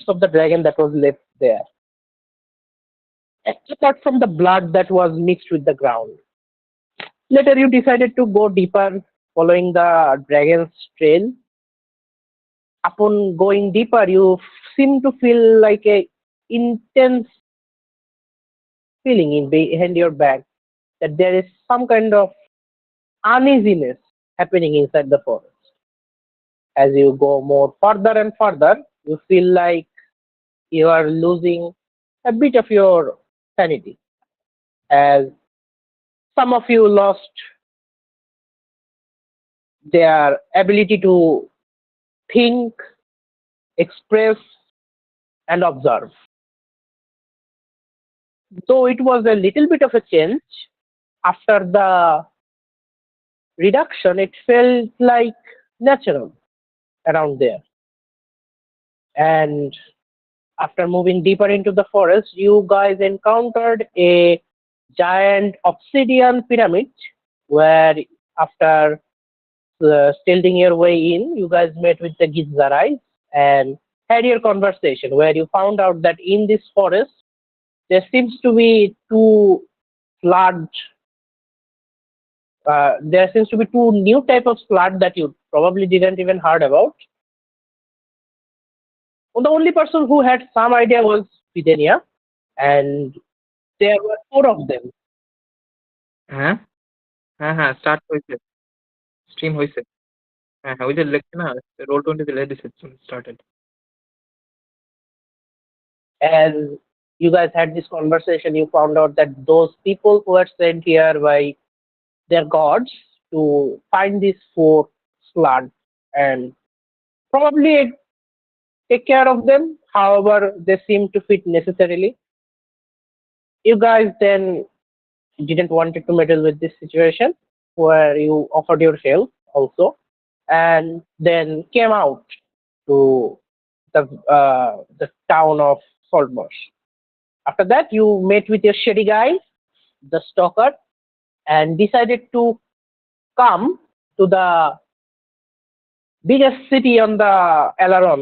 of the dragon that was left there, apart from the blood that was mixed with the ground. Later, you decided to go deeper, following the dragon's trail. Upon going deeper, you seem to feel like a intense feeling in behind your back that there is some kind of uneasiness happening inside the forest. As you go more further and further, you feel like you are losing a bit of your sanity, as some of you lost their ability to think, express, and observe. Though it was a little bit of a change, after the reduction, it felt like natural around there. And after moving deeper into the forest, you guys encountered a giant obsidian pyramid where, after stealthing your way in, you guys met with the Gizzarais and had your conversation, where you found out that in this forest there seems to be flood. There seems to be two new type of flood that you probably didn't even heard about. Well, the only person who had some idea was Videnia, and there were four of them. হ্যাঁ হ্যাঁ হ্যাঁ start হয়েছে, stream হয়েছে। হ্যাঁ হ্যাঁ, ওই যে লেখছে না, Roll20 তে দিছে started. As you guys had this conversation, you found out that those people who were sent here by their gods to find these four slants and probably take care of them however they seem to fit necessarily. You guys then didn't want to meddle with this situation, where you offered your help also, and then came out to the town of Saltmarsh. After that, you met with your shady guy, the stalker, and decided to come to the biggest city on the Alaron,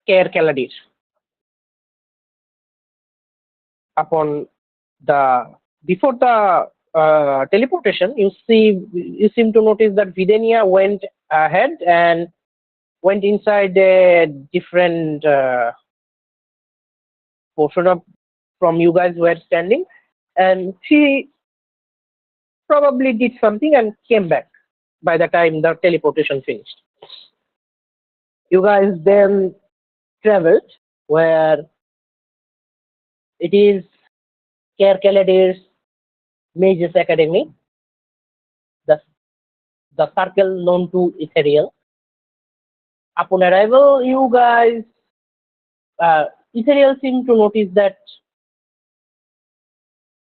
Kaer Caladir. Upon the before the teleportation, you seem to notice that Videnia went ahead and went inside a different portion of from you guys were standing, and she probably did something and came back by the time the teleportation finished. You guys then traveled where it is Kaer Caladir's Mages Academy, the circle known to Ethereal. Upon arrival, you guys, Ethereal seemed to notice that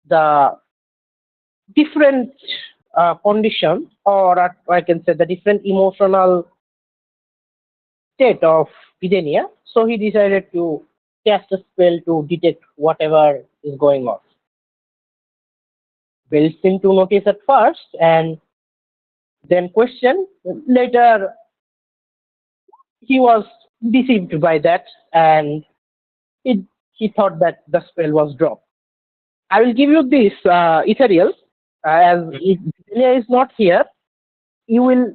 the different conditions, or I can say the different emotional state of Videnia, so he decided to cast a spell to detect whatever is going on. Bill seemed to notice at first and then question. Later, he was deceived by that, and he thought that the spell was dropped. I will give you this, Ethereal, as Videnia is not here. You will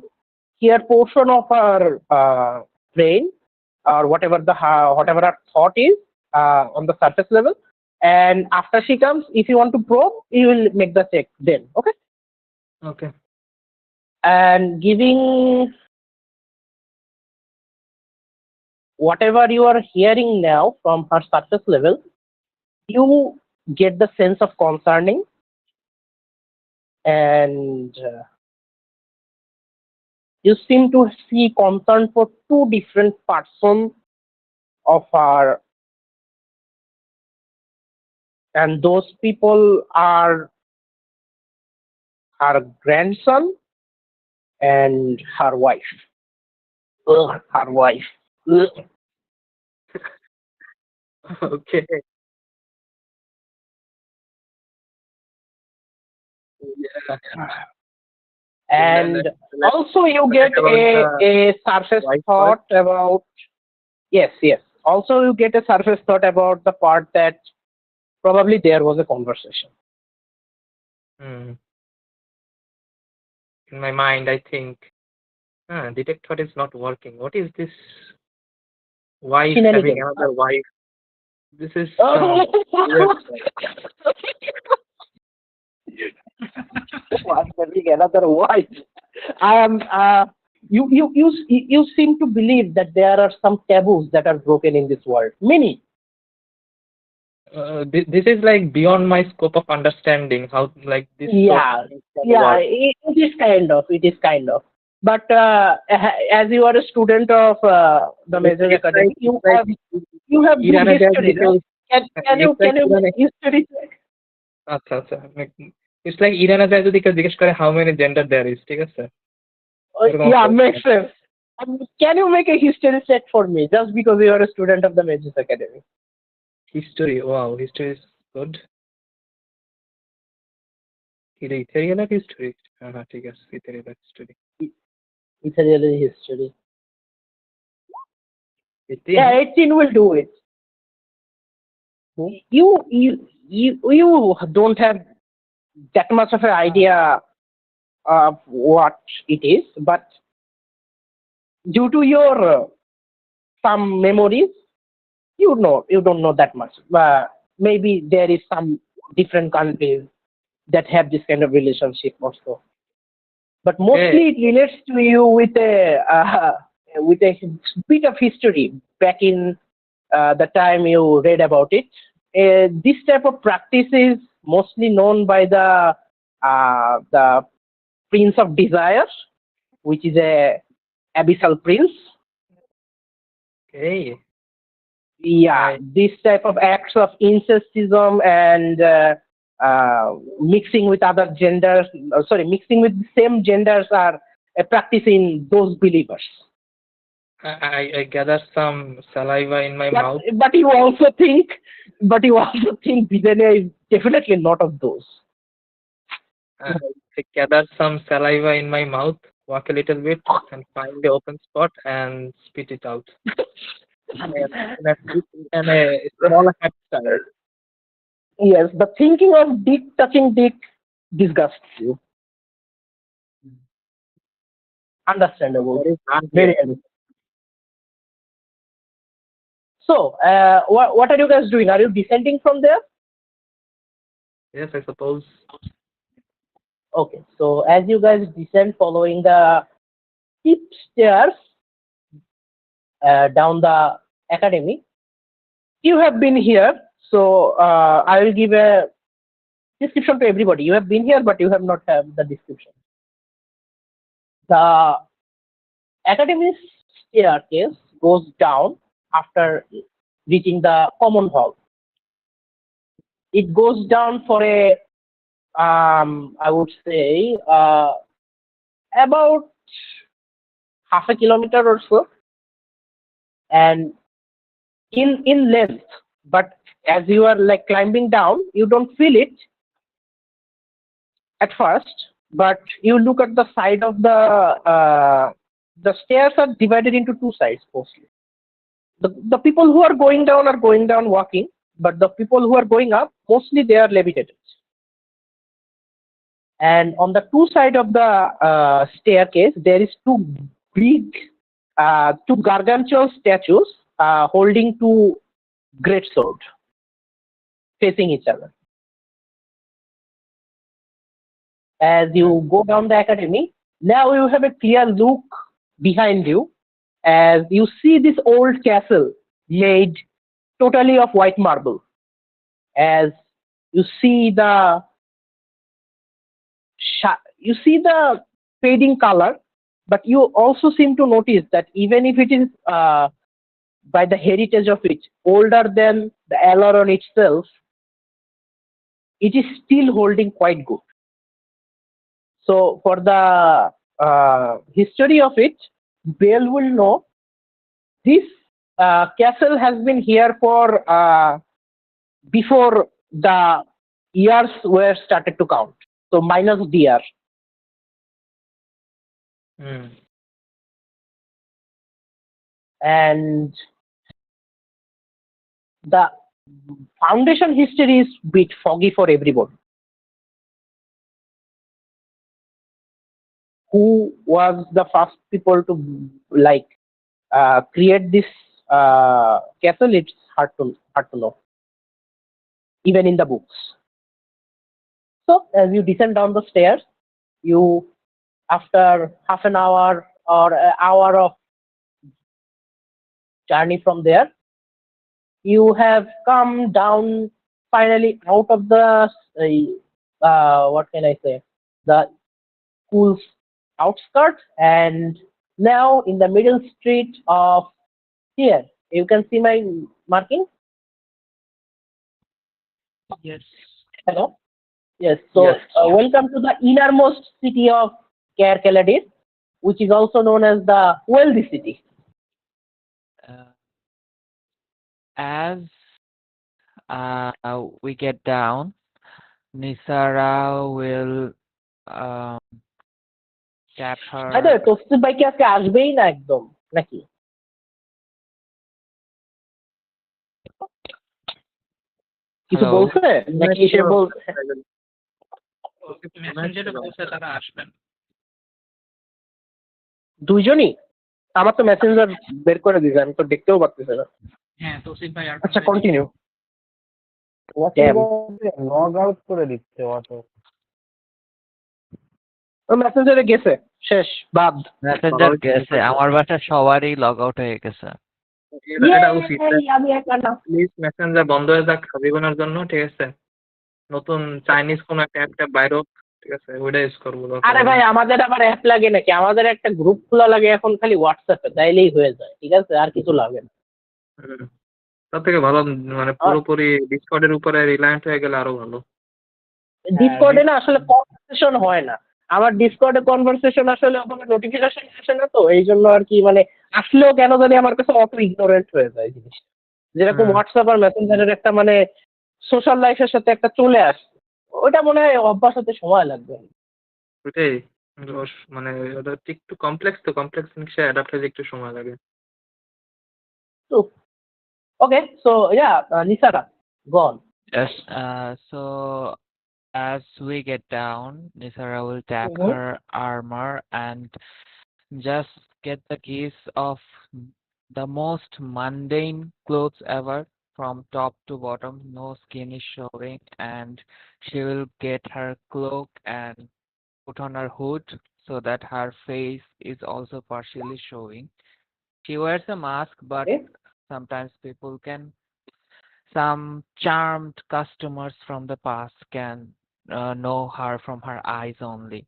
hear portion of our brain, or whatever our thought is on the surface level, and after she comes, if you want to probe, you will make the check then. Okay. Okay. And giving whatever you are hearing now from her surface level, you get the sense of concerning, and you seem to see concern for two different persons of her, and those people are her grandson and her wife. Ugh, her wife. Ugh. Okay. Yeah. And also you Like get about a surface wife thought about, yes, Also, you get a surface thought about the part that probably there was a conversation. Hmm. In my mind, I think, detector is not working. What is this wife having Shenanigans. another wife? This is some Oh, weird stuff. I'm having another wife. I am. You seem to believe that there are some taboos that are broken in this world. Many. This is like beyond my scope of understanding how like this sort of Yeah, things can yeah. work. It is kind of. It is kind of. But as you are a student of the Major It's like Academy, it's like you have good Irana guys history, right? because Can you it's like can you Irana. make history check? আচ্ছা আচ্ছা it's like Irana guys যদি কেউ জিজ্ঞেস করে how many gender there is ঠিক আছে এরকম একটা Yeah, অবস্থা। makes sense. Can you make a history check for me just because you are a student of the Major Academy? History, wow, history is good. Ethereal history, হ্যাঁ ঠিক আছে ethereal history It's a really history. 18. Yeah, 18 will do it. You don't have that much of an idea of what it is, but due to your some memories, you don't know that much. Maybe there is some different countries that have this kind of relationship also, but Okay. mostly it relates to you with a bit of history back in the time you read about it. This type of practice is mostly known by the Prince of Desire, which is a abyssal prince. Okay. Yeah, I this type of acts of incestism and mixing with other genders, sorry, mixing with the same genders are a practice in those believers. I gather some saliva in my But mouth. but you also think, but you also think Bidania is definitely not of those. I gather some saliva in my mouth, walk a little bit, and find the open spot and spit it out. And a small hat style. Yes, the thinking of dick touching dick disgusts you. Understandable. That is not Very here. understandable. So, what are you guys doing? Are you descending from there? Yes, I suppose. Okay, so as you guys descend following the steep stairs down the academy, you have been here. So I will give a description to everybody. You have been here, but you have not have the description. The academy's staircase goes down after reaching the common hall. It goes down for a, I would say, about half a kilometer or so, and in length. But as you are like climbing down, you don't feel it at first. But you look at the side of the stairs are divided into two sides mostly. The people who are going down walking, but the people who are going up, mostly they are levitated. And on the two side of the staircase, there is two gargantuan statues holding two great swords facing each other. As you go down the academy, now you have a clear look behind you as you see this old castle made totally of white marble. As you see you see the fading color, but you also seem to notice that even if it is by the heritage of it older than the aileron itself, it is still holding quite good. So for the history of it, Bale will know this castle has been here for before the years were started to count. So minus the year. Hmm. And the foundation history is bit foggy for everyone. Who was the first people to like create this castle? It's hard to know, even in the books. So as you descend down the stairs, you after half an hour or an hour of journey from there, you have come down finally out of the what can I say, the school's outskirts, and now in the middle street of here. You can see my marking. Yes. Hello. Yes. So Yes. welcome to the innermost city of Kerkeladis, which is also known as the wealthy city. Uh, as we get down, Nisara will um, tap By the her. way, তফসিল ভাই কি আজকে আসবেই না একদম নাকি কিছু Hello. বলছে নাকি সে বলছে মেসেঞ্জারে বলছে তারা আসবেন দুইজনই? আমার তো মেসেঞ্জার বের করে দিয়েছে, আমি তো দেখতেও পারতেছি না। হ্যাঁ তৌসিফ ভাই আচ্ছা কন্টিনিউ। লগ আউট করে দিচ্ছে অটো। ও মেসেঞ্জারে গেছে, শেষ বাদ। মেসেঞ্জার গেছে, আমার বাসায় সবারই লগ আউট হয়ে গেছে। এটা উচিত। আমি একা না। প্লিজ মেসেঞ্জার বন্ধ হয়ে যাক হাবিবানার জন্য, ঠিক আছে? নতুন চাইনিজ কোন একটা অ্যাপ বাইরে হোক, ঠিক আছে? ওইটা ইউজ করবো। আরে ভাই আমাদের আবার অ্যাপ লাগে নাকি? আমাদের একটা গ্রুপ খোলা লাগে এখন খালি হোয়াটসঅ্যাপে, তাইলেই হয়ে যায়, ঠিক আছে? আর কিছু লাগে না। তার থেকে ভালো মানে পুরোপুরি ডিসকর্ডের উপরে রিলায়েন্ট হয়ে গেলে আরো ভালো। ডিসকর্ডে না আসলে কনভারসেশন হয় না। আমার ডিসকর্ডে কনভারসেশন আসলে ওখানে নোটিফিকেশন আসে না, তো এই জন্য আর কি, মানে আসলেও কেন জানি আমার কাছে অটো ইগনোরেন্ট হয়ে যায় জিনিস। যেরকম হোয়াটসঅ্যাপ আর মেসেঞ্জারের একটা মানে সোশ্যাল লাইফের সাথে একটা চলে আসে, ওটা মনে হয় অভ্যাস হতে সময় লাগবে। ওইটাই মানে ওটা একটু কমপ্লেক্স, তো কমপ্লেক্স জিনিসে অ্যাডাপ্ট হতে একটু সময় লাগে। তো ওকে, সো ইয়া নিসারা go on. Yes. So as we get down, Nisara will tap her armor and just get the keys of the most mundane clothes ever, from top to bottom. No skin is showing, and she will get her cloak and put on her hood so that her face is also partially showing. She wears a mask, but sometimes some charmed customers from the past can know her from her eyes only.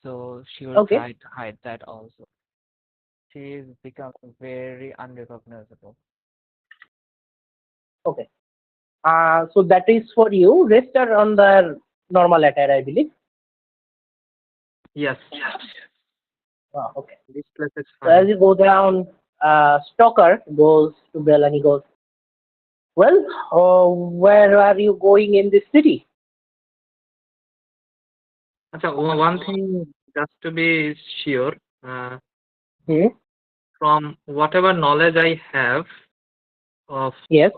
So she will Okay. try to hide that also. She is becoming very unrecognizable. Okay. So that is for you. Rest are on the normal attire, I believe. Yes. Okay. This place is So as fine. you go down, Stalker goes to Bell and he goes, well, where are you going in this city? One thing just to be sure, Hmm? from whatever knowledge I have of Yes.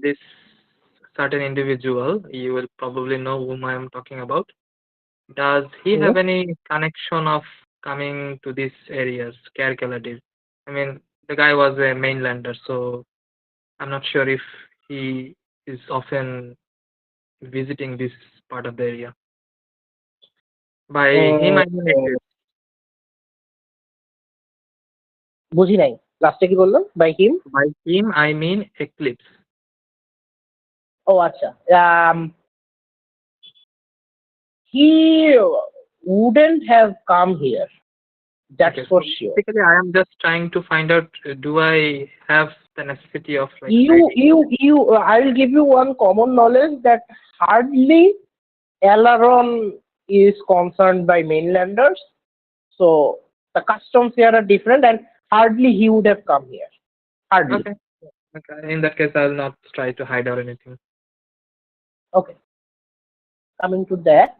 this certain individual, you will probably know whom I am talking about. Does he have any connection of coming to these areas, Kerkeladis? I mean, the guy was a mainlander, so I'm not sure if he is often visiting this part of the area. By him, I mean eclipse. বুঝি নাই, লাস্টে কি বললাম? By him? By him, I mean eclipse. ও আচ্ছা, he wouldn't have come here, that's Okay, for so sure. basically, I am just trying to find out, do I have the necessity of like You I will give you one common knowledge that hardly Aileron is concerned by mainlanders, so the customs here are different and hardly he would have come here. Hardly. Okay. In that case, I will not try to hide or anything. Okay. Coming to that,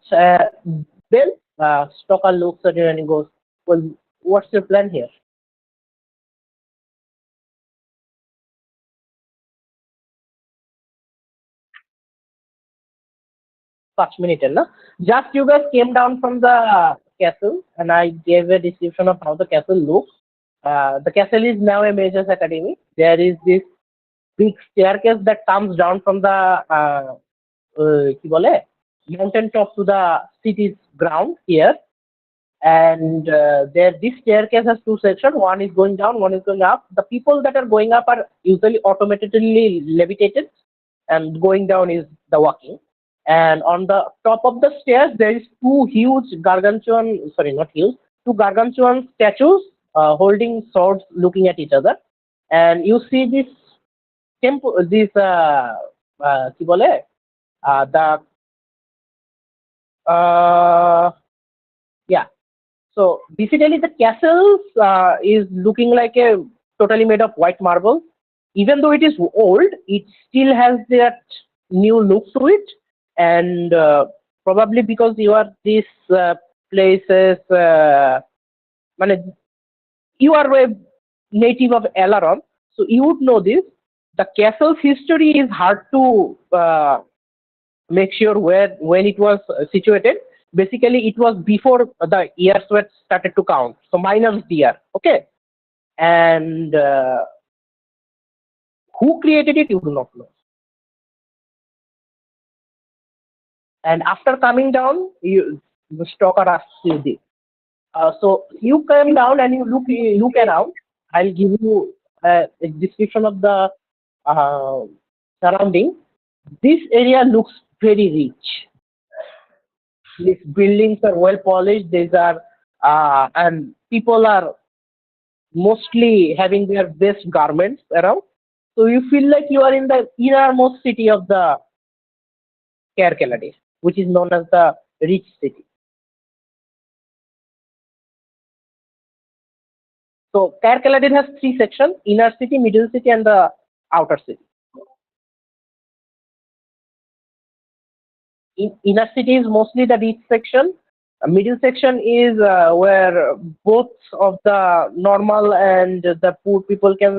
Bill, Stoker looks at you and he goes, well, what's your plan here? 5 minutes na. Just you guys came down from the castle, and I gave a description of how the castle looks. The castle is now a major's academy. There is this big staircase that comes down from the কি বলে mountain top to the city's ground here, and there this staircase has two sections. One is going down, one is going up. The people that are going up are usually automatically levitated, and going down is the walking. And on the top of the stairs there is two huge gargantuan, sorry, not huge, two gargantuan statues holding swords looking at each other. And you see this temple, this কি বলে the yeah. So basically the castle is looking like a totally made of white marble. Even though it is old, it still has that new look to it. And probably because you are these places, মানে you are a native of Alaron, so you would know this. The castle's history is hard to make sure where when it was situated. Basically, it was before the years were started to count, so minus the year. Okay, and who created it, you do not know. And after coming down, the stalker asks you this. So you come down and you look around. I'll give you a description of the surrounding. This area looks very rich. These buildings are well polished. These are and people are mostly having their best garments around. So you feel like you are in the innermost city of the Kerkelades, which is known as the rich city. So Kerkelades has three sections: inner city, middle city, and the outer city. Inner city is mostly the rich section. Middle section is where both of the normal and the poor people can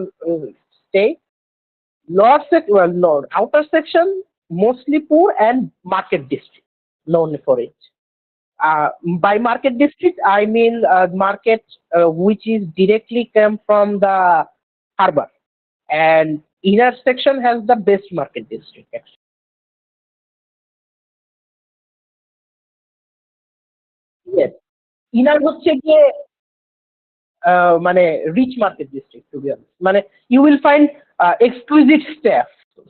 stay. Outer section mostly poor and market district known for it. By market district I mean market which is directly come from the harbor, and inner section has the best market district actually. Yes, inner হচ্ছে গিয়ে মানে rich market district to be honest, মানে you will find exclusive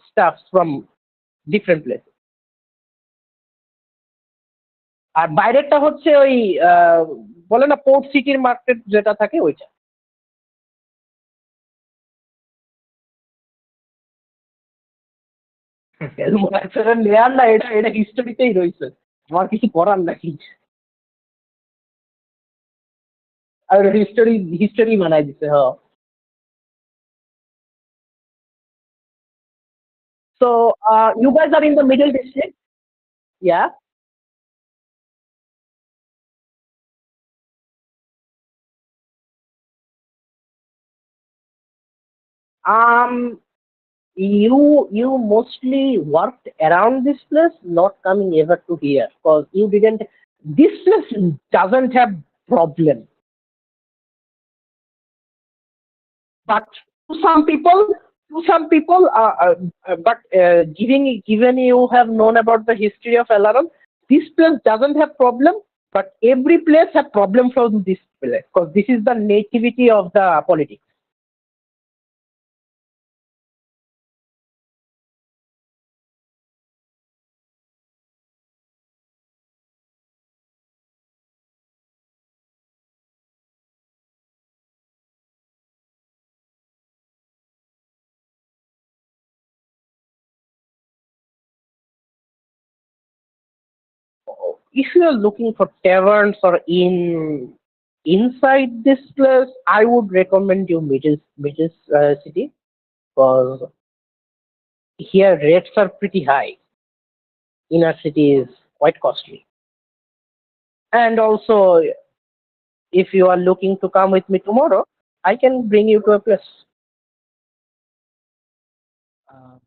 stuffs from different place. আর বাইরেরটা হচ্ছে ওই বলে না পোর্ট সিটির মার্কেট যেটা থাকে ওইটা। লেয়ার না, এটা এটা হিস্টোরিতেই রয়েছে, আমার কিছু করার নাকি। আর হিস্টোরি হিস্টোরি বানাই দিছে। হ্যাঁ, so you guys are in the middle district. Yeah. um you mostly worked around this place, not coming ever to here, because you didn't, this place doesn't have problem. But to some people, but given you have known about the history of Alarum, this place doesn't have problem, but every place have problem from this place, because this is the nativity of the politics. If you are looking for taverns or inside this place, I would recommend you middle city, because here rates are pretty high. Inner city is quite costly. And also, if you are looking to come with me tomorrow, I can bring you to a place. Um,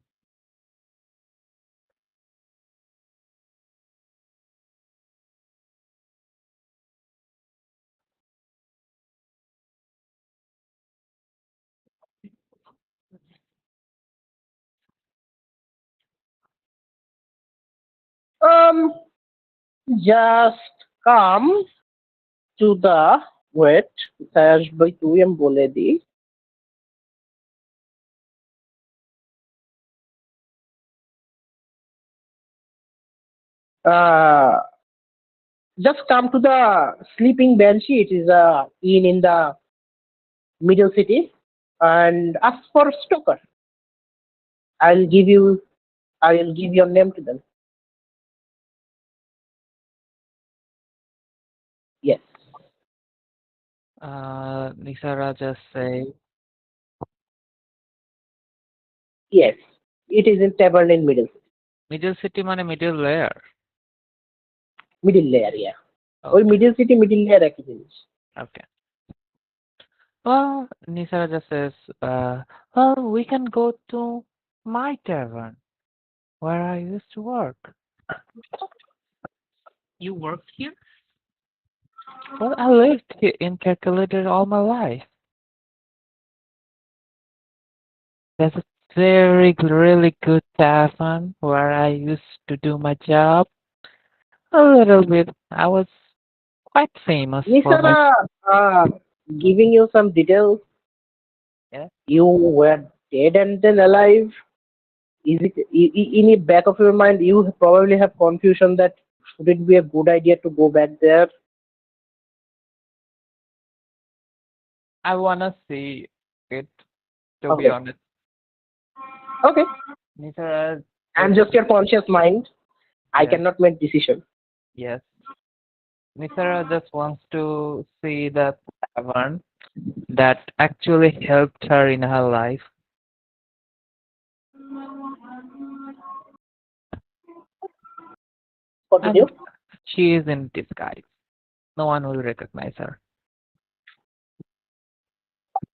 Just come to the wait. কোথায় আসবে তুই আমি বলে দিই uh, just come to the sleeping banshee. It is a inn in the middle city, and ask for stoker. I'll give you. I will give your name to them. Yes, Nisara just say, yes. It is in tavern in middle city মানে middle layer. middle layer. Yeah. ওই Okay. middle city middle layer একই জিনিস। Okay. Well, Nisara just says, well, we can go to my tavern where I used to work. You work here? Well, I lived here in Calculated all my life. There's a really good tavern where I used to do my job. A little bit. I was quite famous for my. Nisara, giving you some details. Yeah. You were dead and then alive. Is it in the back of your mind? You probably have confusion that should it be a good idea to go back there? I wanna see it, to be Okay. honest. Okay. Nisara, I'm just your conscious mind. I Yes. cannot make decision. Yes. Nisara just wants to see the tavern that actually helped her in her life. Continue. And she is in disguise. No one will recognize her.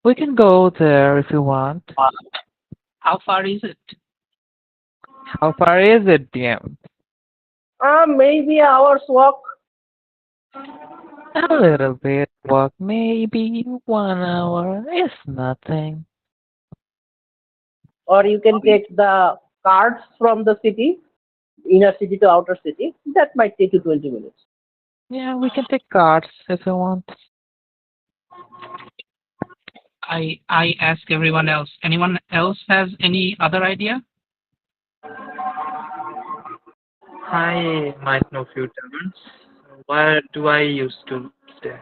We can go there if you want. How far is it? How far is it, DM? Maybe an hour's walk, A little bit walk, maybe 1 hour. It's nothing. or you can take the carts from the city, inner city to outer city. That might take you 20 minutes. Yeah, we can take cards if you want. I ask everyone else. Anyone else has any other idea? I might know few taverns. Where do I used to stay?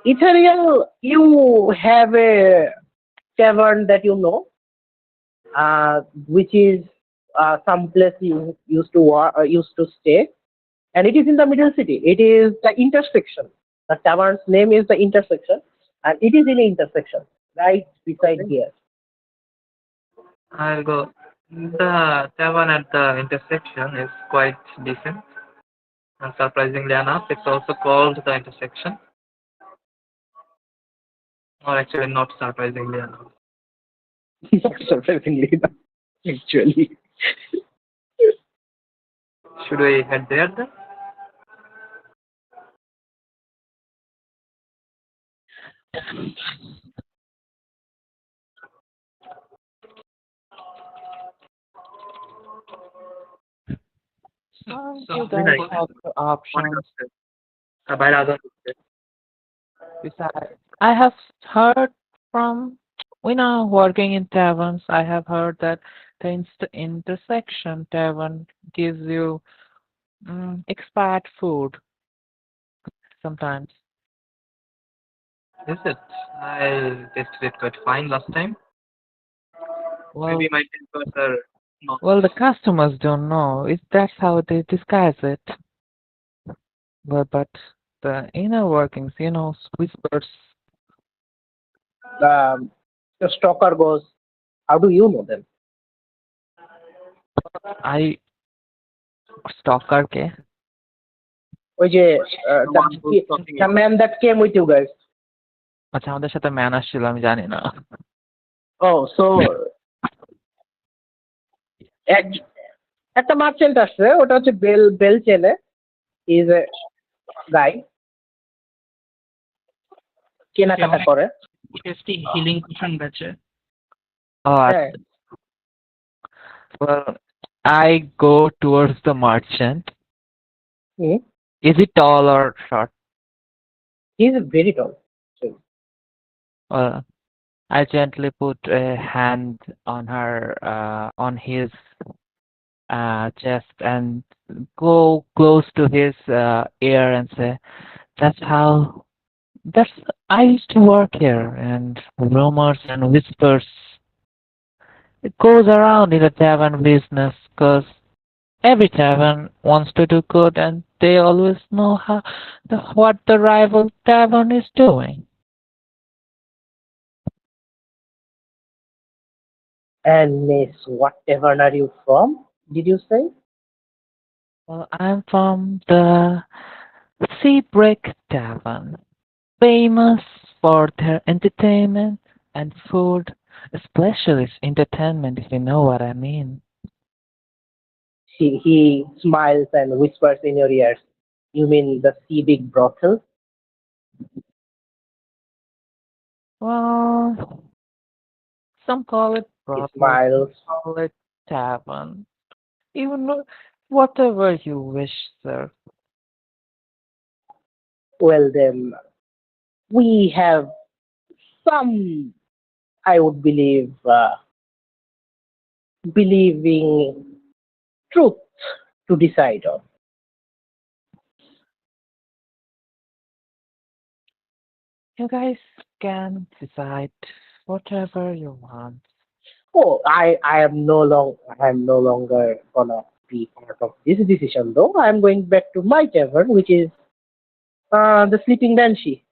Ethereal, you have a tavern that you know, which is some place you used to stay, and it is in the middle city. It is the intersection. The tavern's name is the intersection, and it is in the intersection right beside here. I'll go. The tavern at the intersection is quite decent. And surprisingly enough, it's also called the intersection. Or actually, not surprisingly enough. Not surprisingly, actually. Should we head there then? You guys have the options. বাইরে আজান হচ্ছে। Besides, I have heard from, working in taverns, I have heard that the intersection tavern gives you expired food sometimes. Is it? I tasted it quite fine last time. Well, Maybe my tempers are not. well, the customers don't know. That's how they disguise it. But the inner workings, whispers. The stalker goes, how do you know them? I stalker ke. ওই যে one who's talking the man that came with you guys. আচ্ছা আমাদের সাথে man আসছিল আমি জানি না। Oh, so একটা মার্চেন্ট আসছে, ওটা হচ্ছে বেল চেনে, ইজ এ গাই, কেনাকাটা করে। টেস্টি হিলিং কুশন বেচে। Oh, হ্যাঁ, well, I go towards the merchant. Hmm? Is he tall or short? He's very tall. So, Well, I gently put a hand on on his chest and go close to his ear and say, "That's how. That's. I used to work here, and rumors and whispers. It goes around in the tavern business, 'cause every tavern wants to do good, and they always know what the rival tavern is doing." and Miss, what tavern are you from? Did you say? Well, I'm from the Sea Break Tavern, famous for their entertainment and food, especially entertainment, if you know what I mean. He smiles and whispers in your ears. You mean the sea big brothel? Well, some call it He brothel, some smiles. call it tavern, even whatever you wish, sir. Well, then, we have some, I would believe, believing truth to decide on. You guys can decide whatever you want. Oh, I am no longer gonna be part of this decision though. I am going back to my tavern, which is the Sleeping Banshee.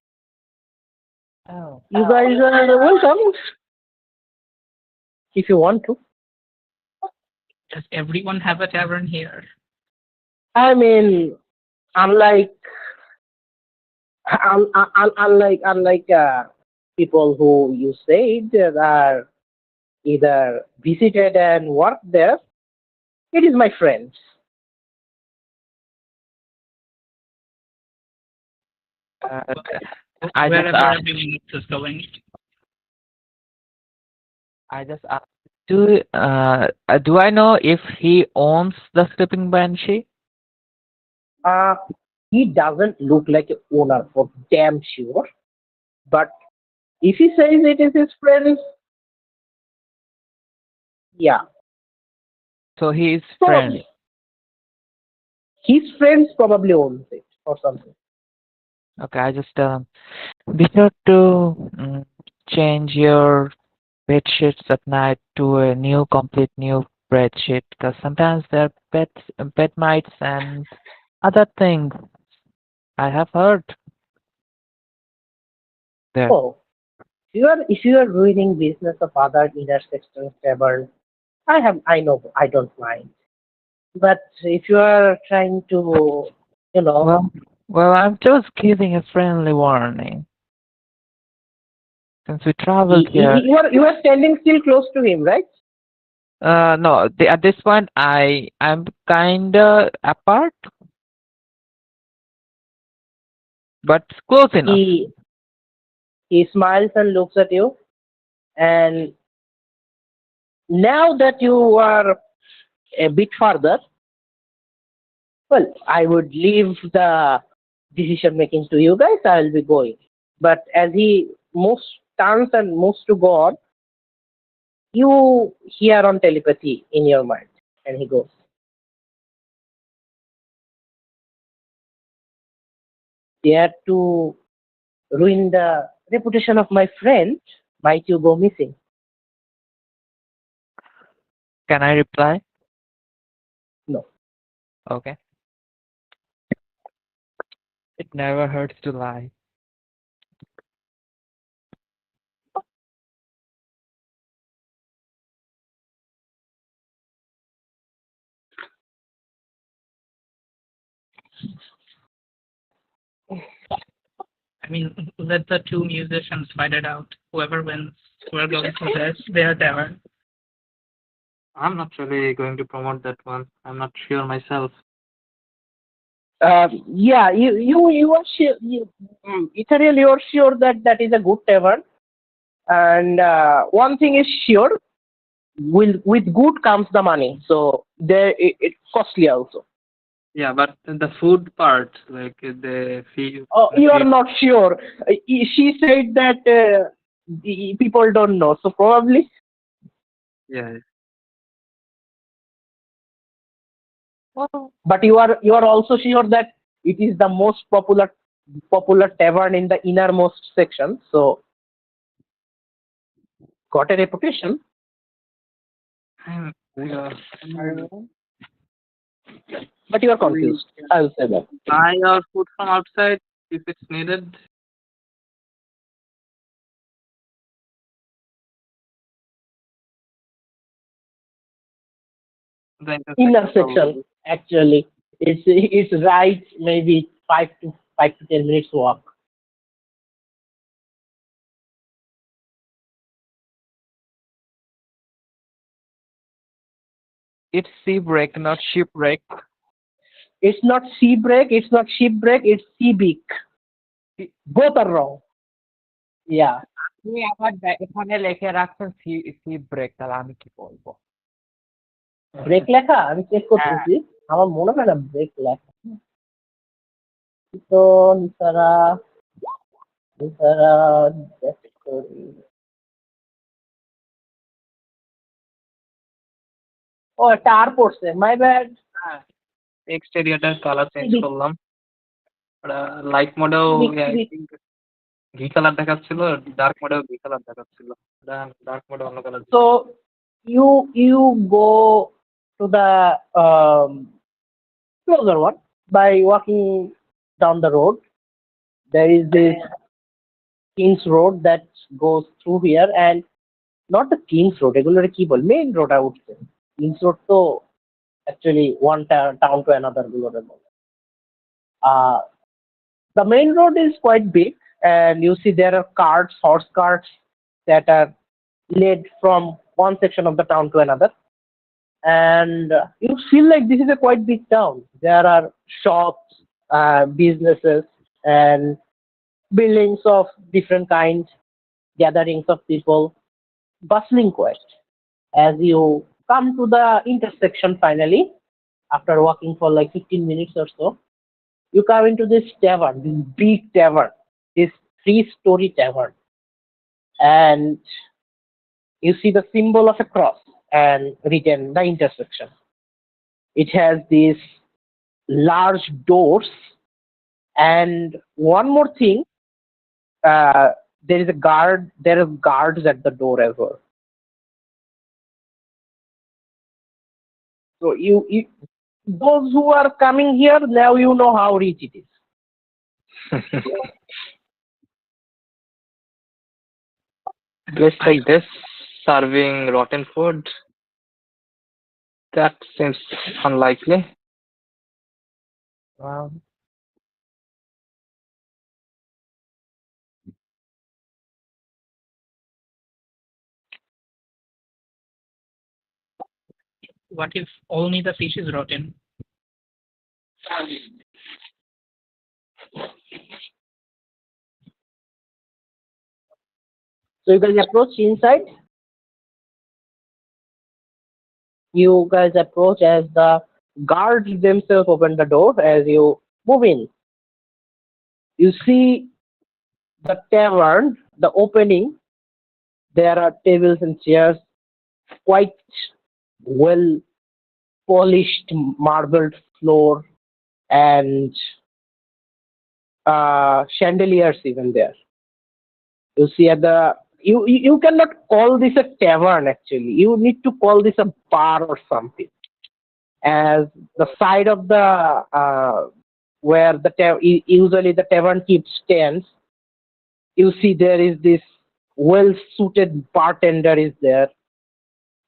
Oh, You guys are welcome if you want to. Does everyone have a tavern here? I mean, unlike unlike people who you said that are either visited and worked there, it is my friends. uh, Wh- I just Wherever asked. everyone else is going. I just asked. Do I know if he owns the sleeping banshee? Uh, he doesn't look like a owner for damn sure, but if he says it is his friends, yeah, So he is friends. probably his friends probably owns it or something. Okay, I just be sure to change your bed sheets at night to a complete new bed sheet, because sometimes there are bed mites and other things I have heard there. Oh, if you are ruining business of other intersections tavern, I know I don't mind. But if you are trying to, you know, Well, well, I'm just giving a friendly warning. Since we traveled here, you are standing still close to him, right? no, at this point I'm kinda apart, but close enough. He smiles and looks at you. And now that you are a bit further, well, I would leave the decision making to you guys. I will be going. But as he moves, turns and moves to go on, you hear on telepathy in your mind. And he goes, dare to ruin the reputation of my friend, might you go missing? Can I reply? No. Okay. It never hurts to lie. I mean, let the two musicians fight it out. Whoever wins, we're going to their tavern. I'm not really going to promote that one. I'm not sure myself. Yeah, you are sure. Ethereal, you are sure that that is a good tavern. And one thing is sure, with good comes the money. So there it's costly also. Yeah, but the food part, like the fee, Oh, the you are fee. not sure. She said that the people don't know. So probably, Yeah. but you are also sure that it is the most popular tavern in the innermost section. So got a reputation. Yeah. But you are We confused. can I will say that. buy our food from outside if it's needed. The intersection Intersection probably. actually, it's right. Maybe 5 to 10 minutes walk. It's sea break, not shipwreck. It's not sea break. It's not shipwreck. It's sea beak. Both are wrong. Yeah. আপনি আমার এখানে লিখে রাখছেন C break, তাহলে আমি কি বলবো? Break লেখা আমি চেক হ্যাঁ, করতেছি। আমার মনে হয় না ব্রেক লেখা। তো নিসারা নিসারা check করি। ও একটা আর পড়ছে। My bad. এক্সটেরিয়রটার কালার চেঞ্জ করলাম। লাইট মোডেও আই থিঙ্ক ঘি কালার দেখাচ্ছিল, ডার্ক মোডেও ঘি কালার দেখাচ্ছিল। ডার্ক মোডে অন্য colour. So you go to the closer one by walking down the road. There is this King's Road that goes through here, and not the King's Road, regular keyboard, main road I would say. King's Road to actually one town to another below. Uh, the main road is quite big, and you see there are carts, horse carts that are led from one section of the town to another. And you feel like this is a quite big town. There are shops, businesses, and buildings of different kinds, gatherings of people, bustling quite. As you come to the intersection finally, after walking for like 15 minutes or so, you come into this tavern, this big tavern, this three-story tavern, and you see the symbol of a cross and written the intersection. It has these large doors, and one more thing, there is a guard. There are guards at the door as well. So you those who are coming here now, you know how rich it is. Place like this, serving rotten food, that seems unlikely. What if only the fish is rotten? So you guys approach inside. You guys approach as the guards themselves open the door. As you move in, you see the tavern, the opening. There are tables and chairs, quite well polished marbled floor, and chandeliers even there. You see at the you cannot call this a tavern actually. You need to call this a bar or something. As the side of the where the usually the tavern keeps stands, you see there is this well suited bartender is there,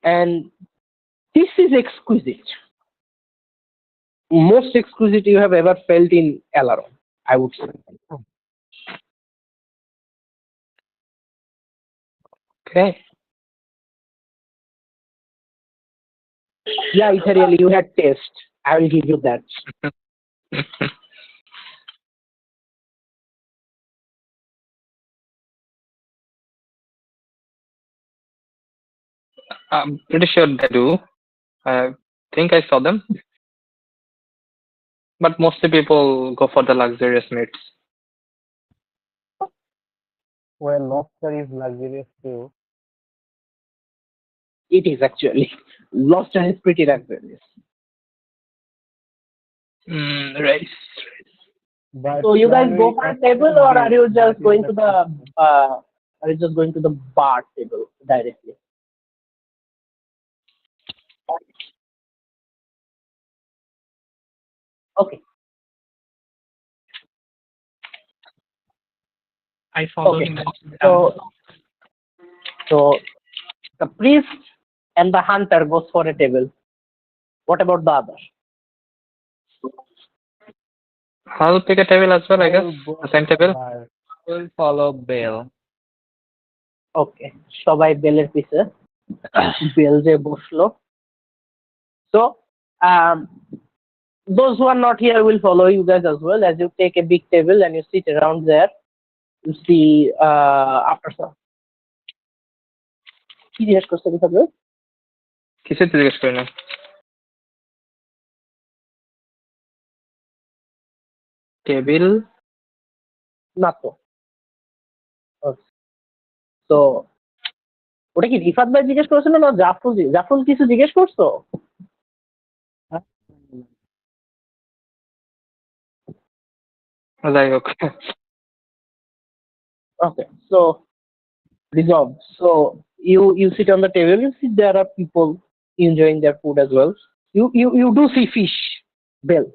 and this is exquisite, most exquisite you have ever felt in Alaron, I would say. Okay. Yeah, Ethereal, you had taste. I will give you that. I'm pretty sure they do. I think I saw them, but mostly people go for the luxurious meats. Well, lobster is luxurious too. It is actually. Lobster is pretty luxurious. Right. But So you guys go primary for a table, expensive or are dish, you that just is going the to the question. are you just going to the bar table directly? Okay, I follow okay. him into town. So the priest and the hunter goes for a table. What about the other? I'll pick a table as well, I I guess. will go The same for the table. bar. Will follow Bill. Okay, সবাই বেলের পিছে bell যে বসলো. So um, those who are not here will follow you guys as well as you take a big table and you sit around there. You see after some. কি জিজ্ঞেস করছে কি থাকবে? কিসের জিজ্ঞেস করি না? টেবিল? না তো. তো ওটা কি রিফাত ভাই জিজ্ঞেস করেছিল না জাফর জাফর কিছু জিজ্ঞেস করছো? যাই হোক। Okay, so resolved. So you sit on the table. You see there are people enjoying their food as well. You do see fish, Bill.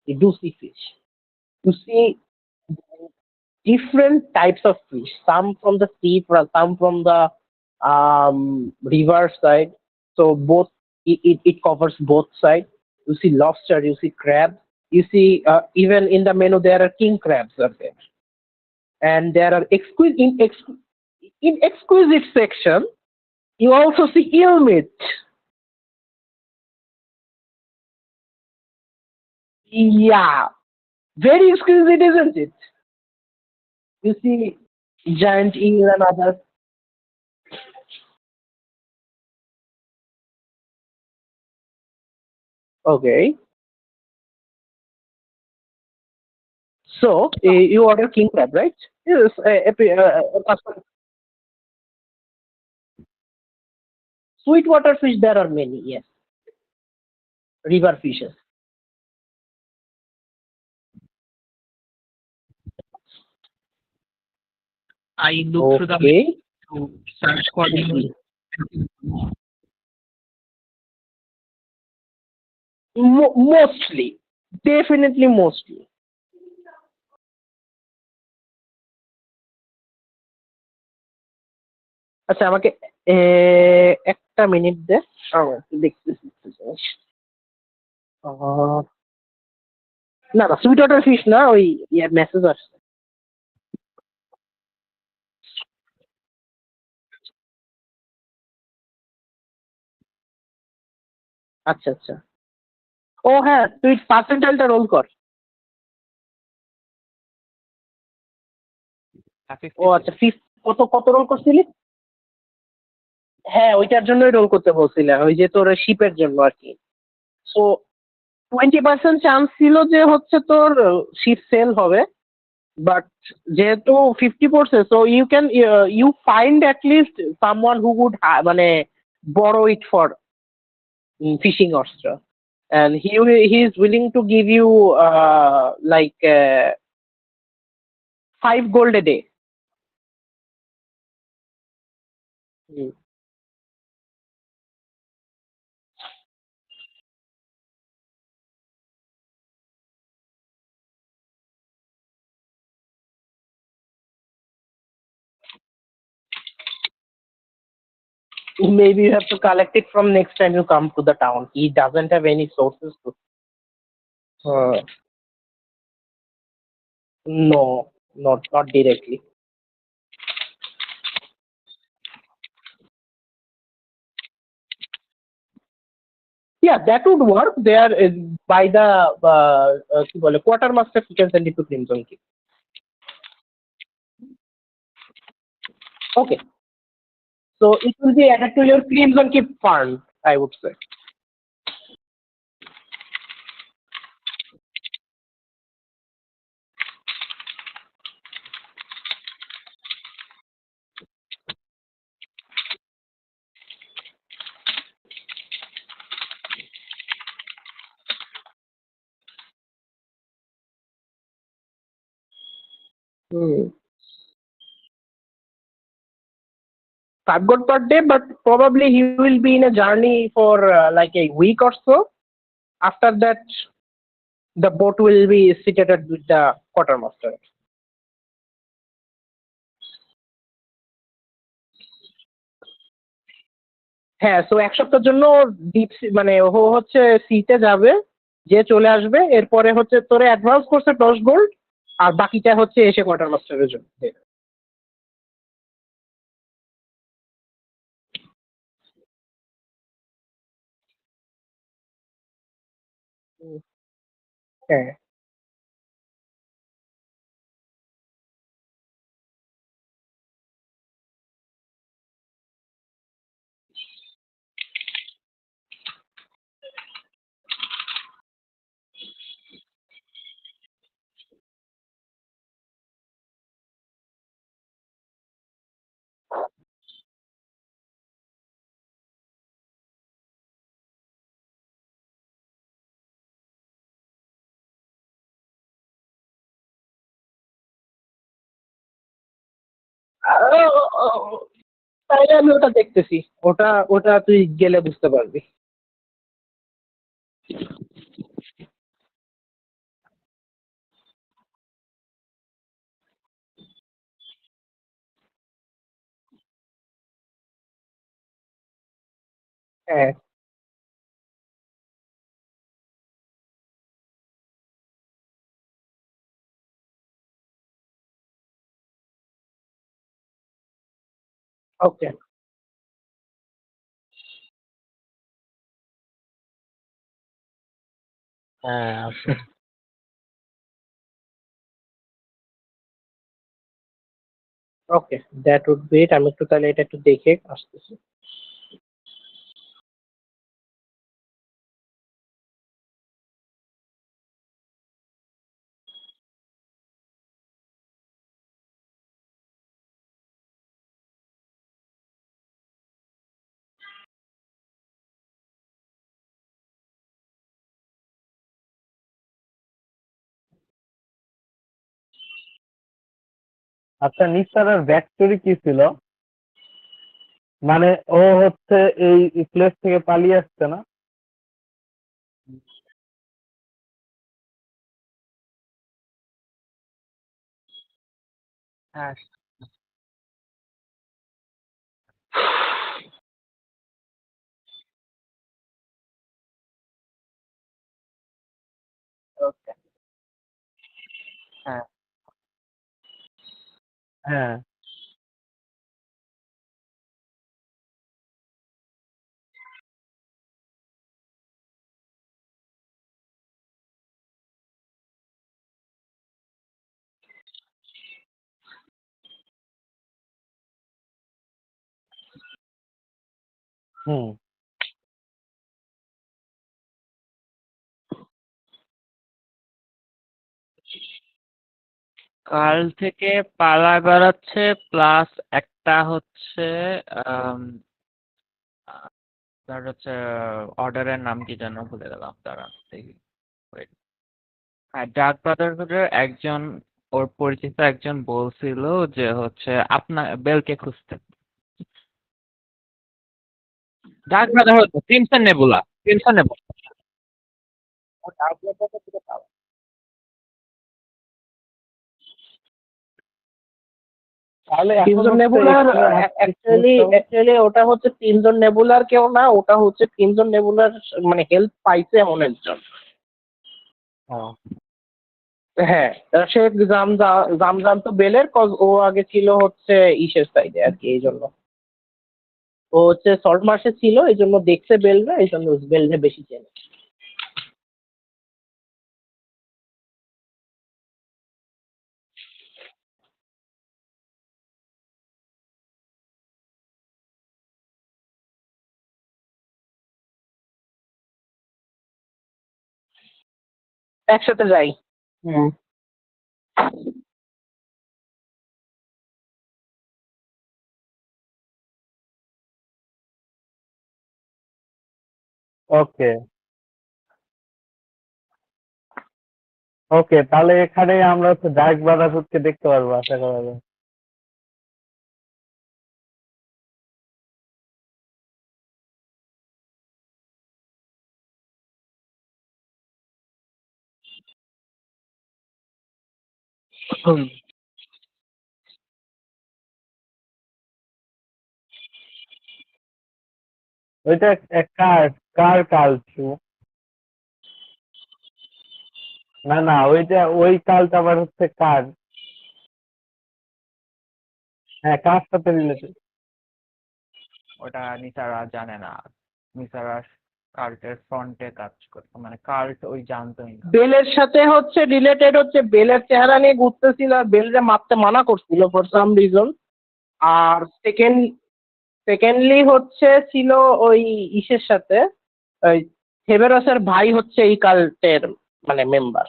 You do see fish. You see different types of fish. Some from the sea, some from the river side. So both it covers both sides. You see lobster. You see crab. You see even in the menu there are king crabs are there, and there are in exquisite section. You also see eel meat. Yeah, very exquisite, isn't it? You see giant eel and others. Okay. So you order king crab, right? Yes. Sweetwater fish, there are many. Yes, river fishes. I look through the menu Okay. to search for new. Mostly, definitely mostly. আচ্ছা আমাকে একটা minute দে আমার একটু দেখতেছি একটু জিনিস। না না সুইট ওয়াটার ফিশ না ওই ইয়ার মেসেজ আসছে। আচ্ছা আচ্ছা ও হ্যাঁ তুই পার্সেন্টাইলটা রোল কর। ও আচ্ছা ফিফ কত কত রোল করছিলি? হ্যাঁ ওইটার জন্যই রোল করতে বলছিলাম ওই যে তোর শিপের জন্য আর কি। সো 20% চান্স ছিল যে হচ্ছে তোর শিপ সেল হবে, বাট যেহেতু 50 পড়ছে so you can you find at least someone who would মানে borrow it for fishing অস্ত্র, and he is willing to give you like 5 gold a day. Hmm. Maybe you have to collect it from next time you come to the town. He doesn't have any sources to. No, not directly. Yeah, that would work. There is by the কি বলে quartermaster you can send it to Crimson King. Okay. So it will be added to your Crimson Keep fund, I would say. Hmm. 5 gold per day, but probably he will be in a journey for like a week or so. After that, the boat will be situated with the quartermaster. হ্যাঁ, so ১ সপ্তাহের জন্য deep মানে ও হচ্ছে সিতে যাবে, যে চলে আসবে, এরপরে হচ্ছে তোরে অ্যাডভান্স করছে 10 গোল্ড, আর বাকিটা হচ্ছে এসে কোয়ার্টার মাস্টারের জন্য। হ্যাঁ, তাইলে আমি ওটা দেখতেছি। ওটা ওটা তুই গেলে বুঝতে পারবি। হ্যাঁ, ওকে। হ্যাঁ, আছে। ওকে, দ্যাট উড বি ইট। আমি একটু তাহলে এটা একটু দেখে আসতেছি। আচ্ছা, নিস্তারের ব্যাক স্টোরি কি ছিল? মানে ও হচ্ছে এই প্লেস থেকে পালিয়ে আসছে না? হ্যাঁ, ওকে, হ্যাঁ, হ্যাঁ। হুম। কাল থেকে পালা বেড়াচ্ছে, প্লাস একটা হচ্ছে আম, আহ, তার হচ্ছে অর্ডারের নাম কি যেন ভুলে গেলাম, দাঁড়ান দেখি। Wait. হ্যাঁ, ডাক ব্রাদারহুডের একজন, ওর পরিচিত একজন বলছিল যে হচ্ছে আপনার বেলকে খুঁজতে। ডাক Brotherhood, crimson nebula, crimson nebula. তাহলে এখন ক্রিমজন হচ্ছে নেবুলার এখানে আমাদের অ্যাকচুয়ালি অ্যাকচুয়ালি ওটা হচ্ছে ক্রিমজন নেবুলার কেউ না, ওটা হচ্ছে ক্রিমজন নেবুলার মানে হেল্প পাইছে এমন একজন। ও, হ্যাঁ, সে জাম তো বেলের কজ ও আগে ছিল হচ্ছে ইসের সাইডে আর কি, এই জন্য ও হচ্ছে সল্ট মার্শে ছিল, এই জন্য দেখছে বেলরা, এই জন্য বেলরে বেশি চেনে। একসাথে যাই। হুম। ওকে ওকে, তাহলে এখানে আমরা হচ্ছে ডার্ক ব্রাদারহুডকে দেখতে পারবো আশা করা যায়। ওইটা কার কার কালচু? না না, ওই কালটা আবার হচ্ছে কার? হ্যাঁ, কার সাথে রিলেটেড? ওটা নিসারা জানে না। নিসারা কাল্টের ফ্রন্টে কাজ করতো, মানে কাল্ট ওই জানতোই না। বেলের সাথে হচ্ছে রিলেটেড হচ্ছে বেলের চেহারা নিয়ে ঘুরতেছিল আর বেলরে মারতে মানা করছিল ফর সাম রিজন। আর সেকেন্ডলি হচ্ছে ছিল ওই ইসের সাথে ওই হেবেরসের ভাই হচ্ছে এই কাল্টের মানে মেম্বার।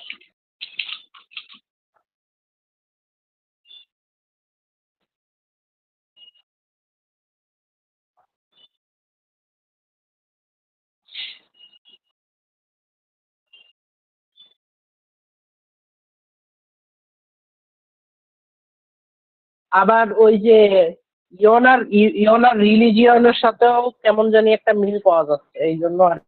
আবার ওই যে ইয়নার রিলিজিয়নের সাথেও কেমন জানি একটা মিল পাওয়া যাচ্ছে এই জন্য আর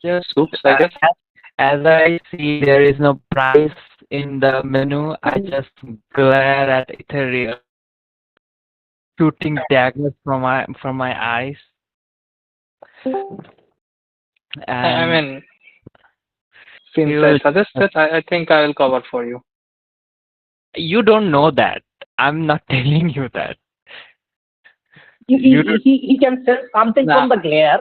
Just Soups, I guess. as I see there is no price in the menu, I just glare at Ethereal, shooting daggers from my eyes. I And mean, since you I will, suggested, I think I will cover for you. you don't know that. I'm not telling you that. he, You don't. he can sense something Nah, from the glare.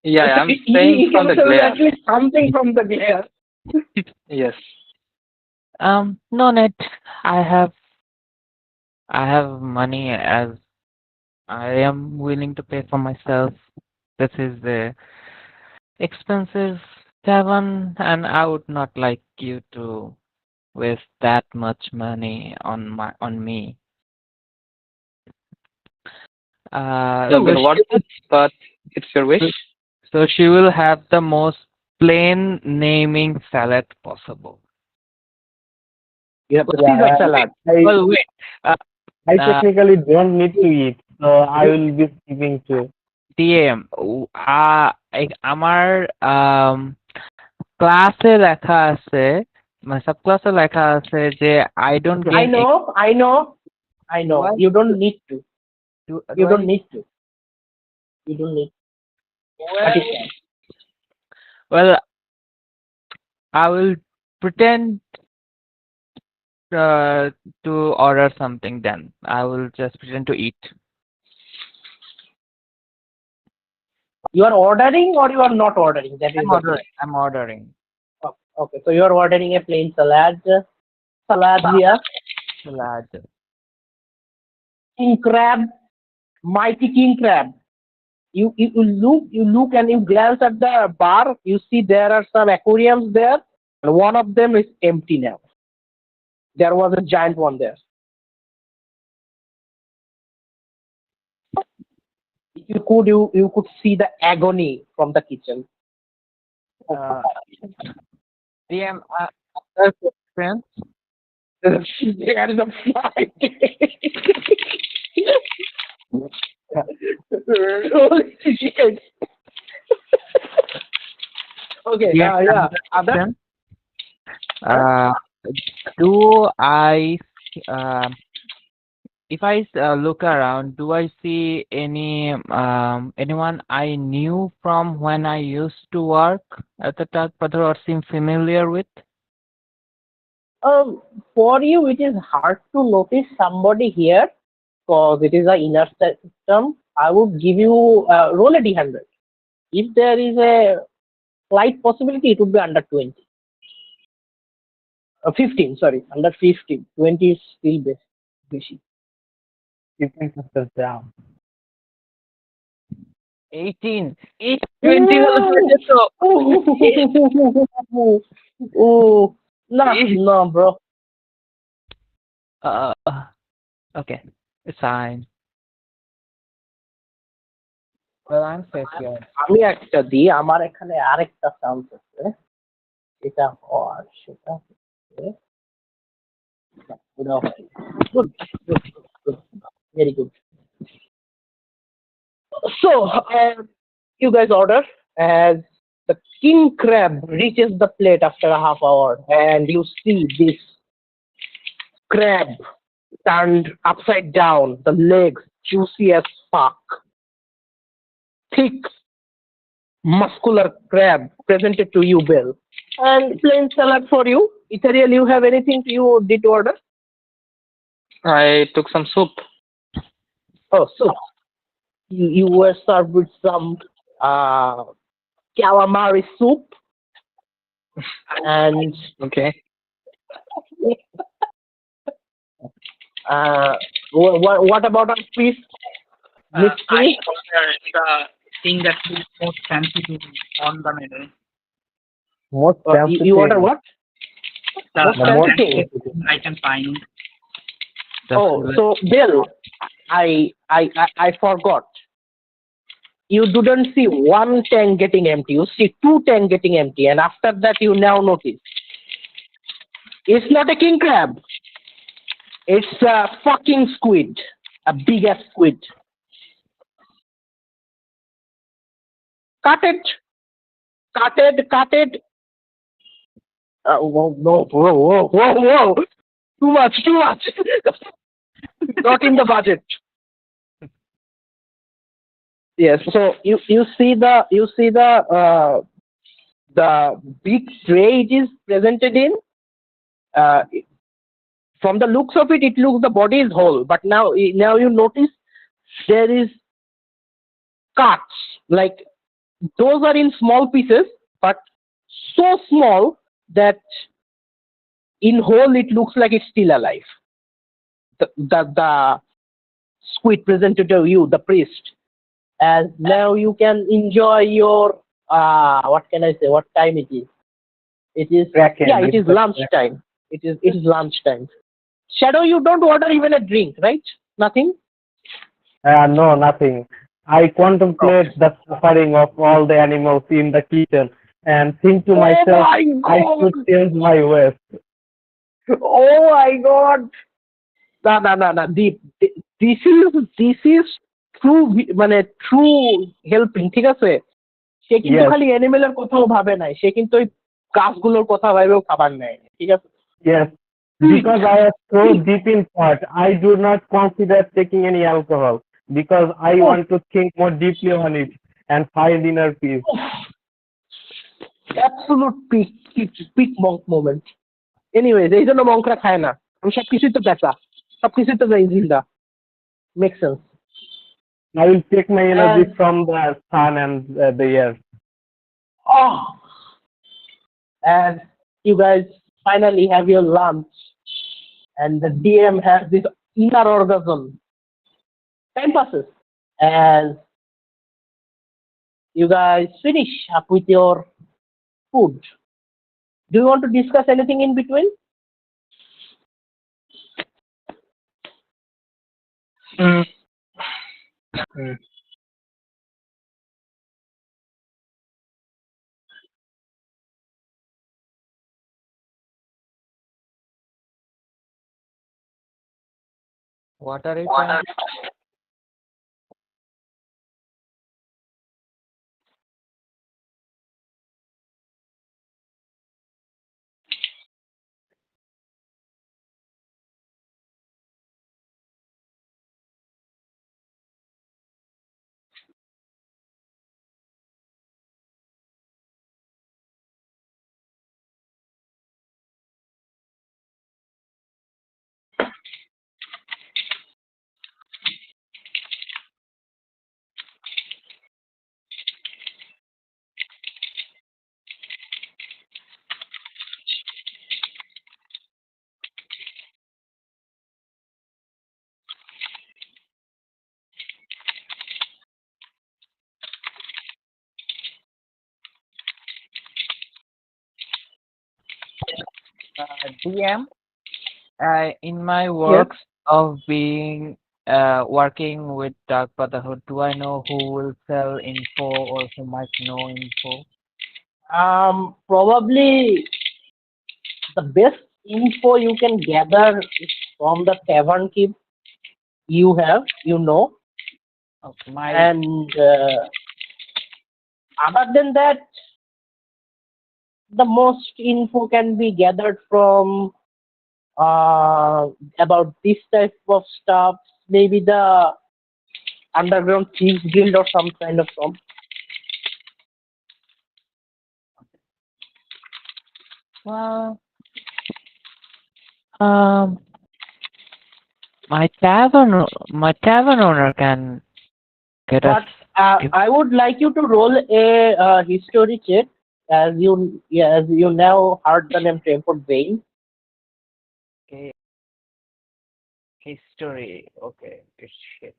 yeah, I'm he saying from can the sense glare. at least something from the glare. Yes. No net. I have money as I am willing to pay for myself. This is the expensive tavern, and I would not like you to waste that much money on me. You have So been worth it, but it's your wish. she will have the most plain naming salad possible. You have to Yeah, Caesar salad. Well, wait. I Uh, technically don't need to eat, so I will be skipping too. DM, আমার ক্লাসে লেখা আছে, মানে sub ক্লাসে লেখা আছে যে I don't I gain know. Why? You don't need to. do You I don't need need to. You don't need. well, But it's fine. well, I will pretend to order something then. I will just pretend to eat. You are ordering or you are not ordering. That is I'm the ordering. thing. I'm ordering. Okay, so you are ordering a plain salad. Salad here. Salad. King crab. Mighty king crab. You look and you glance at the bar. You see there are some aquariums there, and one of them is empty now. There was a giant one there. If you could see the agony from the kitchen. DM, that's friends. There is a fly. Holy shit. Okay, DM, yeah. Other question. Do I, if I look around, do I see anyone I knew from when I used to work at the Taj Pathar or seem familiar with? Um, for you, it is hard to notice somebody here because it is a inner system. I would give you roll a d100. If there is a slight possibility, it would be under 20. 15, sorry, under 15. 20 is still best. Beshi. Keeping yourself down. 18. 20 হলো হয়েছে তো। Oh, nah, no, bro. Uh, okay, it's fine. Well, I'm safe here. আমি একটা দিই আমার এখানে আরেকটা chance আছে সেটা হওয়ার সেটা হচ্ছে good good good very good so you guys order as the king crab reaches the plate after a half hour and you see this crab turned upside down, the legs juicy as fuck, thick muscular crab presented to you, Bill. And plain salad for you. Ethereal, you have anything you did order? I took some soup. Oh, soup. You were served with some calamari soup. And Okay. what about a fish? I Mystery? ordered the thing that is most fancy to me on the menu. Most You order what? The Most The most fancy thing. thing I can find. Oh, so Bill, I forgot. You didn't see one tank getting empty. You see two tanks getting empty, and after that, you now notice it's not a king crab. It's a fucking squid, a big ass squid. Cut it, cut it. Whoa, no, whoa. Too much. Not in the budget. Yes. So you see the big tray it is presented in. From the looks of it, it looks the body is whole. But now you notice there is cuts. Like those are in small pieces, but so small that in whole it looks like it's still alive. The squid presented to you, the priest. As now you can enjoy your what can I say? What time it is? It is Kraken. yeah, it is lunch time. It is lunch time. Shadow, you don't order even a drink, right? Nothing. No, nothing. I contemplate the suffering of all the animals in the kitchen and think to myself, my I God! should change my ways. Oh my God! না. This is true মানে true helping, ঠিক আছে? সে কিন্তু Yes. খালি অ্যানিমেলের কথাও ভাবে নাই, সে কিন্তু ওই গাছগুলোর কথা ভাবেও খাবার নেয়, ঠিক আছে? Yes, because I am so deep in thought, I do not consider taking any alcohol because I want to think more deeply on it and find inner peace. Absolute peak monk moment. Anyways, এই জন্য মঙ্করা খায় না, আমি সবকিছুই তো পেঁচা, সবকিছুই তো জিন্দা, make sense. I will take my energy And- from the sun and the air. Oh, and you guys finally have your lunch, and the DM has this inner orgasm. Time passes, and you guys finish up with your food. Do you want to discuss anything in between? What are you trying DM, in my Yes. works of being working with Dark Brotherhood, do I know who will sell info or who might know info? Probably the best info you can gather is from the tavern keep you know, Okay, my and other than that, the most info can be gathered from uh, about this type of stuff, maybe the underground thieves guild or some kind of some. well, um, my tavern owner can get us. But Give, I would like you to roll a history check, as you now heard the name Temple Vein. okay, history. Okay, it's shit.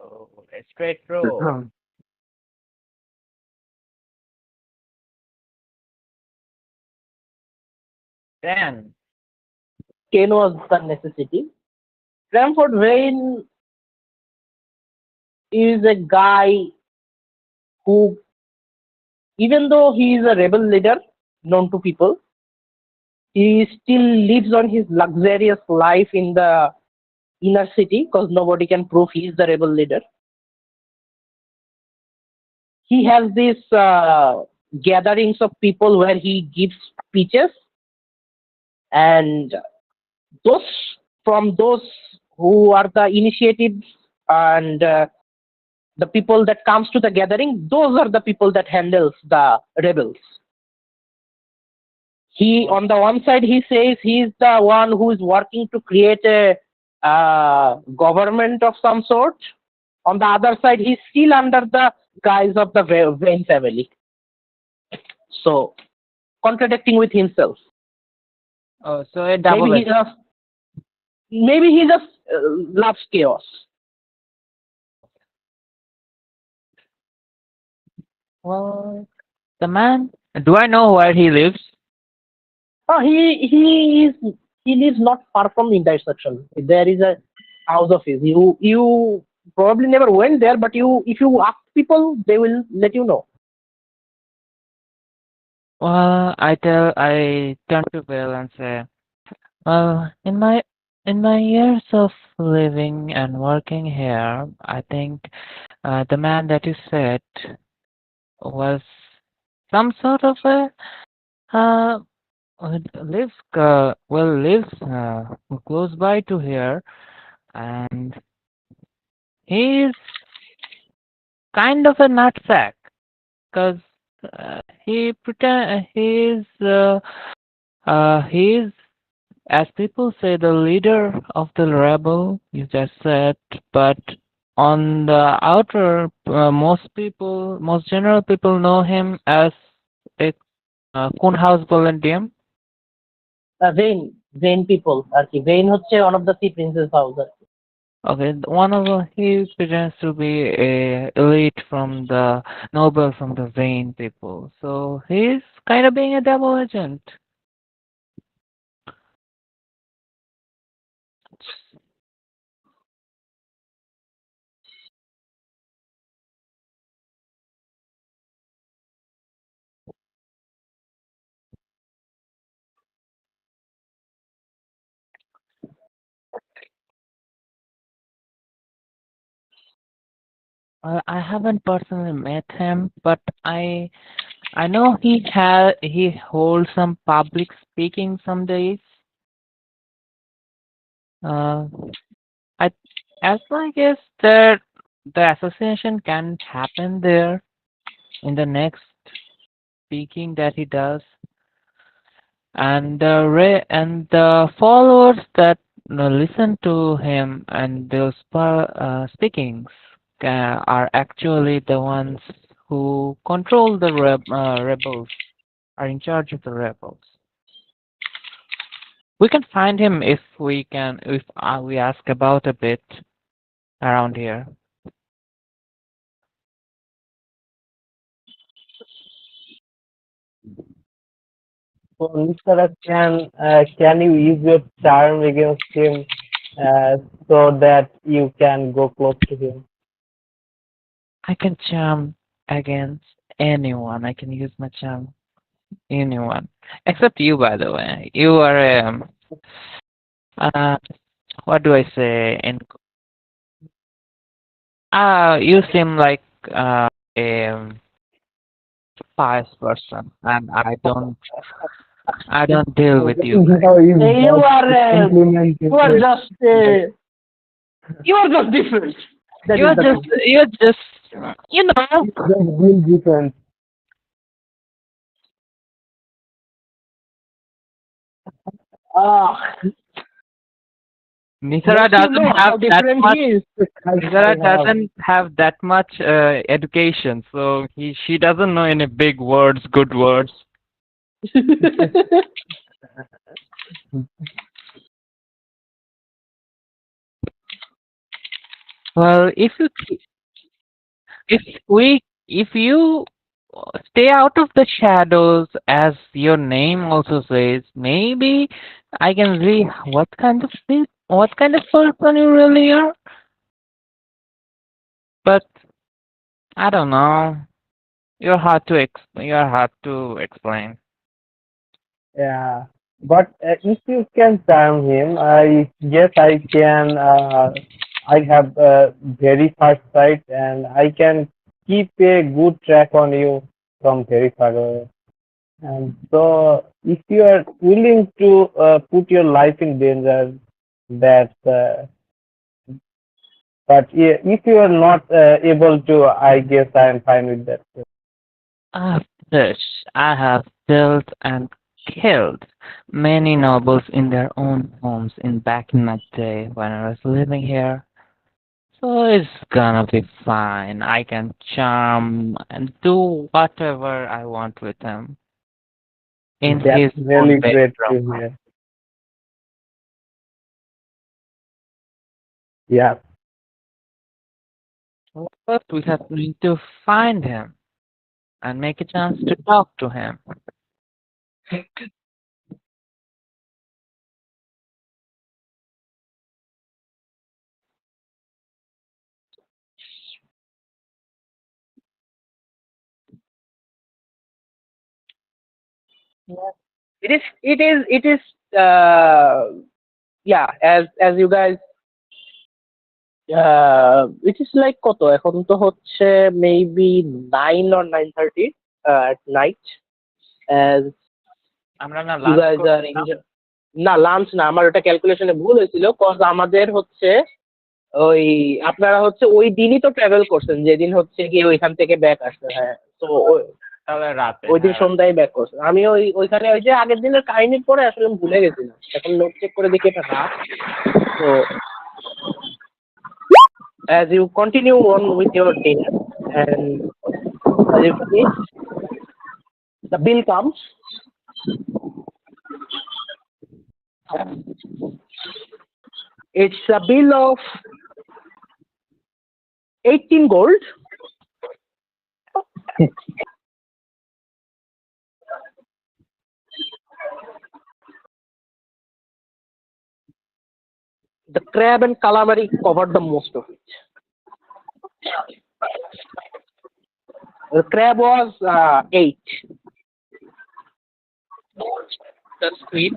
Oh, a straight roll. 10. 10 was the necessity. Cranford Vane is a guy who, even though he is a rebel leader known to people, he still lives on his luxurious life in the inner city because nobody can prove he is the rebel leader. He has these gatherings of people where he gives speeches, and those those who are the initiatives and the people that comes to the gathering, those are the people that handles the rebels. He, Oh, on the one side, he says he is the one who is working to create a government of some sort. On the other side, he's still under the guise of the Vane family. So contradicting with himself. oh, so a Maybe double he edge. just maybe he just loves chaos. Well, the man. Do I know where he lives? He lives not far from the intersection. There is a house of his. You probably never went there, but you if you ask people, they will let you know. Well, I turn to Bill and say, well, in my years of living and working here, I think the man that you said was some sort of a uh, lives close by to here, and he's kind of a nutsack because he's, as people say, the leader of the rebel. You just said, but on the outer, most general people know him as a Kunhaus volunteer. Vane people আর কি Vane হচ্ছে one of the sea princess house আর কি। Okay, he pretends to be a elite from the noble from the vain people. So he's kind of being a double agent. I haven't personally met him, but I know he holds some public speaking some days. Uh, I as I guess that the association can happen there in the next speaking that he does, and the followers that listen to him and those speakings are actually the ones who control the rebels, are in charge of the rebels. We can find him if we ask about a bit around here. So, Mr. Can you use your charm against him uh, so that you can go close to him? I can charm against anyone. I can use my charm anyone, except you, by the way. You are uh, what do I say? You seem like a pious person, and I don't deal with you guys. No, you You just are complimented you are it. just different. That is You're the just thing. you're just you know. Just build defense. Ah, Nisara lets you doesn't know have how that different much. he is. Nisara I have. doesn't have that much education, so she doesn't know any big words, good words. Well, if you stay out of the shadows, as your name also says, maybe I can see what kind of person you really are. But I don't know. You're hard to explain. Yeah, but if you can charm him, I guess I can. I have very fast sight, and I can keep a good track on you from very far away. And so, if you are willing to put your life in danger, that. But if you are not able to, I guess I am fine with that. Of this, I have built and killed many nobles in their own homes back in my day when I was living here. So it's gonna be fine. I can charm and do whatever I want with him in That's his own really great bedroom. to hear. Yeah. But we have need to find him and make a chance to talk to him. It is yeah, as you guys it is like কত এখন তো হচ্ছে maybe 9 or 9:30 at night as আমরা না you lunch guys are করছিলাম। enjoy না lunch না আমার ওটা ক্যালকুলেশনে ভুল হয়েছিল কজ আমাদের হচ্ছে ওই আপনারা হচ্ছে ওই দিনই তো ট্রাভেল করছেন যেদিন হচ্ছে গিয়ে ওইখান থেকে ব্যাক আসছে হ্যাঁ তো তাহলে রাতে, ওই দিন হ্যাঁ। সন্ধ্যায় ব্যাক করছেন আমি ওইখানে ওই যে আগের দিনের কাহিনীর পরে আসলে আমি ভুলে গেছিলাম এখন নোট চেক করে দেখি এটা রাত তো as you continue on with your dinner and as you finish the bill comes. It's a bill of 18 gold. The crab and calamari covered the most of it. The crab was 8. The squid.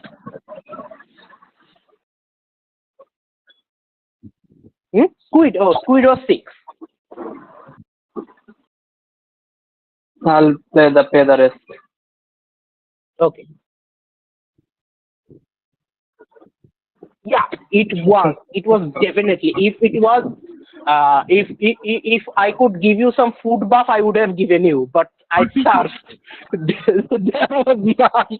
Squid. Oh, squid was 6. I'll pay the rest. Okay. Yeah, it was. It was definitely. If it was, if I could give you some food buff, I would have given you. But I charged. There was none.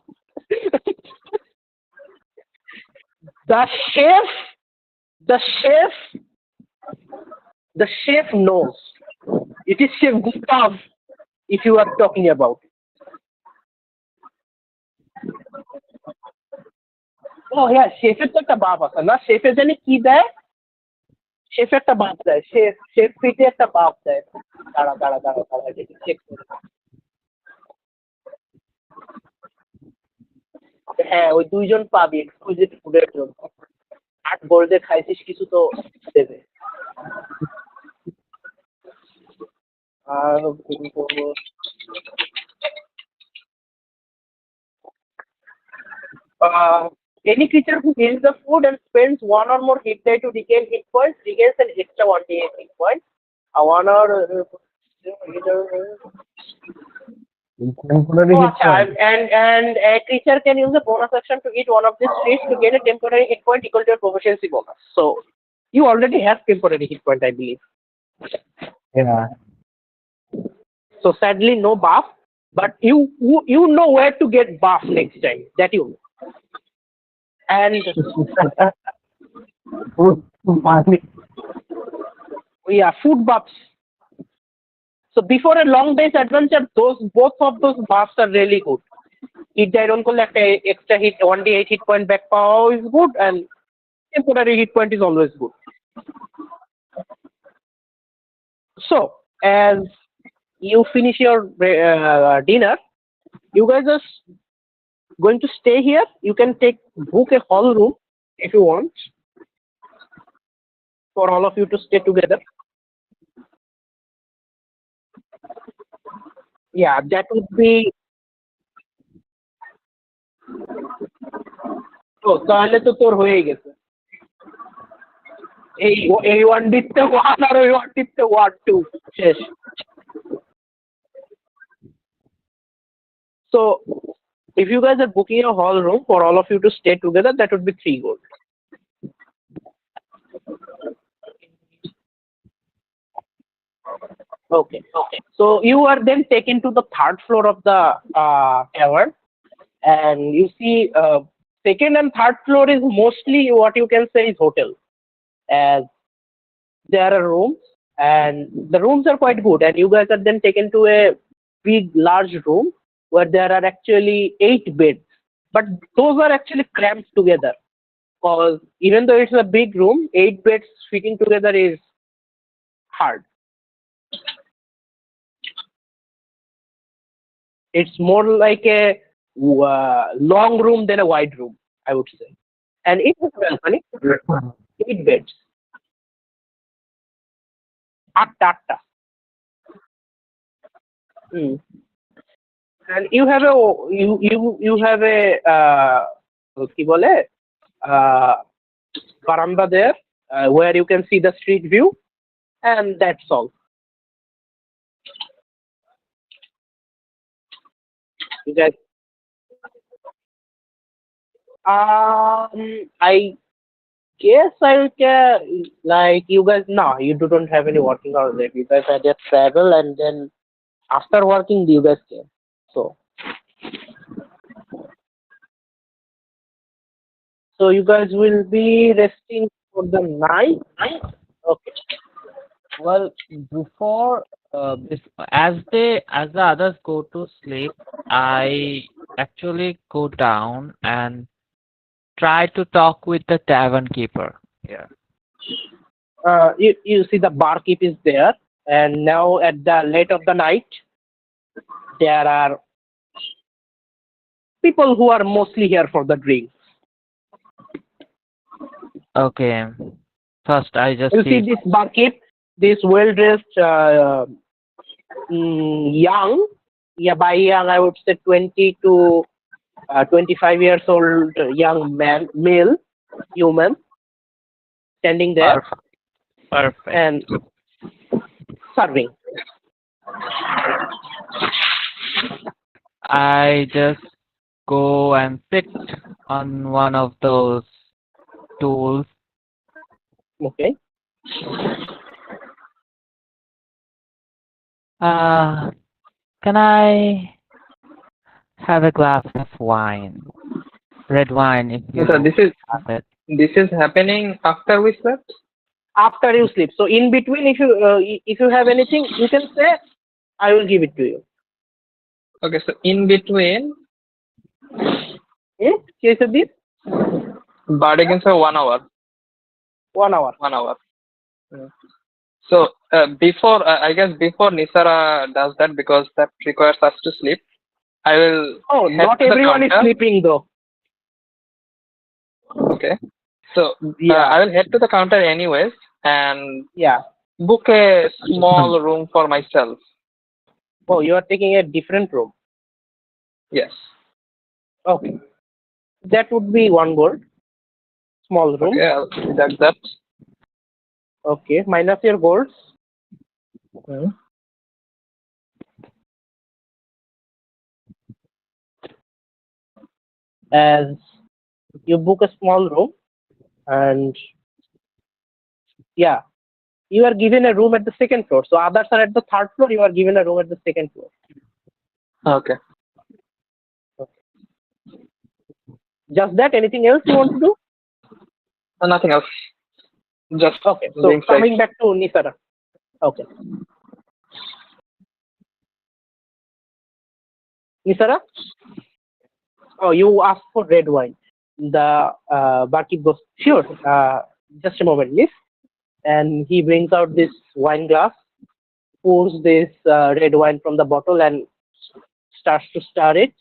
The chef, the chef, the chef knows. It is Chef Gustav. If you are talking about. Oh yeah, শেফের তো একটা বাপ আছে না শেফে জানি কি দেয় শেফে একটা বাপ দেয় শেফ ফিটে একটা বাপ দেয় দাঁড়া দেখি চেক করে হ্যাঁ ওই দুইজন পাবি এক্সক্লুসিভ ফুডের জন্য 8 গোল্ডে খাইছিস কিছু তো দেবে আর any creature who eats the food and spends one or more hit die to regain hit points regains an extra 1d8 hit point. One or Temporary oh, hit acha, point. and a creature can use a bonus action to eat one of these treats to gain a temporary hit point equal to your proficiency bonus. So you already have temporary hit point, I believe. Yeah. So sadly, no buff, but you know where to get buff next time. That you know. And Food money. yeah, food buffs. So before a long day's adventure, both of those buffs are really good. Hit die don't collect a extra hit 1d8 hit point back power is good, and temporary hit point is always good. So as you finish your dinner, you guys are going to stay here. You can book a hall room if you want for all of you to stay together. Yeah, that would be. তো তাহলে তো তোর হয়ে গেছে এই one ডিতে one আর ওই one ডিতে 1 2 শেষ So if you guys are booking a hall room for all of you to stay together, that would be 3 gold. Okay. So you are then taken to the 3rd floor of the tavern, and you see 2nd and 3rd floor is mostly what you can say is hotel, as there are rooms, and the rooms are quite good, and you guys are then taken to a big large room where there are actually 8 beds, but those are actually cramped together, because even though it's a big room, 8 beds fitting together is hard. It's more like a long room than a wide room, I would say, and it has a balcony. 8 beds. 8 and you have a কি বলে veranda there where you can see the street view, and that's all. You guys, I guess I can, like, you guys, no, you don't have any working hours there. You guys are just travel, and then after working, you guys can. So you guys will be resting for the night. Okay. Well, before as the others go to sleep, I actually go down and try to talk with the tavern keeper. Yeah. You see the barkeep is there, and now at the late of the night, there are people who are mostly here for the drinks. Okay. First, I just You see this barkeep, this well-dressed, young, by young I would say 20 to 25 years old young male human, standing there. Perfect. And serving. I just go and sit on one of those stools. Okay. Can I have a glass of wine? Red wine, if you So have it. this is happening after we slept. After you sleep. So in between, if you have anything, you can say. I will give it to you. Okay, so in between, Yes, this bargains are 1 hour. 1 hour. 1 hour. So before, I guess before Nisara does that, because that requires us to sleep, I will. Oh, head not to the everyone is counter. sleeping though. Okay. So Yeah, I will head to the counter anyways and yeah. book a small room for myself. Oh, you are taking a different room. Yes. Okay, that would be one gold. Small room. Okay, I'll deduct that. Okay, minus your golds. Hmm. As you book a small room, and yeah, you are given a room at the second floor. So others are at the third floor. You are given a room at the second floor. Okay. Just that. Anything else you want to do? Nothing else. Just Okay. So being safe. coming back to Nisara. Okay, Nisara. Oh, you asked for red wine. The barkeep goes, sure. Just a moment, miss. And he brings out this wine glass, pours this red wine from the bottle, and starts to stir it,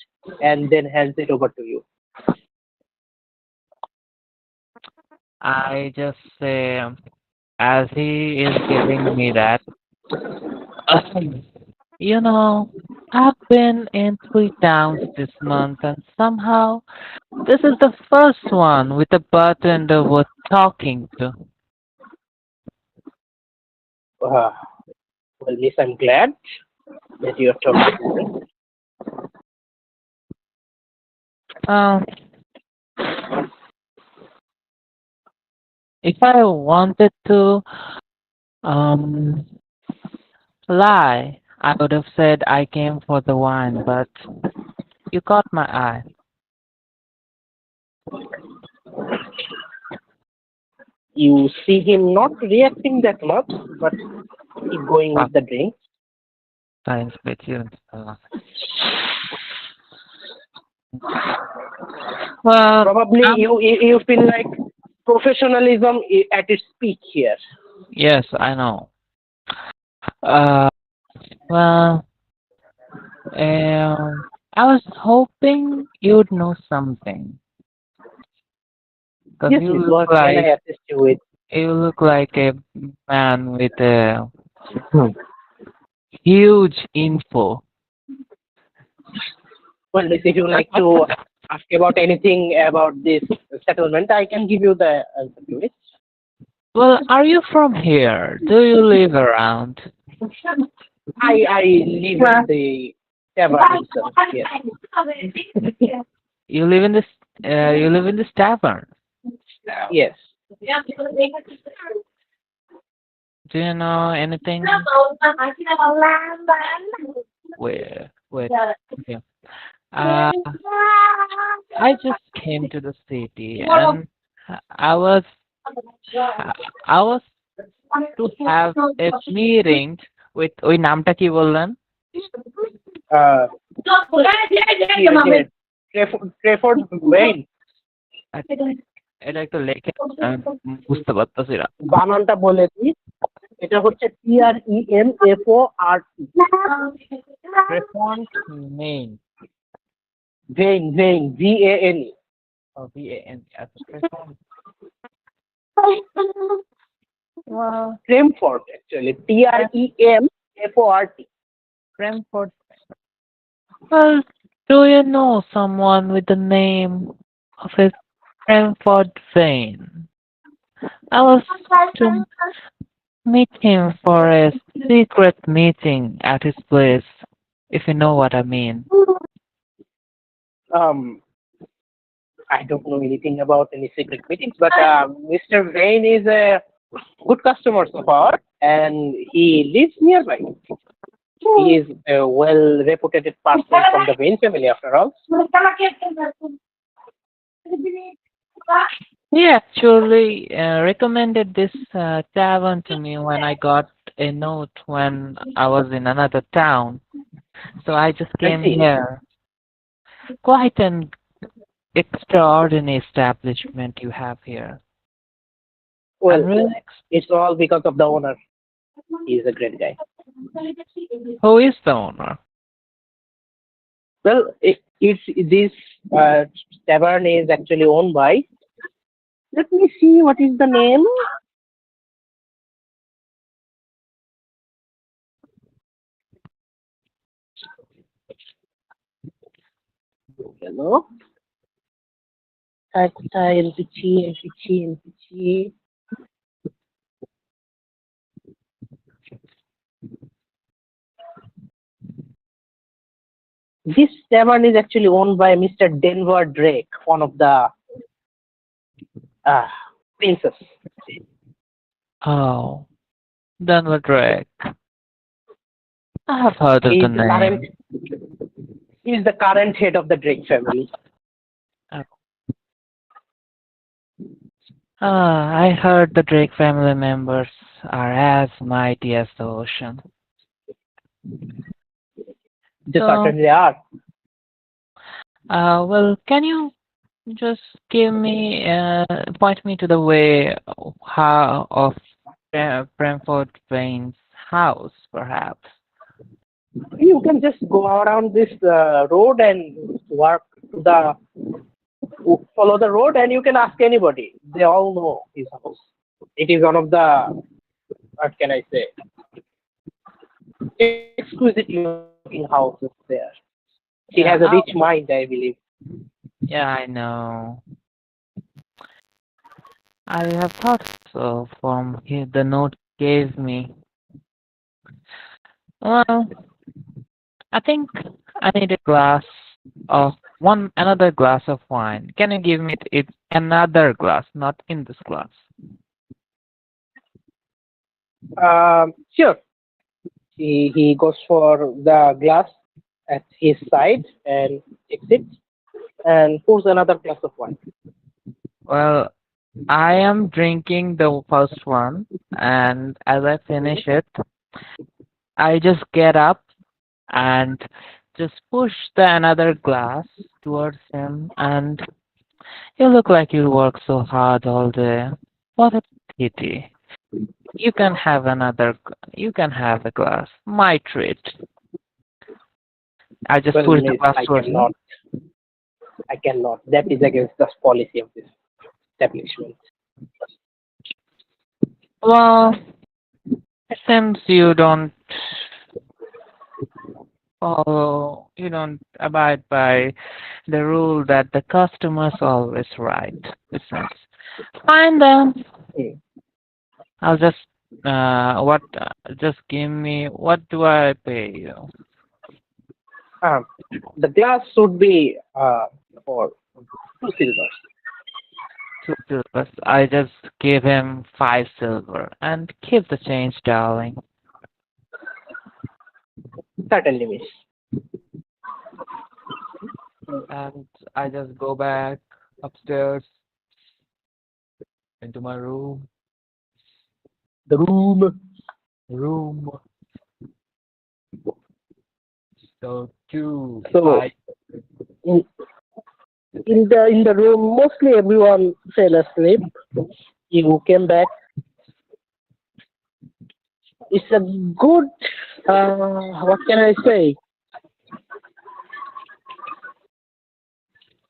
and then hands it over to you. I just say, as he is giving me that, you know, I've been in 3 towns this month, and somehow this is the first one with a bartender worth talking to. Uh, well, miss, I'm glad that you're talking to me. Um, if I wanted to um lie, I would have said I came for the wine, but you caught my eye. You see him not reacting that much, but keep going Fuck, with the drink. science with you. Well, Probably you feel like professionalism at its peak here. yes, I know. Uh, well, I was hoping you'd know something, cause Yes, miss. What can I assist you with? you look like a man with a huge info. Well, miss, if you like to ask about anything about this settlement, I can give you the answer to it. Well, are you from here? Do you live around? I live in the tavern itself. Yes. You live in this. You live in this tavern. Yes. Do you know anything? Where? Wait. Okay. Uh, I just came to the city and I was I was to have a meeting with ওই নামটা কি বললেন? Uh, Trefford Wayne. এটা একটু লেখে আমি বুঝতে পারতেছি না। বানানটা বলে দিই, এটা হচ্ছে TREMFORT। Trefont Main. Vane, VANE। Oh, VAN. আচ্ছা, Trefont. Well, Tremford actually, TREMFORT। Tremford. Well, do you know someone with the name of a Tremford Vane? I was to meet him for a secret meeting at his place, if you know what I mean. Um, I don't know anything about any secret meetings, but Mr. Vane is a good customer so far, and he lives nearby. He is a well-reputed person from the Vane family, after all. He actually recommended this tavern to me when I got a note when I was in another town. So I just I came see. here. Quite an extraordinary establishment you have here. Well, I'm really it's all because of the owner. He is a great guy. Who is the owner? Well, this tavern is actually owned by Let me see what is the name. Hello. NPC, NPC, NPC. This tavern is actually owned by Mr. Denver Drake, one of the uh, princes. Oh, Denver Drake. I have heard of He the is the current. name. He is the current head of the Drake family. Oh. I heard the Drake family members are as mighty as the ocean. They So, certainly are. well, can you just point me to the way how of Brentford Vane's house, perhaps? You can just go around this road and walk to the follow the road, and you can ask anybody. They all know his house. It is one of the, what can I say, exquisitely looking houses there. He has a Yeah, rich mind, I believe. yeah, I know. I have thought so from the note he gave me. Well, I think I need a glass of another glass of wine. Can you give me another glass, not in this glass? Sure. He goes for the glass at his side and exits and pours another glass of wine. Well, I am drinking the first one, and as I finish it, I just get up and just push the another glass towards him, and you look like you work so hard all day. What a pity. You can have you can have a glass. My treat. I just Well, push the miss, glass I towards him. cannot. I cannot. That is against the policy of this establishment. Well, it seems you don't abide by the rule that the customer's always right. It seems. Fine then. Hmm. I'll just just give me what do I pay you? Um, the glass should be for 2 silvers. 2 silvers. I just give him 5 silver and keep the change, darling. Certainly, miss. And I just go back upstairs into my room. The room. Room. So So in, in the room, mostly everyone fell asleep. You came back. It's a good. What can I say?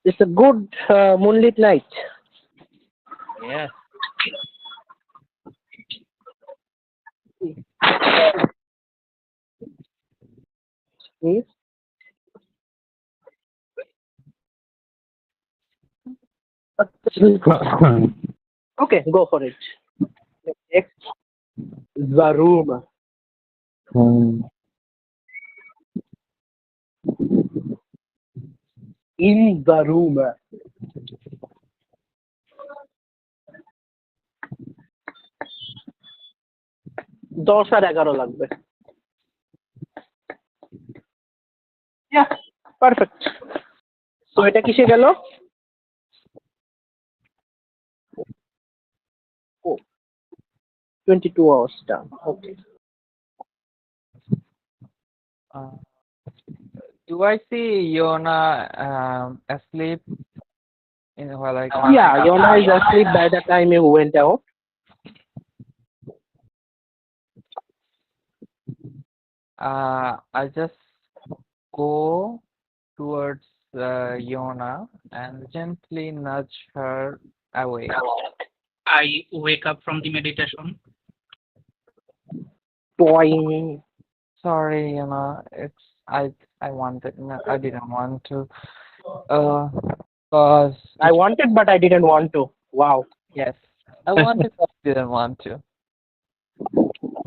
It's a good moonlit night. Yes. Hmm? Okay, go for it. Next, the room. In the room. 10 আর 11 লাগবে। Yeah, perfect. So এটা কিসে গেল? Oh, 22 hours done. Okay. Do I see Yona asleep while I come? Yeah, Yona is asleep by the time you went out. I just go towards Yona and gently nudge her away. I wake up from the meditation. Boing. Sorry, it's I wanted no, I didn't want to. Uh, cause I it wanted, but I didn't want to. Wow. yes, I wanted but didn't want to.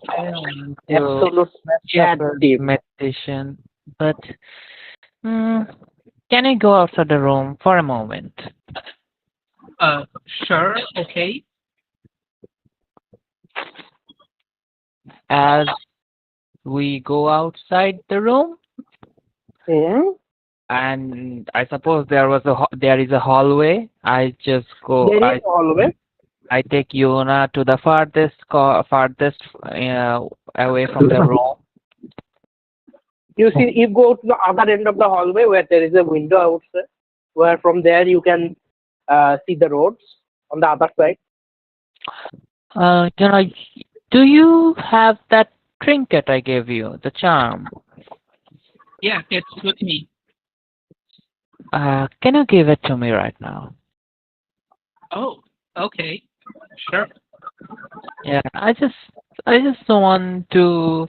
I didn't want to Absolute mess up chat your team. meditation, but mm, can I go outside the room for a moment? Sure, okay. As we go outside the room, Hmm? and I suppose there is a hallway. There is always. I take Yuna to the farthest away from the room. You see, you go to the other end of the hallway where there is a window outside, where from there you can see the roads on the other side. You know, do you have that trinket I gave you, the charm? Yeah, it's with me. Can you give it to me right now? Oh, okay. Sure. Yeah, I just want to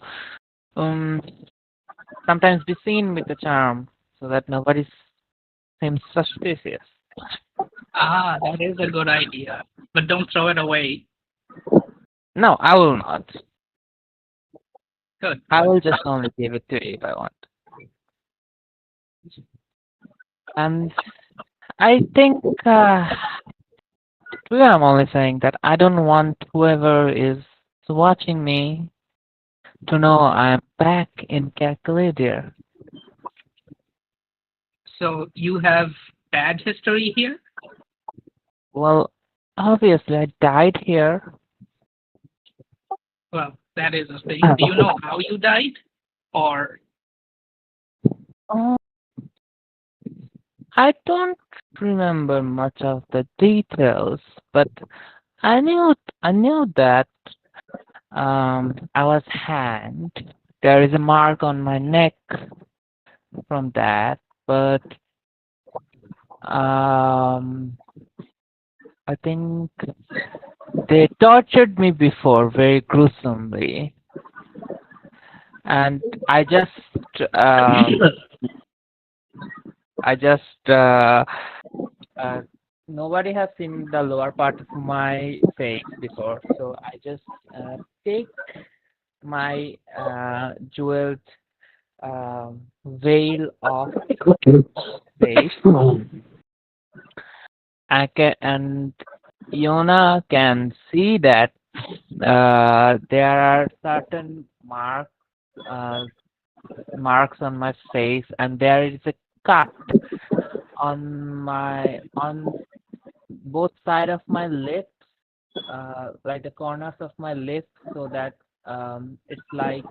um sometimes be seen with the charm so that nobody seems suspicious. Ah, that is a good idea. But don't throw it away. No, I will not. Good. I will just only give it to you if I want. And I think I'm only saying that I don't want whoever is watching me to know I'm back in Calculadia. So you have bad history here? Well, obviously I died here. Well, that is a thing. Do you know how you died? Or Oh, I don't remember much of the details, but I knew that I was hanged. There is a mark on my neck from that, but um, I think they tortured me before very gruesomely, and I just uh, nobody has seen the lower part of my face before, so I just take my jeweled veil off face. And Yona can see that there are certain uh, marks on my face, and there is a cut on both side of my lips, like the corners of my lips, so that it's like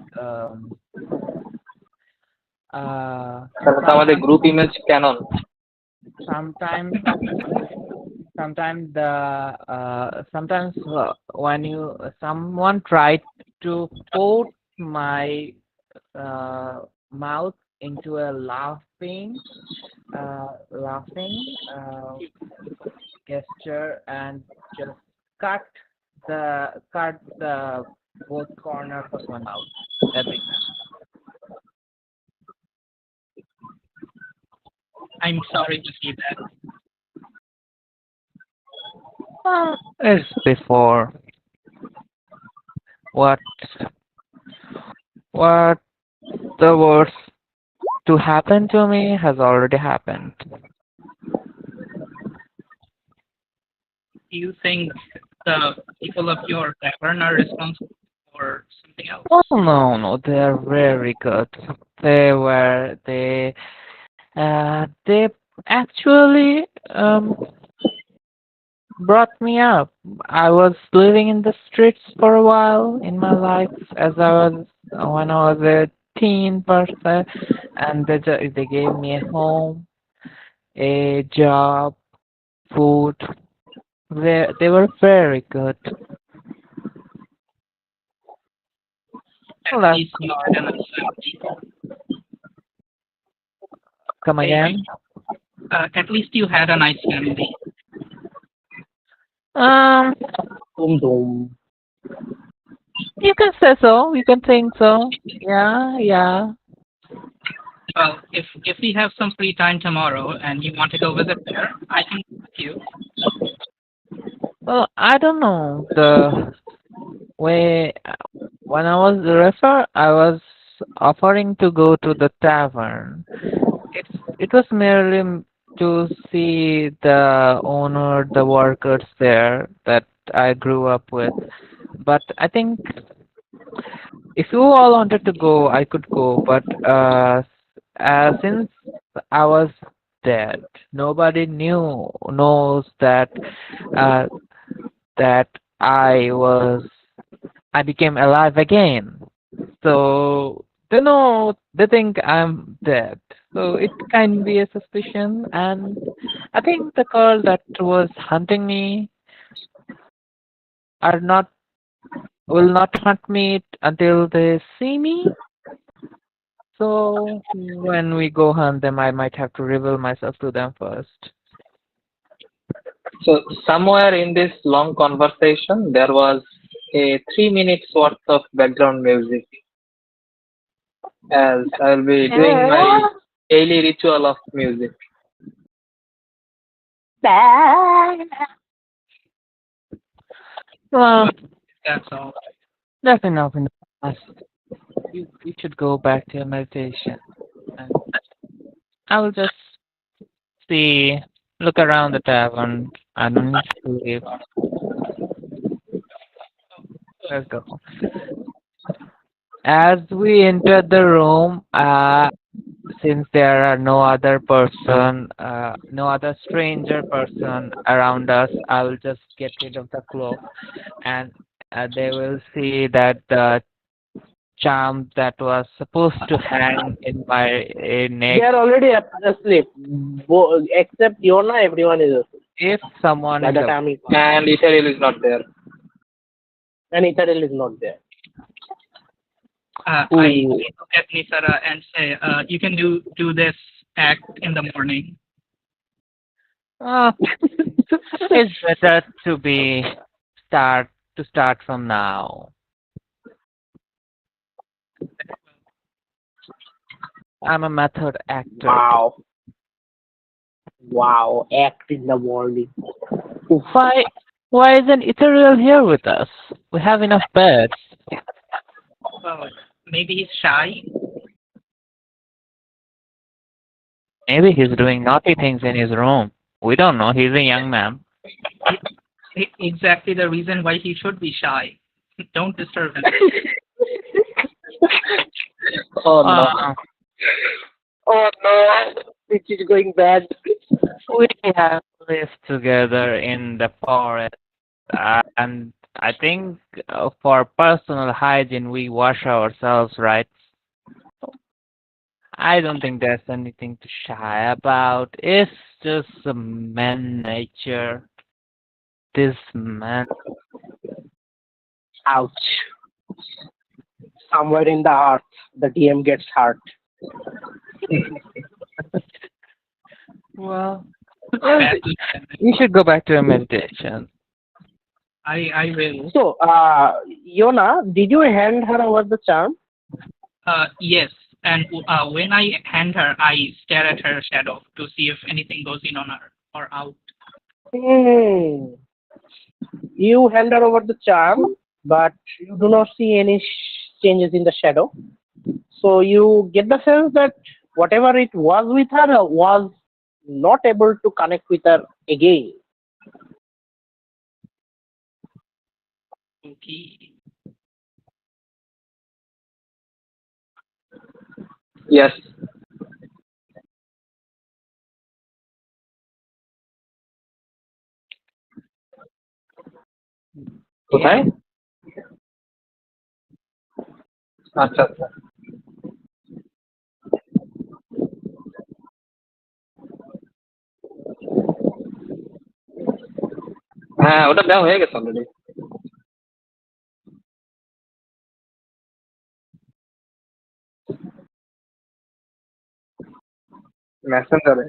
তাহলে sometimes group image canon sometimes sometimes when you someone tried to put my mouth into a laughing gesture and just cut the both corners of my mouth. That makes sense. I'm sorry to see that. As before, what what the worst to happen to me has already happened. Do you think the people of your tavern are responsible for something else? Oh no, they're very good. They actually brought me up. I was living in the streets for a while in my life as I was when I was a teen person, and they gave me a home, a job, food. They were very good. Well, At least you had a nice family. come again. At least you had a nice family. Um, Doom doom. You can say so. You can think so. Yeah, yeah. Well, if we have some free time tomorrow and you want to go visit there, I can go with you. Well, I don't know. The way when I was I was offering to go to the tavern. It was merely to see the owner, the workers there that I grew up with. But I think if you all wanted to go, I could go. But since I was dead, nobody knows that uh, that I was I became alive again. So they think I'm dead. So it can be a suspicion, and I think the girl that was hunting me are not will not hunt me until they see me. So when we go hunt them, I might have to reveal myself to them first. So somewhere in this long conversation, there was a 3 minutes worth of background music, as I'll be doing my daily ritual of music. Well, That's all. that's enough in the past. You should go back to your meditation, and I will just see, look around the tavern. I don't need to leave. Let's go. As we enter the room, since there are no other stranger person around us, I will just get rid of the cloak, and they will see that the charm that was supposed to hang in my They neck, are already asleep. Except Yona, everyone is asleep. if someone By in the the time he comes. And Ethereal is not there. And Ithadel is not there. I look at Nisara and say, you can do this act in the morning. uh, it's better to be start from now. I'm a method actor. Wow. Wow. Act in the morning. Why why isn't Ethereal here with us? We have enough beds. Well, maybe he's shy. Maybe he's doing naughty things in his room. We don't know. He's a young man. Exactly the reason why he should be shy. Don't disturb him. Oh no. Oh no. It is going bad. We have lived together in the forest, and I think for personal hygiene we wash ourselves, right? I don't think there's anything to shy about. It's just a man nature. This man. Ouch. Somewhere in the heart, the DM gets hurt. Well, Badly. you should go back to your meditation. I will. So, Yona, did you hand her over the charm? Yes, and when I hand her, I stare at her shadow to see if anything goes in on her or out. Hmm. You hand her over the charm, but you do not see any changes in the shadow. So you get the sense that whatever it was with her was not able to connect with her again. Okay. Yes. কোথায়? আচ্ছা আচ্ছা। হ্যাঁ, ওটা দেওয়া হয়ে গেছে already. মেসেঞ্জারে।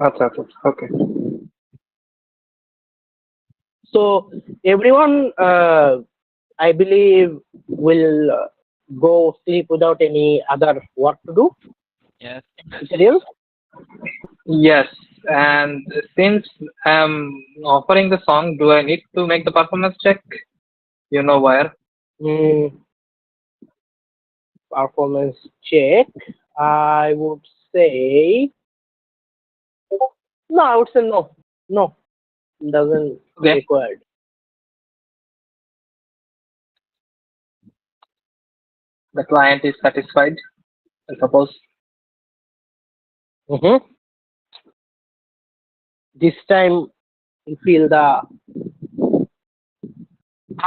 Okay. So everyone, I believe, will go sleep without any other work to do. Yes. Is it real? Yes, and since I'm offering the song, do I need to make the performance check? You know where? Mm, performance check. I would say no. I would say no. No, doesn't Okay. required. The client is satisfied, I suppose. Hmm. This time you feel the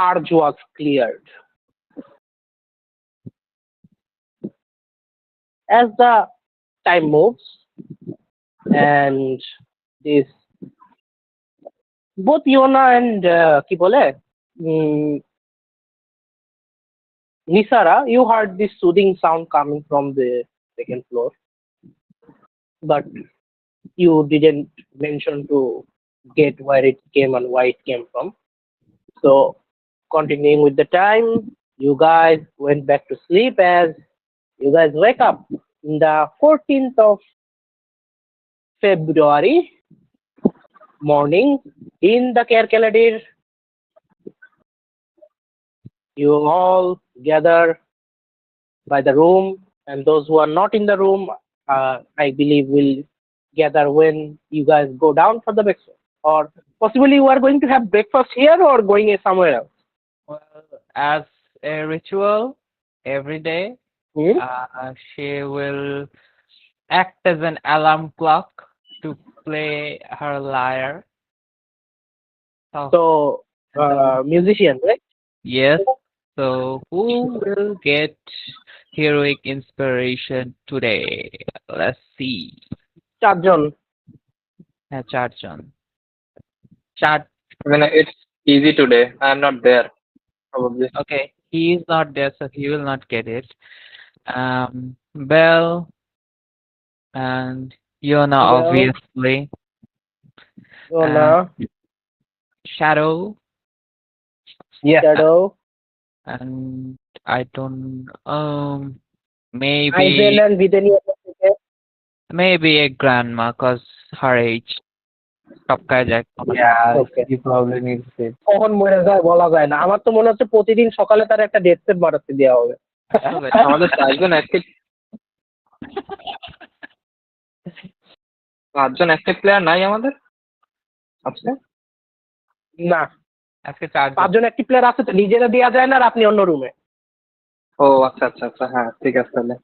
urge was cleared. As the time moves and this both Yona and কি বলে Nisara, you heard this soothing sound coming from the second floor, but you didn't mention to get where it came and why it came from. So, continuing with the time, you guys went back to sleep as you guys wake up in the 14th of February morning in the Kerkeladir. You all gather by the room, and those who are not in the room, I believe, will gather when you guys go down for the breakfast. Or possibly you are going to have breakfast here or going somewhere else. Well, as a ritual, every day, Hmm? she will act as an alarm clock to play her lyre. So, So, and the, musician, right? yes. So, who will get heroic inspiration today? Let's see. চারজন. Charjon. Chart. I mean, it's easy today. I'm not there, probably. Okay, he is not there, so he will not get it. Bell and Yona, Well, obviously. Yona, And Shadow. Yeah. Shadow, And I don't Ivan maybe and Vidani. maybe a grandma cause her age টপকায় যায় কখনো Yeah, কখনো। Okay. you probably need to say. কখন মরে যায় বলা যায় না। আমার তো মনে হচ্ছে প্রতিদিন সকালে তার একটা ডেথ সেট বাড়াতে দেওয়া হবে। আসলে আমাদের পাঁচজন অ্যাক্টিভ প্লেয়ার নাই আমাদের আজকে। না, আজকে 4 জন। 5 জন একটি প্লেয়ার আছে তো, নিজেরা দেওয়া যায় না আর আপনি অন্য রুমে। ও আচ্ছা, হ্যাঁ ঠিক আছে তাহলে।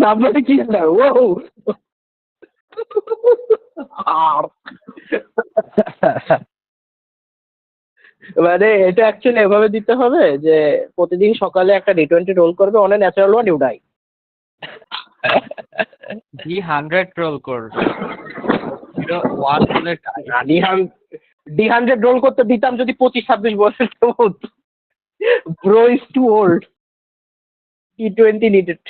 নাম্বারটা কি না? ও আর মানে এটা অ্যাকচুয়ালি এভাবে দিতে হবে যে প্রতিদিন সকালে একটা D20 রোল করবে, on natural one you die. D100 roll করবে। 1 হলে D100 রোল করতে দিতাম যদি 25-26 বছর হতো। Bro is too old. T20 needed.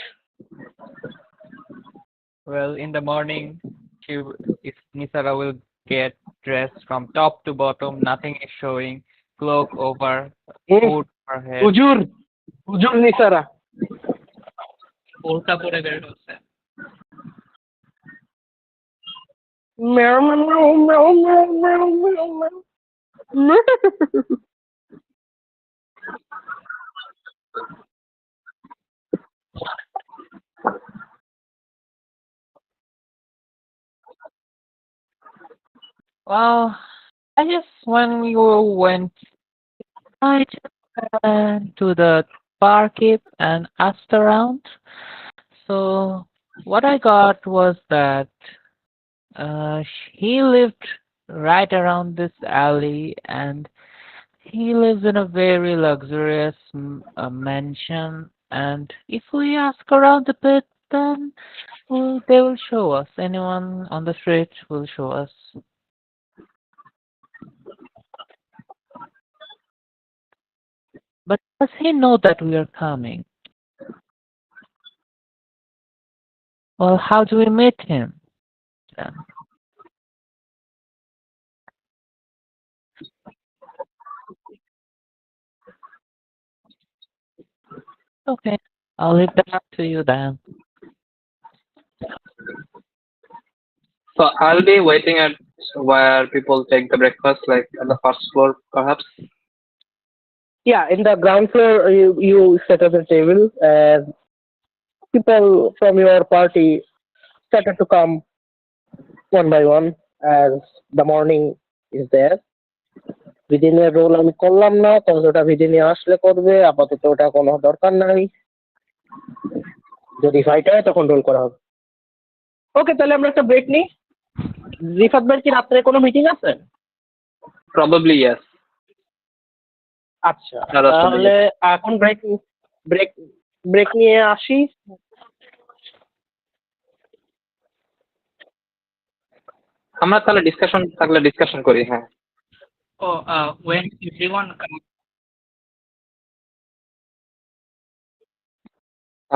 well in the morning if Nisara will get dressed from top to bottom, nothing is showing, cloak over, hood over head. হুজুর, হুজুর নিসারা। বোরকা পরে বের হচ্ছে। Meow, meow, meow, meow, meow, meow, meow. Well, I just when we went, I just went to the barkeep and asked around. So what I got was that he lived right around this alley, and he lives in a very luxurious mansion, and if we ask around a bit, then they will show us. Anyone on the street will show us. But does he know that we are coming? Well, how do we meet him then? Okay, I'll leave that up to you then. So I'll be waiting at where people take the breakfast, like at the first floor, perhaps. Yeah, in the ground floor, you set up the table, and people from your party started to come one by one as the morning is there. বিদিনের role আমি করলাম না, তবে ওটা বিদিনে আসলে করবে, আপাতত ওটা কোনো দরকার নাই। যদি ফাইট হয় তখন রোল করা হবে। ওকে, তাহলে আমরা একটা ব্রেক নিই। রিফাত ভাইয়ের কি রাত্রে কোনো মিটিং আছে? Probably yes. আচ্ছা, তাহলে এখন ব্রেক ব্রেক ব্রেক নিয়ে আসি। আমরা তাহলে ডিসকাশন থাকলে ডিসকাশন করি, হ্যাঁ। Oh, when everyone comes,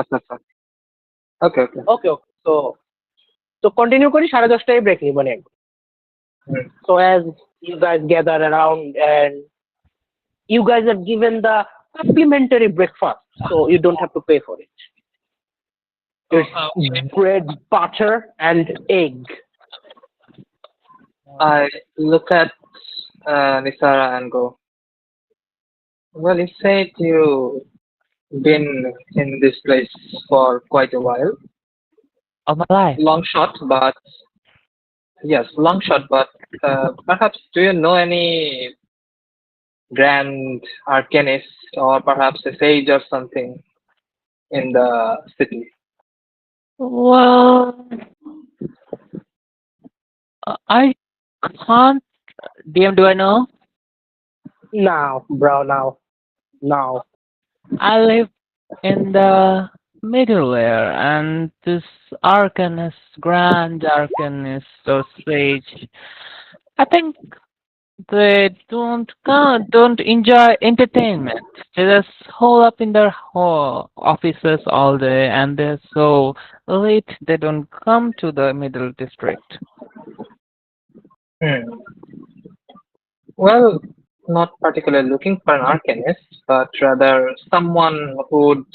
আচ্ছা আচ্ছা, ওকে ওকে। ওকে ওকে, তো কন্টিনিউ করি, 10:30টায় ব্রেক নিই মানে। So as you guys gather around and you guys are given the complimentary breakfast, so you don't have to pay for it. It's bread, butter, and egg. I look at Nisara and go, well, you said you've been in this place for quite a while. All my life. Long shot, but yes, long shot, but perhaps do you know any grand arcanist or perhaps a sage or something in the city? Well, I can't. DM, do I know? Now, bro, now. I live in the middle there, and this arcanist, grand arcanist or sage, I think they don't enjoy entertainment. They just hole up in their offices all day, and they're so late they don't come to the middle district. Well, not particularly looking for an arcanist, but rather someone who would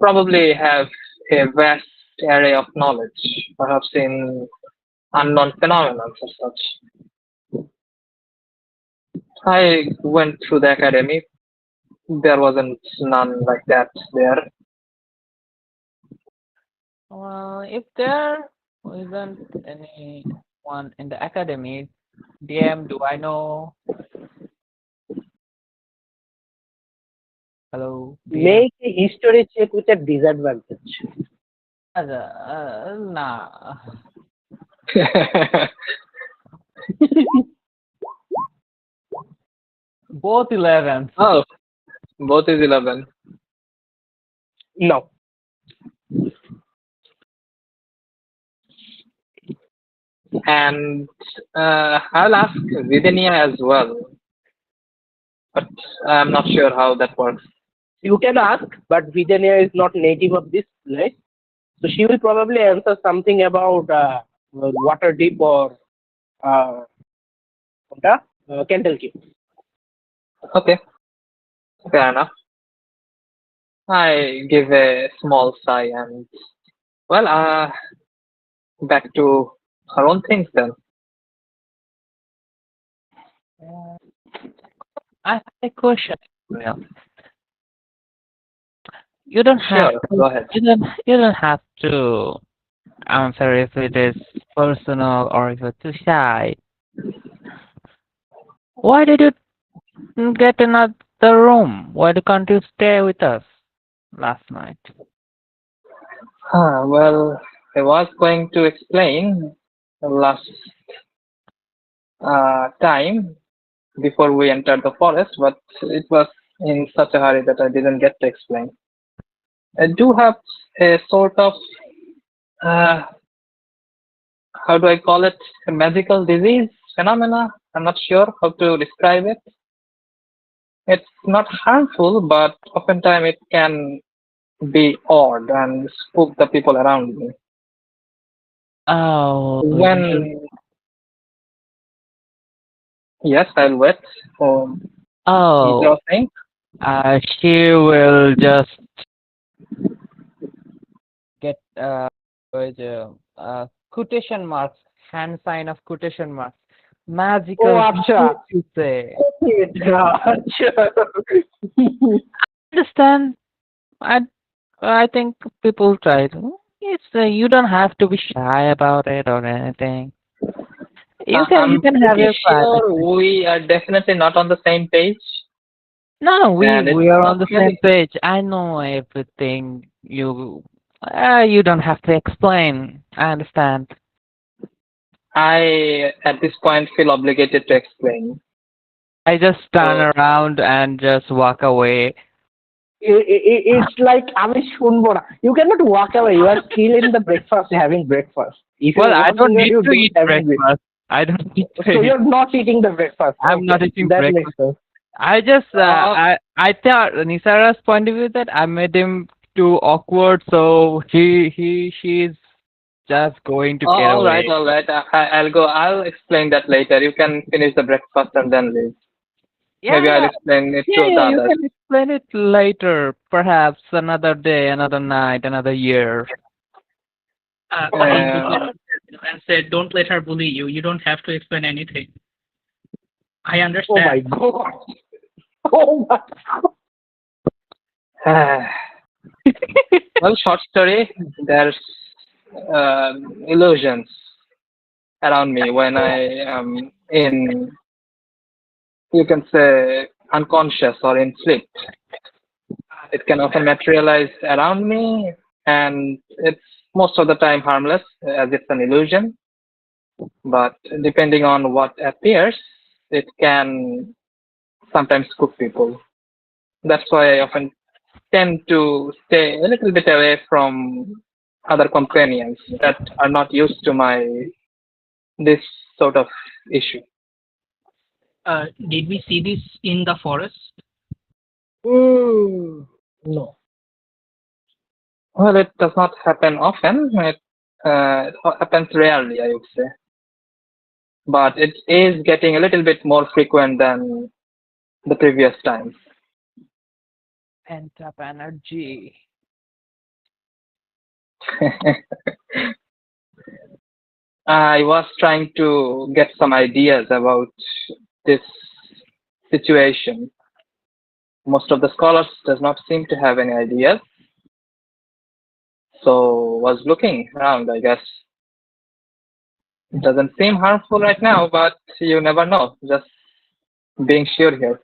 probably have a vast array of knowledge, perhaps in unknown phenomena or such. I went through the academy. There wasn't none like that there. Well, if there isn't anyone in the academy, DM, do I know? Hello, DM? Make a history check with a disadvantage. Nah. Both 11. Oh, both is 11. No. And I'll ask Vidania as well, but I'm not sure how that works. You can ask, but Vidania is not native of this place, so she will probably answer something about water deep or candle keep. Okay, fair enough. I give a small sigh and, well, back to our own things then. I have a question. Well, you don't have Sure, go ahead. you don't have to answer if it is personal or if it's too shy. Why did you get another room? Why can't you stay with us last night? Well, I was going to explain last time before we entered the forest, but it was in such a hurry that I didn't get to explain. do have a sort of uh, how do I call it, a magical disease phenomena. I'm not sure how to describe it. It's not harmful, but oftentimes it can be odd and spook the people around me. Oh, When yes, I'll wait for oh, your thing. she will just get with quotation marks, hand sign of quotation marks. O Magical আচ্ছা disease, you say. আচ্ছা Understand? I I think people try to. It's you don't have to be shy about it or anything. You I'm can have pretty your sure privacy. we are definitely not on the same page, No, no, and it's we are not on the same really. page. I know everything. You don't have to explain. I understand. I at this point feel obligated to explain. I just turn So around and just walk away. it's like আমি শুনবো না you cannot walk away you are still in the breakfast having breakfast if you Well, I walking don't away need you to don't eat have any breakfast. I don't need to so eat. you're not eating the breakfast I'm okay not eating that makes breakfast. sense I just uh, I thought Nisara's point of view that I made him too awkward, so she's just going to get all away. right, all right. I'll go. I'll explain that later. You can finish the breakfast and then leave. Maybe I'll Yeah, explain it yeah, to the yeah. You others. can explain it later, perhaps another day, another night, another year. He looked Uh, at her and said, "Don't let her bully you. You don't have to explain anything. I oh my understand." god oh my well, short story. There's illusions around me when I am in, you can say, unconscious or in sleep. It can often materialize around me, and it's most of the time harmless as it's an illusion. But depending on what appears, it can sometimes spook people. That's why I often tend to stay a little bit away from other companions that are not used to my this sort of issue. Did we see this in the forest? no Well, it does not happen often. It happens rarely, I would say. But it is getting a little bit more frequent than the previous times. Pent up energy. I was trying to get some ideas about this situation. Most of the scholars does not seem to have any ideas. So was looking around, I guess. It doesn't seem harmful right now, but you never know. Just being sure here.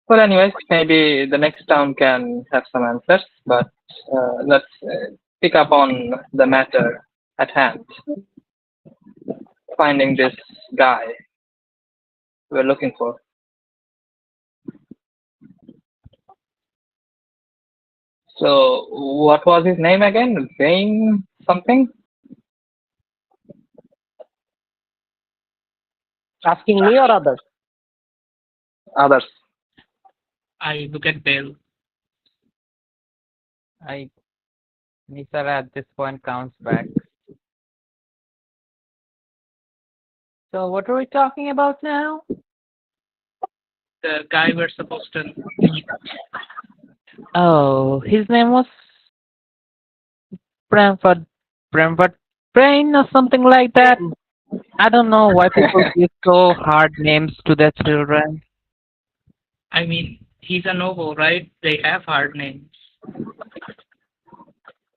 Well, anyways, maybe the next town can have some answers, but let's pick up on the matter at hand. Finding this guy we're looking for. So, what was his name again? Zane something? asking me or others Others. I look at Bell. Nisara at this point counts back. So what are we talking about now? The guy we're supposed to meet. Oh, his name was Brentford Brain or something like that. I don't know why people give so hard names to their children. I mean, he's a noble, right? They have hard names.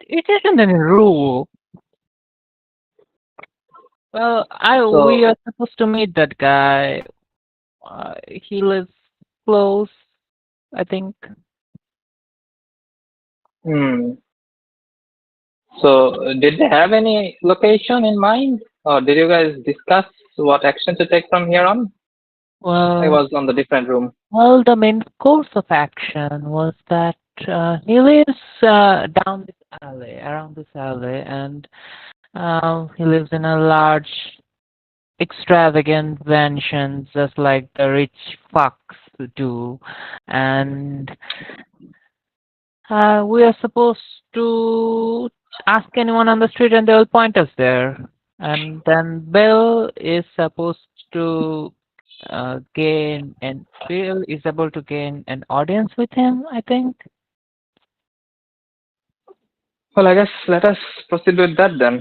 It isn't any rule. Well, we So, are supposed to meet that guy. He lives close, I think. hmm. So, did they have any location in mind, or did you guys discuss what action to take from here on? I Well, was on the different room. well, the main course of action was that he lives down this alley, around this alley, and he lives in a large, extravagant mansion, just like the rich fucks do. And we are supposed to ask anyone on the street, and they will point us there. And then Bill is supposed to gain, and Bill is able to gain an audience with him, I think. Well, I guess let us proceed with that then.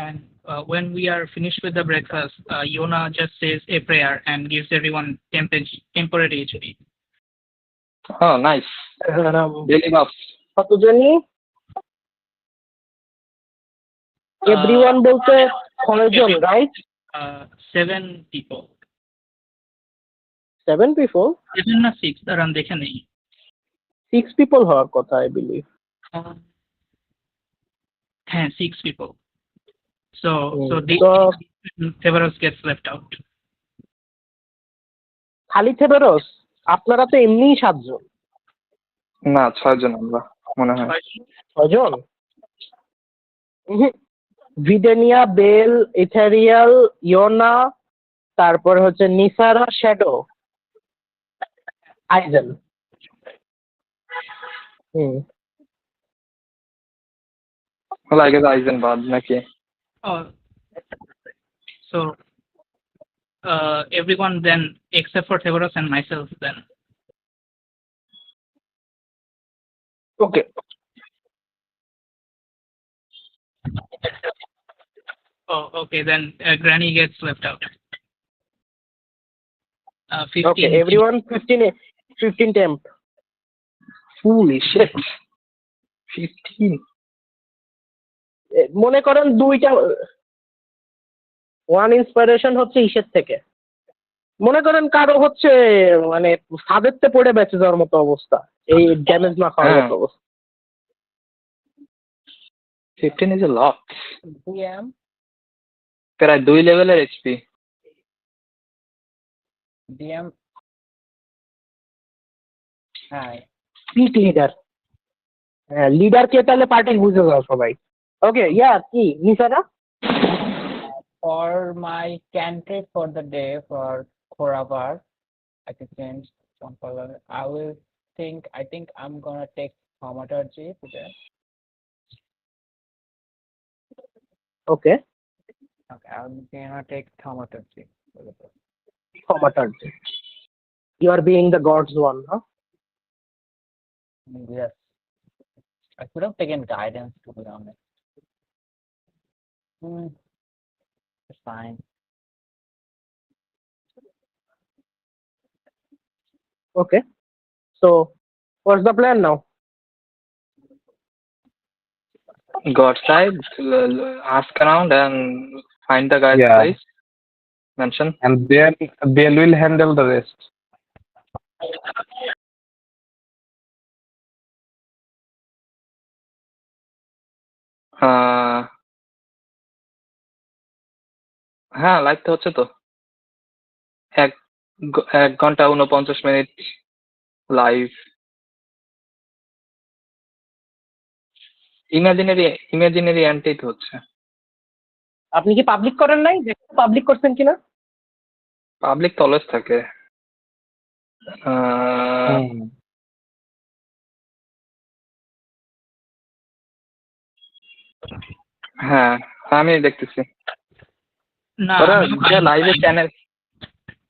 And when we are finished with the breakfast, Yona just says a prayer and gives everyone temporary HP. Oh, nice. Daily buffs. কতজনই everyone বলতে 6 জন, right? 7 people. 7 people? 7 না 6 দাঁড়ান দেখে নেই। 6 people হওয়ার কথা, I believe. হ্যাঁ 6 people. So Severus gets left out. খালি থেবেরস? আপনারা তো এমনিই 7 জন। না 6 জন আমরা মনে হয়। 6 জন? ভিডেনিয়া, বেল, ইথেরিয়াল, ইয়োনা, তারপর হচ্ছে নিসারা, shadow, Aizen. Well, I guess Aizen বাদ নাকি? Oh, so everyone then except for Severus and myself then. Okay. Oh, okay. Then Granny gets left out. 15. Okay, everyone 15 temp. Holy shit. 15. মনে করেন দুইটা one inspiration হচ্ছে ইসের থেকে। মনে করেন কারো হচ্ছে মানে সাদেরতে পড়ে বেঁচে যাওয়ার মতো অবস্থা, এই ড্যামেজ না খাওয়ার মতো অবস্থা। 15 is a lot. DM প্রায় 2 লেভেলের এইচপি। DM হ্যাঁ পিক লিডার। হ্যাঁ লিডার কে তাহলে পার্টি বুঝে যাও সবাই। ওকে ইয়া কি নিসারা? For my cantrip for the day for Khorabar, I can change one color. I think I'm gonna take thaumaturgy today. Okay. Okay, I'm gonna take thaumaturgy. Thaumaturgy. You are being the gods one, huh? Yes. I could have taken guidance, to be honest. It's fine. Okay. So, what's the plan now? Go outside, ask around and find the guy's place. Mention. And then they will handle the rest. হ্যাঁ live তো হচ্ছে তো 1 ঘন্টা 49 minute live. Imaginary anti তো হচ্ছে। আপনি কি public করেন নাই? দেখুন পাবলিক করছেন কিনা। পাবলিক তো অলওয়েজ থাকে। হ্যাঁ আমি দেখতেছি। না লাইভে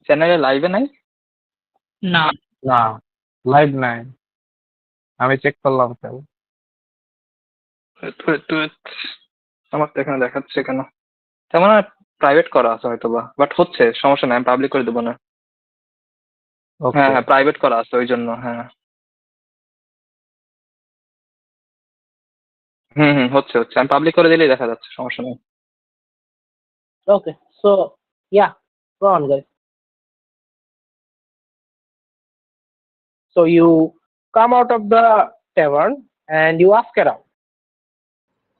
চ্যানেলে লাইভে নাই। না না লাইভ নাই, আমি চেক করলাম স্যার। আমার তো এখানে দেখাচ্ছে কেন? তেমন প্রাইভেট করা আছে হয়তো বা, বাট হচ্ছে সমস্যা নাই, আমি পাবলিক করে দেবো না। হ্যাঁ হ্যাঁ প্রাইভেট করা আছে ওই জন্য। হ্যাঁ হচ্ছে আমি পাবলিক করে দিলেই দেখা যাচ্ছে, সমস্যা নেই। Okay, so yeah, go on guys. So you come out of the tavern and you ask around.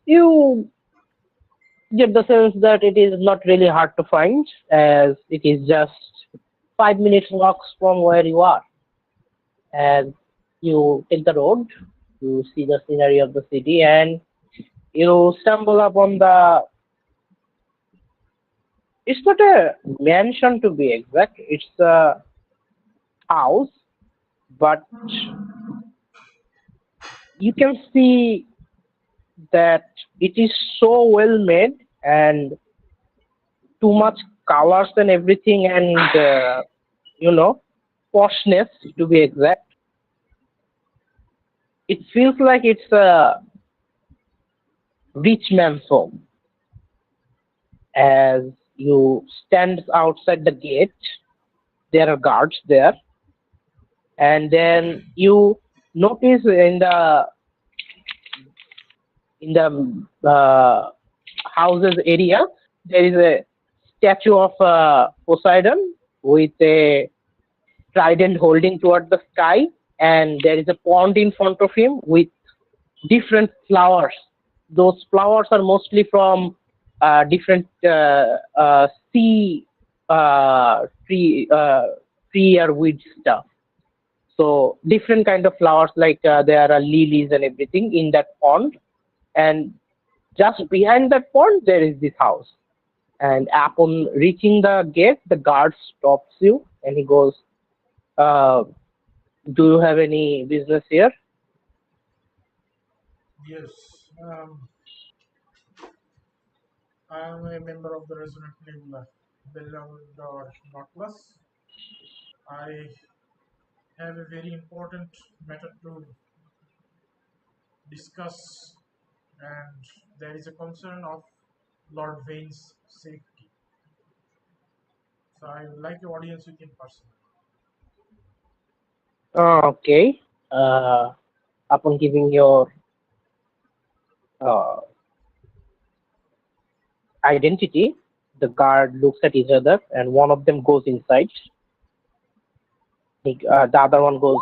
You get the sense that it is not really hard to find, as it is just 5 minutes walks from where you are. As you take the road, you see the scenery of the city, and you stumble upon the. It's not a mansion to be exact. It's a house, but you can see that it is so well made and too much colors and everything, and you know, poshness to be exact. It feels like it's a rich man's home. As you stand outside the gate, there are guards there, and then you notice in the houses area there is a statue of Poseidon with a trident holding toward the sky, and there is a pond in front of him with different flowers. Those flowers are mostly from different sea tree or weed stuff. So different kind of flowers, like there are lilies and everything in that pond, and just behind that pond there is this house. And upon reaching the gate, the guard stops you and he goes, uh, "Do you have any business here?" Yes, um, I am a member of the resident named Beloved or Nautilus. I have a very important matter to discuss, and there is a concern of Lord Vane's safety. So I would like the audience with him personally. Okay. Uh, Upon giving your uh, identity, the guard looks at each other, and one of them goes inside. The other one goes,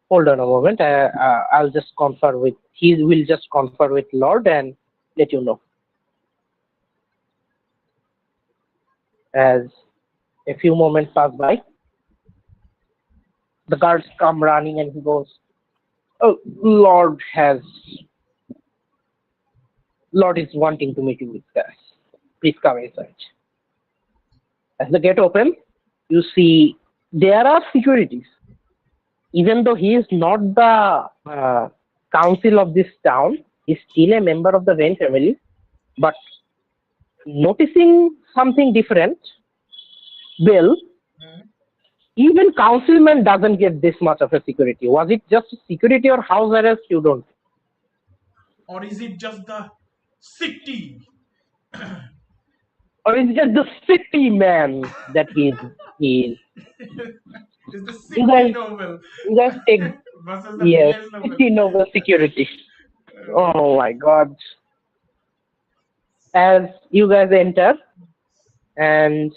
"Hold on a moment. I'll just confer with. He will just confer with Lord and let you know." As a few moments pass by, the guards come running, and he goes, "Oh, Lord is wanting to meet you with us. Please come inside." As the gate opens, you see there are securities. Even though he is not the council of this town, he's still a member of the Rain family. But noticing something different, Bill, Hmm? even councilman doesn't get this much of a security. Was it just security or house arrest? You don't. Or is it just the city? Or is it just the city man that he is? Is the You city guys, novel you guys take, versus the yes, village novel? city noble security. Uh, Oh my God. As you guys enter, and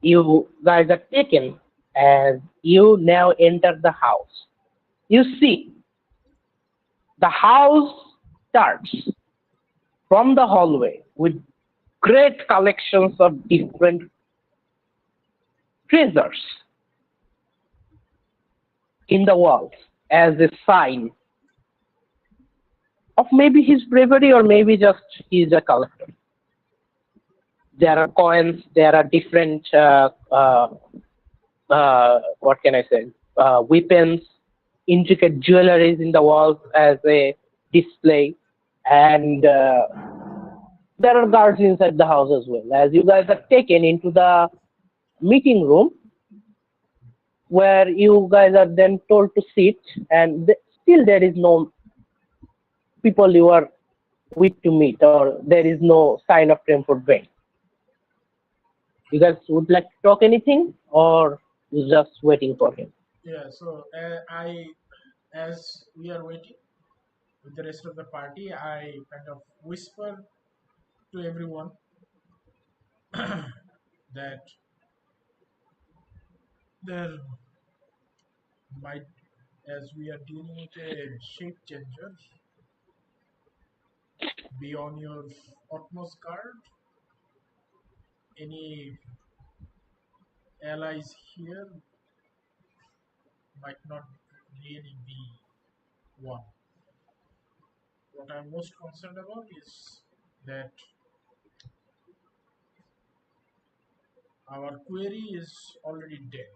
you guys are taken, as you now enter the house. You see, the house starts from the hallway with great collections of different treasures in the walls as a sign of maybe his bravery or maybe just he's a collector. There are coins, there are different, what can I say, weapons, intricate jewelries in the walls as a display, and there are guards inside the house as well. As you guys are taken into the meeting room, where you guys are then told to sit, and still there is no people you are with to meet, or there is no sign of Tremford Brain. You guys would like to talk anything, or you just waiting for him? yeah, so as we are waiting with the rest of the party, I kind of whisper to everyone that there might, as we are dealing with a shape changer, be on your utmost guard. any allies here might not really be one. What I'm most concerned about is that our query is already dead.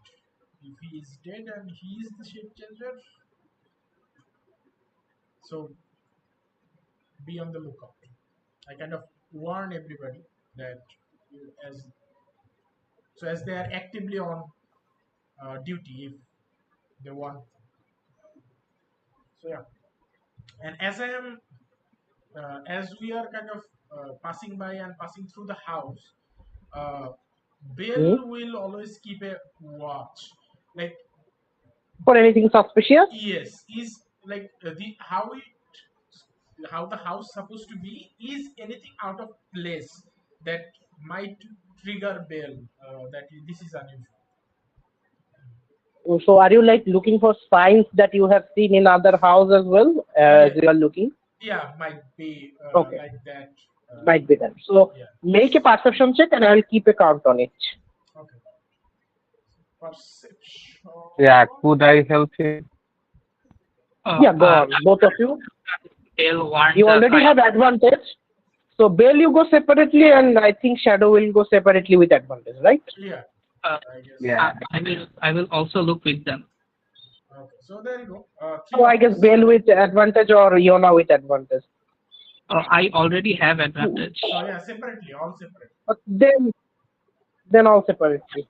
If he is dead and he is the shape changer, so be on the lookout. I kind of warn everybody that as as they are actively on duty if they want. So yeah, and as I am as we are kind of passing by and passing through the house, uh, Hmm? Bill will always keep a watch. Like For anything suspicious? yes, is like the how the house supposed to be. Is anything out of place that might trigger Bill that this is unusual? So are you like looking for signs that you have seen in other houses as well as Yeah, you are looking? yeah, might be Okay, like that. might be that. So Yeah. make a perception check and I'll keep a count on it. Okay. Perception. Yeah, could I help him? Uh, Yeah, go uh, on, both of you. Dale warned You the already have advantage. So Bale, you go separately, and I think Shadow will go separately with advantage, right? Yeah, uh, I guess. Yeah. I will also look with them. Okay, so there you go. Three So I of guess us. Bale with advantage or Yona with advantage. I already have advantage. Oh yeah, separately, all separate. But then all separately.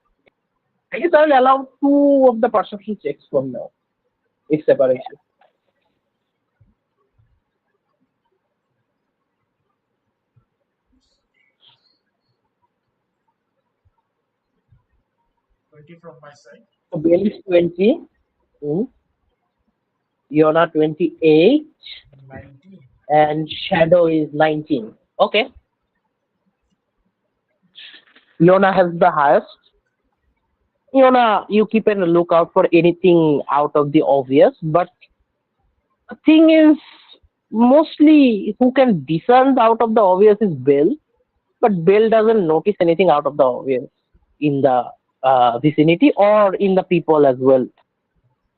I guess I'll allow two of the perception checks from now, if separation. 20 from my side. So Bale is 20, hmm, Yona 28, 19. and Shadow is 19. Okay. Yona has the highest. Yona, you keep a lookout for anything out of the obvious, but the thing is, mostly who can discern out of the obvious is Bill, but Bill doesn't notice anything out of the obvious in the vicinity or in the people as well.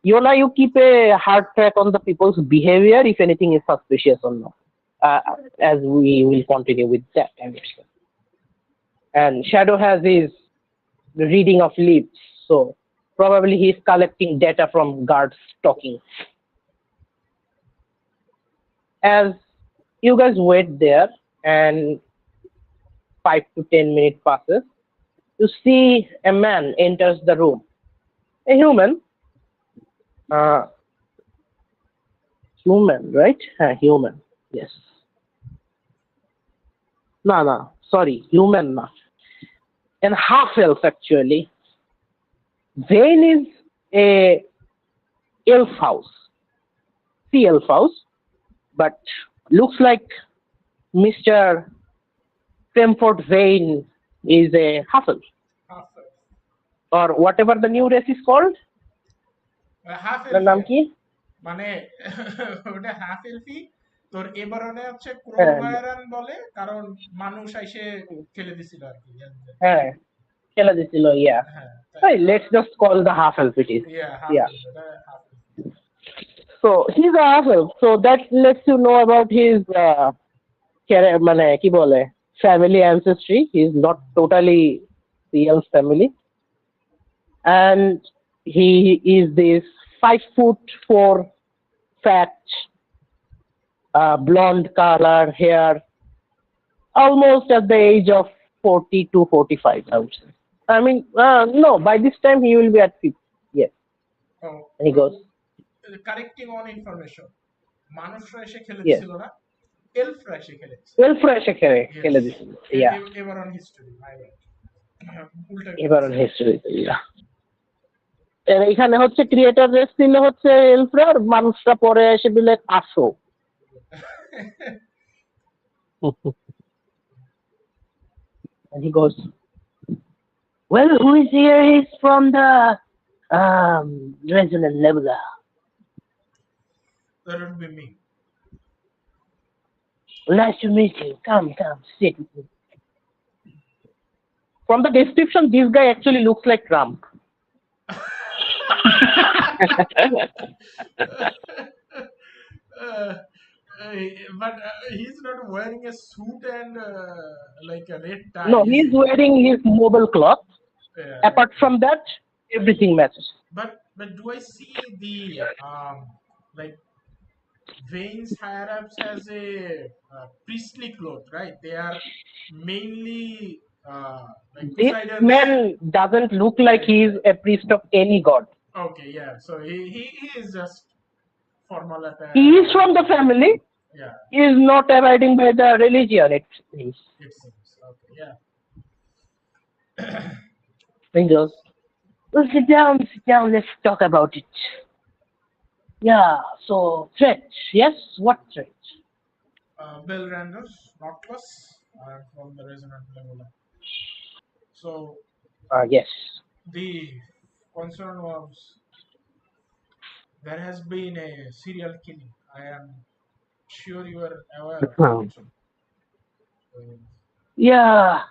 Yola, you keep a hard track on the people's behavior if anything is suspicious or not, uh, as we will continue with that. And Shadow has his reading of lips, so probably he's collecting data from guards talking. As you guys wait there and 5 to 10 minutes passes, you see a man enters the room. A human, uh, human, right? Human, yes. No, no, sorry, human, no. And half elf actually. Vane is a elf house, sea elf house, but looks like Mr. Fremford Vane is a half elf Half or whatever the new race is called. Half The নাম এলফি কি? মানে ওটা half এলফি তোর এবারনে হচ্ছে crawl হ্যাঁ, ভায়ারান বলে কারণ মানুষ এসে ফেলে দিছিল আর কি হ্যাঁ, খেলা দিছিল, yeah. হ্যাঁ Hey, let's just call the half elf it is. Yeah half Yeah. এলফি ওটা half এলফি So he's a half elf. So that lets you know about his মানে কি বলে family ancestry. He's not totally the elf family, and he is this 5'4" fat, blonde color hair, almost at the age of 40 to 45, I would say. I mean, no, by this time he will be at 50. Yes. And he goes, correcting on information মানুষরা এসে খেলে yes. দিছিল না এলফরা এসে খেলে দিছিল Well, fresh Yes. খেলে দিছিল. Yeah. এবার অন হিস্টরি মাই ব্যাড উল্টা এবার হিস্ট্রি, yeah. আর এখানে হচ্ছে ক্রিয়েটর রেস ছিল হচ্ছে এলফরা, আর মানুষরা পরে এসে দিলে আসো. And he goes, well, who is here? He's from the Resonant Nebula. that would be me. Nice to meet you. Come, sit with me. From the description, this guy actually looks like Trump. uh, but he's not wearing a suit and like a red tie, No, is he's he? wearing his mobile cloth. Yeah, Apart okay. from that, everything matches. But do I see the like Veins higher ups as a priestly cloth, right? They are mainly like This Poseidon's. man doesn't look Yeah, like yeah, he is a priest of any god. yeah. Okay, yeah. So he is just formal He attire is or from the family. yeah. He is not abiding by the religion, it seems. It seems okay, yeah. Fingers. Well, sit down, let's talk about it. Yeah, so threat. Yes, what threat? Bill Randers, Nautilus, from the resonant level. So Yes. the concern was there has been a serial killing. I am sure you are aware of Hmm. it. Uh, Yeah,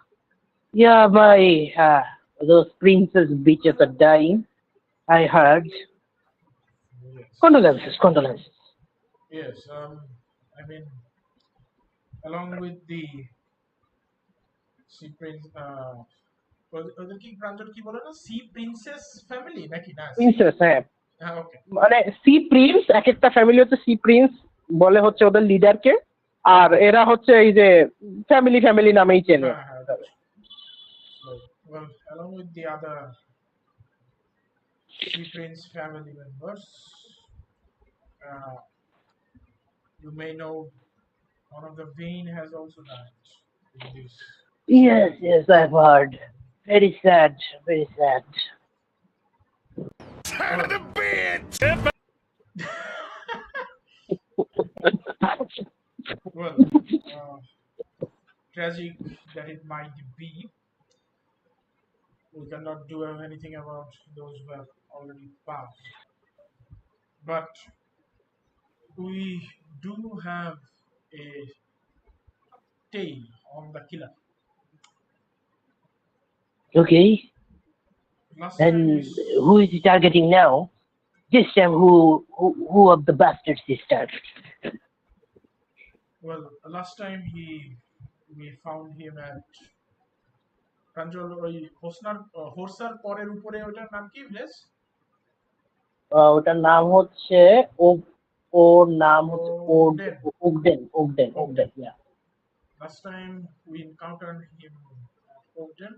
yeah, my those princess bitches are dying. I heard. yes, Condolences, condolences. yes. I mean, along with the sea prince, ওদের কি প্রাঞ্জল কি বলে না C princess family নাকি না C princess, হ্যাঁ, হ্যাঁ ওকে মানে সি প্রিন্স, এক একটা ফ্যামিলি হচ্ছে সি প্রিন্স বলে হচ্ছে ওদের লিডারকে, আর ওকে এরা হচ্ছে এই যে ফ্যামিলি ফ্যামিলি নামেই চেনে। হ্যাঁ হ্যাঁ so well along with the other sea prince family members uh, you may know one of the Vane has also died in this Yes, serial yes, killings. I've heard. Very sad, very sad. Well, well, uh, tragic that it might be, we cannot do anything about those who have already passed. But we do have a tale on the killer. Okay, Last time we, and who is he targeting now? This time, who of the bastards is targeting? well, last time we found him at প্রাঞ্জল ওই হোরসার পরের উপরে ওটার নাম কি village ওটার নাম হচ্ছে ওর নাম হচ্ছে Ogden Ogden, Ogden, Ogden, Ogden yeah. last time we encountered him at Ogden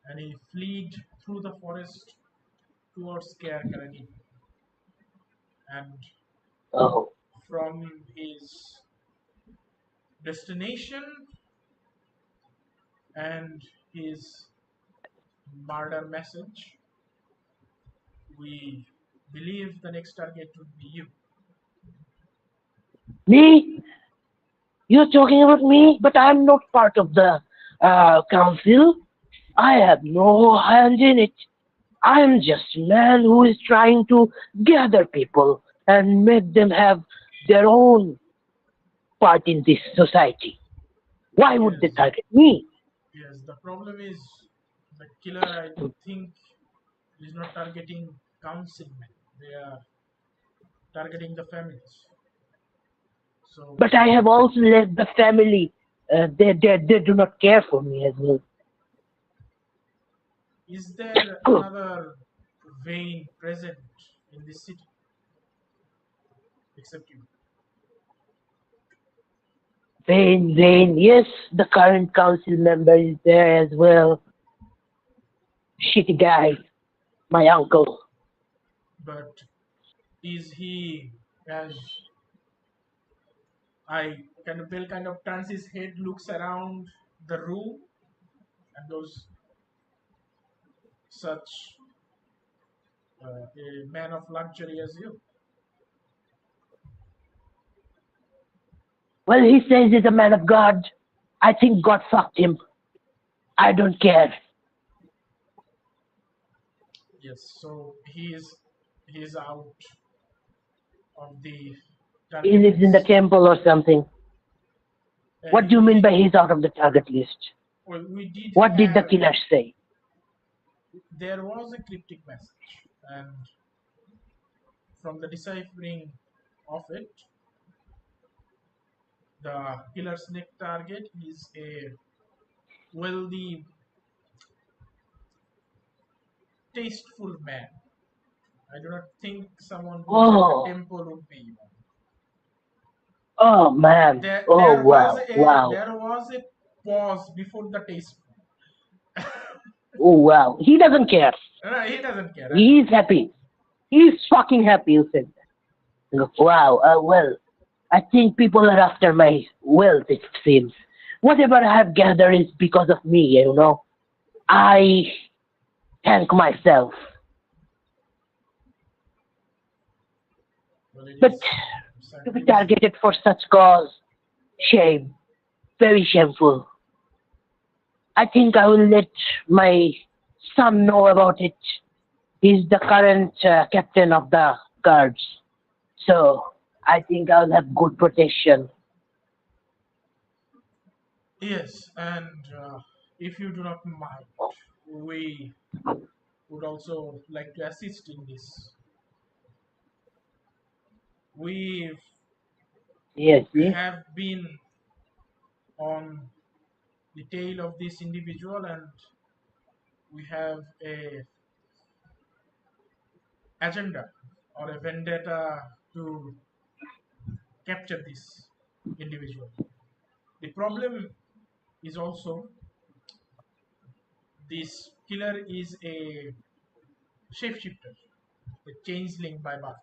and he fled through the forest towards Kerkalani and Oh, from his destination and his murder message we believe the next target would be you. me? You're talking about me, but I'm not part of the council. I have no hand in it. I'm just a man who is trying to gather people and make them have their own part in this society. Why would they Yes, target me? yes. The problem is the killer. I think is not targeting councilmen. They are targeting the families. So, But I have also left the family. They do not care for me as well. is there another vein present in this city except you? Vain, yes, the current council member is there as well. Shitty guy, my uncle. But is he as I kind of Bill kind of turns his head, looks around the room, and goes, "Such a man of luxury as you." Well, he says he's a man of God. I think God fucked him. I don't care. Yes. So he is out of the He target lives in the list. temple or something. What do you mean He by he's out of the target list? Well, we did What did the have, killer say? there was a cryptic message, and from the deciphering of it, the killer's next target is a wealthy, tasteful man. I do not think someone who is at the Oh, temple would be one. oh man. There, Oh there was wow, a wow. there was a pause before the tasteful. Oh wow. He doesn't care. He doesn't care at all. He's happy. He's fucking happy, you said that. Look, wow, well, I think people are after my wealth, it seems. Whatever I have gathered is because of me, you know. I thank myself. Well, it But is to be certainly visible. targeted for such cause, shame, very shameful. I think I will let my son know about it. He's the current captain of the guards. So I think I'll have good protection. Yes, and if you do not mind, we would also like to assist in this. We Yes, yes. have been on the tail of this individual, and we have a agenda or a vendetta to capture this individual. The problem is also this killer is a shapeshifter, a changeling by birth,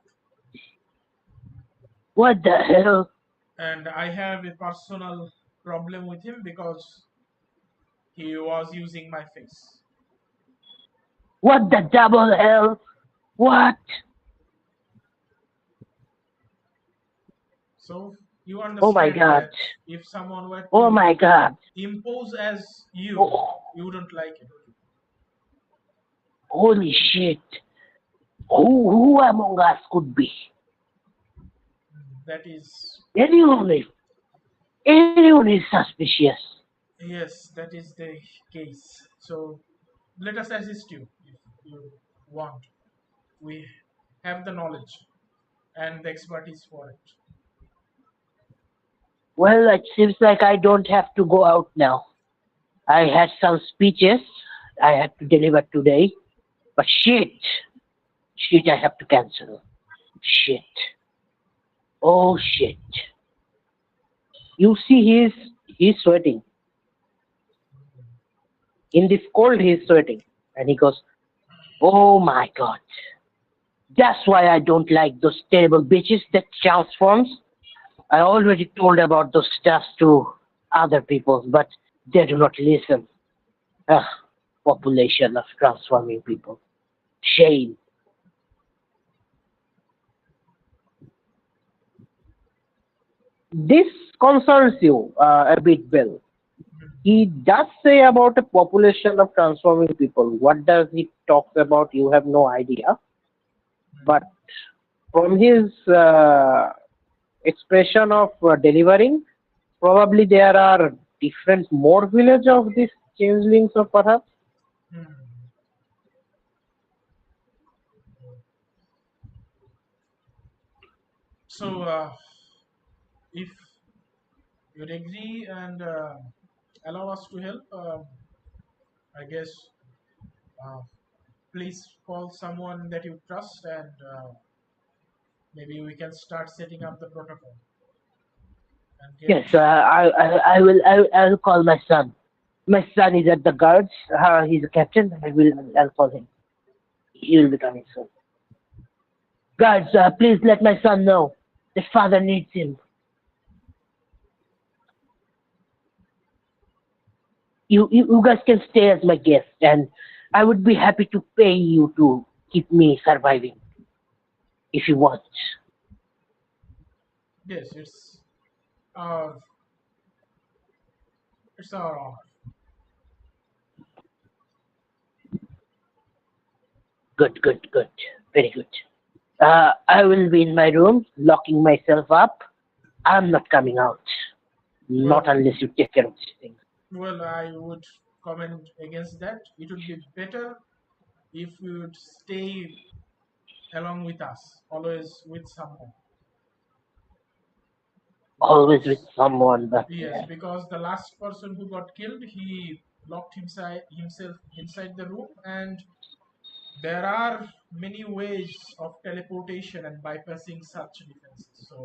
What the hell? and I have a personal problem with him because he was using my face. What the double hell? What? So you Oh my understand god. that if someone were Oh to my god. impose as you, Oh, you wouldn't like it. holy shit. Who among us could be? That is, Anyone is, anyone is suspicious. yes, that is the case. So let us assist you if you want. We have the knowledge and the expertise for it. Well, it seems like I don't have to go out now. I had some speeches I had to deliver today, but shit, I have to cancel. Shit. Oh shit. You see, he's sweating. In this cold, he's sweating, and he goes, "Oh my god." That's why I don't like those terrible bitches that transforms. I already told about those stuff to other people, but they do not listen. Ugh, population of transforming people. Shame. This concerns you a bit, Bill. He does say about a population of transforming people. What does he talk about? You have no idea. But from his expression of delivering, probably there are different more village of these changelings, or perhaps. Hmm. So if you'd agree and allow us to help, I guess uh, please call someone that you trust and maybe we can start setting up the protocol and get. Yes, I will call my son. My son is at the guards. He's a captain. I'll call him. He will be coming soon. Guards, please let my son know. The father needs him. You guys can stay as my guest, and I would be happy to pay you to keep me surviving if you want. Yes, our it's our honor. Good, good, good. Very good. I will be in my room, locking myself up. I'm not coming out. Not Well, unless you take care of these things. Well, I would comment against that. It would be better if you would stay along with us, always with someone. Always with someone, but Yes, because the last person who got killed, he locked himself inside the room, and there are many ways of teleportation and bypassing such defenses. So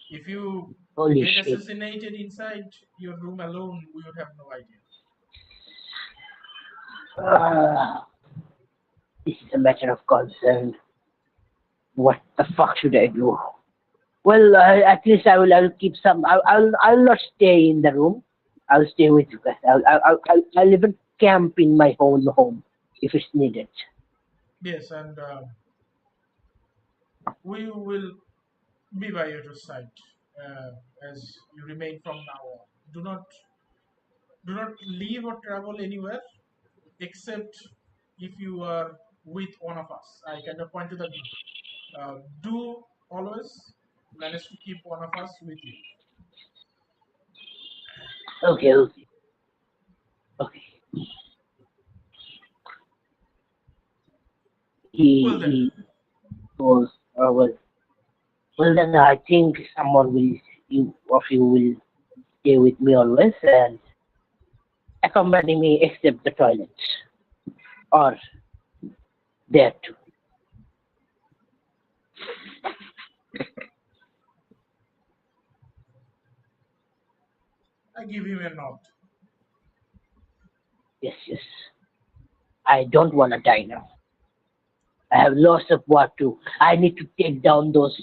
if you holy get shit. assassinated inside your room alone, we would have no idea. Uh, this is a matter of concern. What the fuck should I do? Well, at least I will keep some. I'll not stay in the room. I'll stay with you guys. I'll even camp in my own home if it's needed. Yes, and we will be by your side uh, as you remain from now on. Do not leave or travel anywhere except if you are with one of us. I kind of point to the group. Do always manage to keep one of us with you. Okay, okay, okay. Well then, He goes. Well then I think someone will you of you will stay with me always and accompany me except the toilets or there too. I give him a nod. Yes, yes. I don't want to die now. I have lots of work to. I need to take down those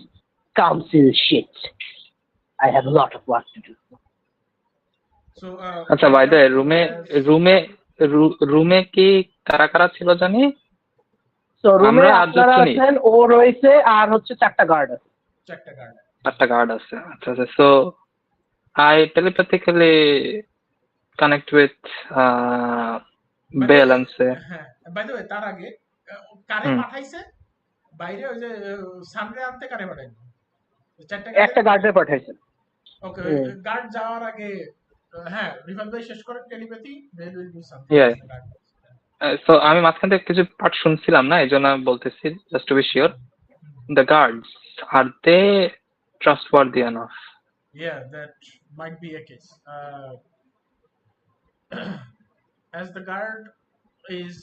council shits. I have a lot of work to do. So, আচ্ছা by the রুমে as রুমে রুমে কি কারা কারা ছিল জানি? So রুমে আমরা আপনারা 8 জনই, আছেন, ও রয়েছে, আর হচ্ছে 4টা গার্ড আছে। check the garden. 8টা গার্ড আছে। আচ্ছা আচ্ছা, so I telepathically connect with By the bell way, and say হ্যাঁ, by the way, তার আগে কারে পাঠাইছে বাইরে ওই যে সামনে আনতে কারে পাঠাইছে? চারটা একটা গার্ডের গার্ডে পাঠাইছেন। ওকে, হুম। গার্ড যাওয়ার আগে হ্যাঁ, রিভাল ভাই শেষ করেন telepathy, then will do something yeah. Else guard. So আমি মাঝখান থেকে কিছু পার্ট শুনছিলাম না, এই জন্য আমি বলতেছি just to be sure. The guards are they trustworthy enough? Yeah, that might be a case. As the guard is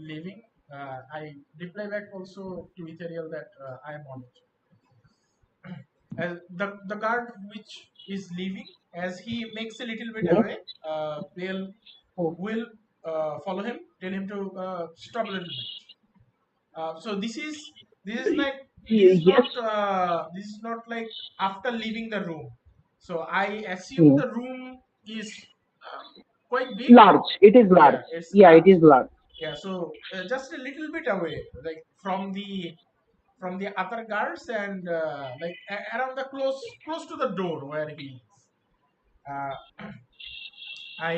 leaving, I reply back also to Ethereal that I am on it. As the guard which is leaving, as he makes a little bit away, Bale will follow him, tell him to stop a little bit. So this is like Yes. this is not like after leaving the room. So I assume the room is quite big. Large. It is large. Yeah, it's Yeah, it large. is large. Yeah, so just a little bit away, like from the other guards, and like around the close to the door where he is. Uh, I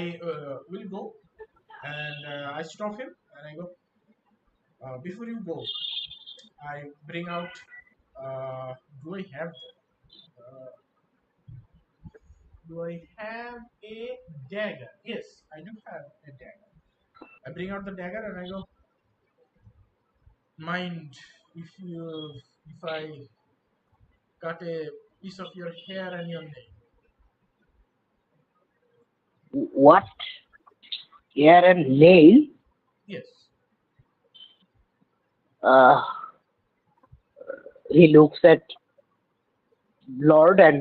will go and I stop him and I go. Before you go, I bring out. Do I have that? Do I have a dagger? Yes, I do have a dagger. I bring out the dagger and I go. Mind if I cut a piece of your hair and your nail? What? Hair and nail? Yes. Uh, he looks at Lord and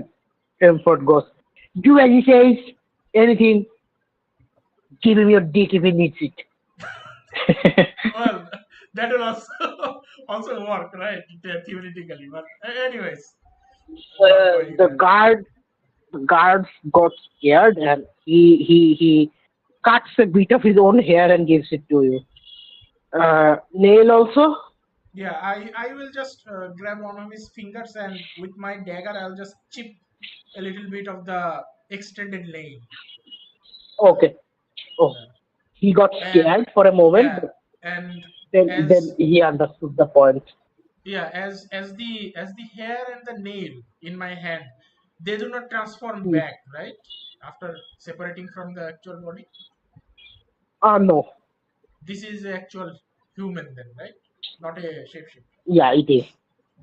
Tremford goes, do as he says. Anything. Give him your dick if he needs it. Well, that will also work, right? Theoretically, but anyways. The guards got scared and he cuts a bit of his own hair and gives it to you. Nail also? Yeah, I will just grab one of his fingers and with my dagger I'll just chip a little bit of the extended nail. Okay. Oh, he got scared for a moment, Yeah, but and then he understood the point. Yeah, as the hair and the nail in my hand, they do not transform back, right? after separating from the actual body? No. This is the actual human then, right? Not a shapeshifter. Yeah, it is.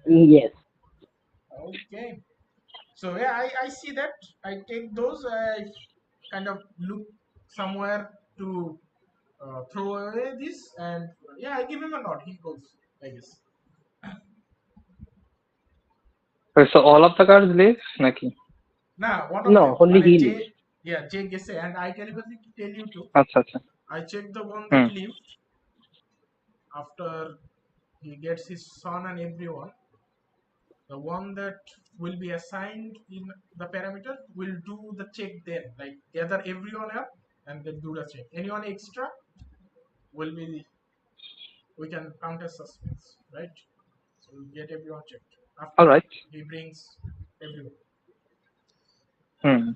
Yes. Okay. So yeah, I see that. I take those. I kind of look somewhere to throw away this, and yeah, I give him a nod. He goes, I guess. So all of the guards leave, Naki? Nah, one of them. No, only he lives. Yeah, Jay gets and I can even tell you too. Acha, acha. I checked the one that Hmm. lived after he gets his son and everyone. The one that will be assigned in the parameter will do the check then, like gather everyone up and then do the check. Anyone extra will be, we can count as suspects, right? So we'll get everyone checked All after right. he brings everyone. Hmm.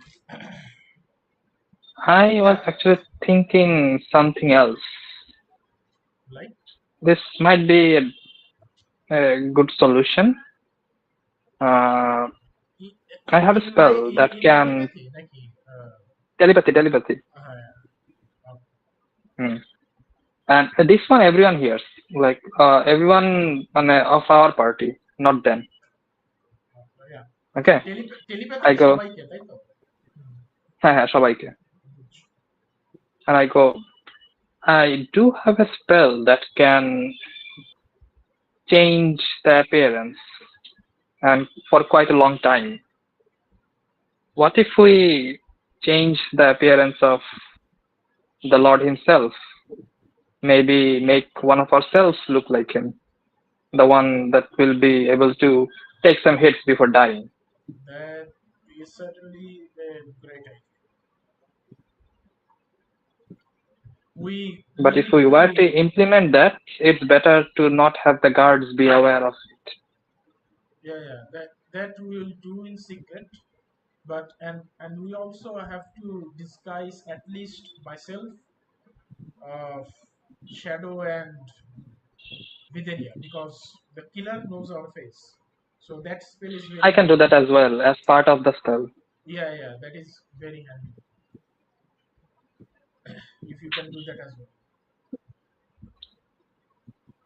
I was Yeah, actually thinking something else. like This might be a good solution. Uh, I have a spell that in can telepathy, like telepathy. Hmm. And this one everyone hears, like everyone of our party, not them. yeah. Okay, telepathy I কি go, সবাইকে তাই তো? হ্যাঁ সবাইকে, and I go, I do have a spell that can change the appearance, and for quite a long time. What if we change the appearance of the Lord himself? Maybe make one of ourselves look like him, the one that will be able to take some hits before dying. That is certainly a great idea. We But if need we were to, to implement that, it's better to not have the guards be aware of it. yeah, that we will do in secret, but and we also have to disguise at least myself, uh, Shadow and Videnia, because the killer knows our face. So that spell is I very can do handy. that as well as part of the spell. Yeah, that is very handy. If you can do that as well.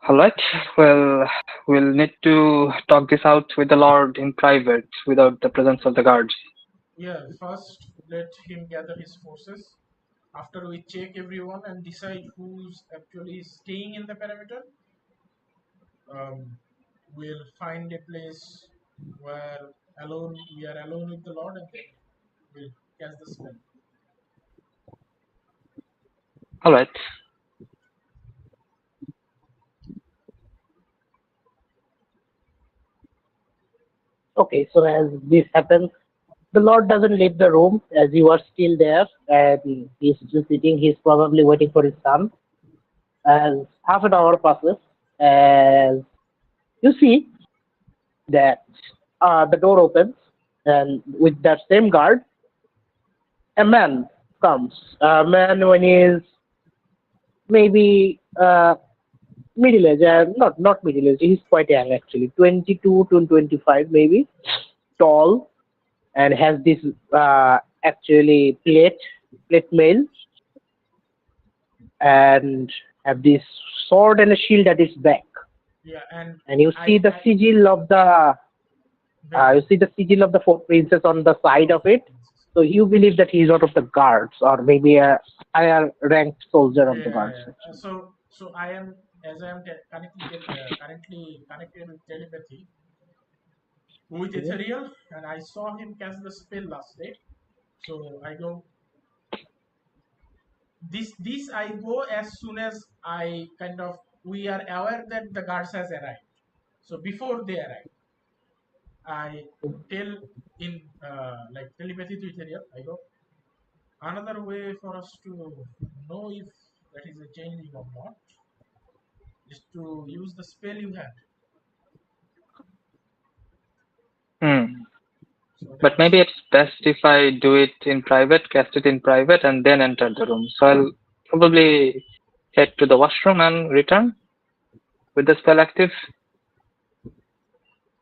Alright, well, we'll need to talk this out with the Lord in private without the presence of the guards. Yeah, first let him gather his forces. After we check everyone and decide who's actually staying in the perimeter, we'll find a place where we are alone with the Lord, and then we'll cast the spell. Alright. Okay, so as this happens, the Lord doesn't leave the room as you are still there, and he's just sitting. He's probably waiting for his son. As half an hour passes, as you see that the door opens, and with that same guard, a man comes. A man when he is maybe middle age, not middle age. He's quite young actually, 22 to 25 maybe, tall, and has this actually plate mail, and have this sword and a shield at its back. Yeah, and And you see the I sigil of the very you see the sigil of the four princes on the side of it. princess. So you believe that he is one of the guards, or maybe a higher ranked soldier of the guards. So I am, as I am currently connected with telepathy with Mhm. Ethereal, and I saw him cast the spell last day. So I go, this I go as soon as I kind of, we are aware that the guards has arrived. So before they arrive, I tell in like telepathy to Ethereal, I go, another way for us to know if that is a changing or not is to use the spell you had. Hmm. So But maybe it's best if I do it in private, cast it in private, and then enter the room. So I'll probably head to the washroom and return with the spell active.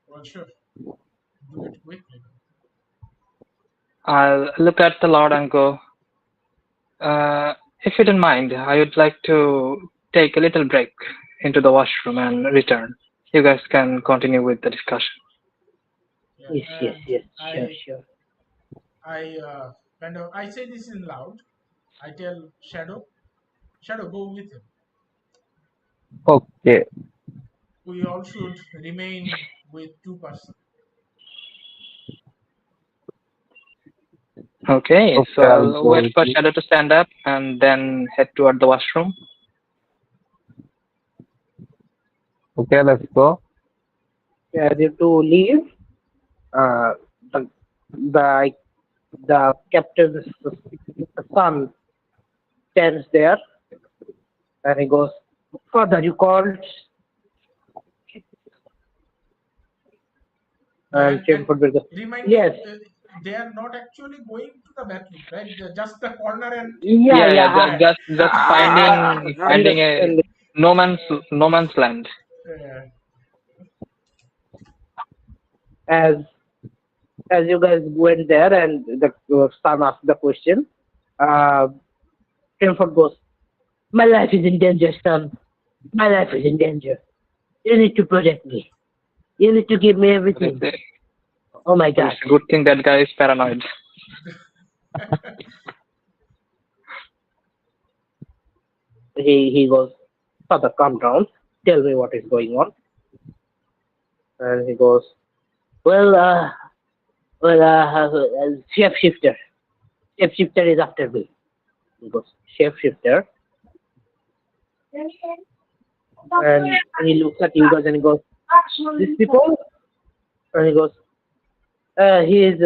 well, sure, do it quickly. I'll look at the Lord and go, if you don't mind, I would like to take a little break into the washroom and return. You guys can continue with the discussion. Yeah, Yes, yes, and yes, sure, I sure. I I say this in loud. I tell Shadow, go with him. Okay. We all should remain with two persons. Okay, so Okay, I'll I'll go wait with for you. Shadow to stand up and then head toward the washroom. Okay, let's go. As you two leave, uh, the the the captain's son stands there and he goes, "Father, you called?" Yeah, And and Chimford will go, remind me, "Yes, they are not actually going to the bathroom, right? Just the corner and yeah, Yeah, yeah, yeah, just finding a understand." no man's land. uh, As you guys went there and the son asked the question, uh, Chimford goes, "My life is in danger, son. My life is in danger. You need to protect me. You need to give me But it's everything. a, Oh my but God." it's a good thing that guy is paranoid. He goes, "Father, calm down. Tell me what is going on." And he goes, "Well, shapeshifter. Shapeshifter is after me." He goes, "Shapeshifter." And he looks at you guys and he goes, "These people?" And he goes, he is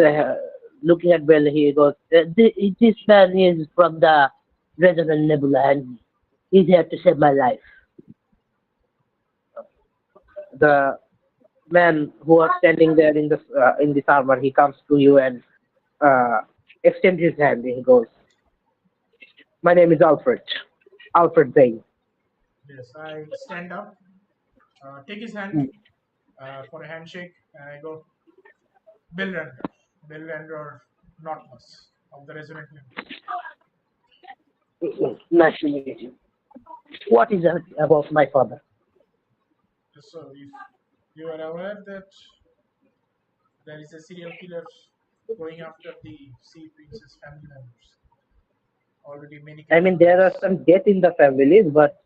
looking at Bell. He goes, "This man is from the Resonant Nebula and he's here to save my life." The man who was standing there in this armor, he comes to you and uh, extends his hand. He goes, "My name is Alfred. Alfred Zane." yes, I stand up, take his hand for a handshake, and I go, Bill Render, Nautilus of the Resonant Nebula. "Nice to meet you. What is it about my father?" So, if you are aware that there is a serial killer going after the Sea Princess family members, already many I mean, there are casualties. some death in the families, but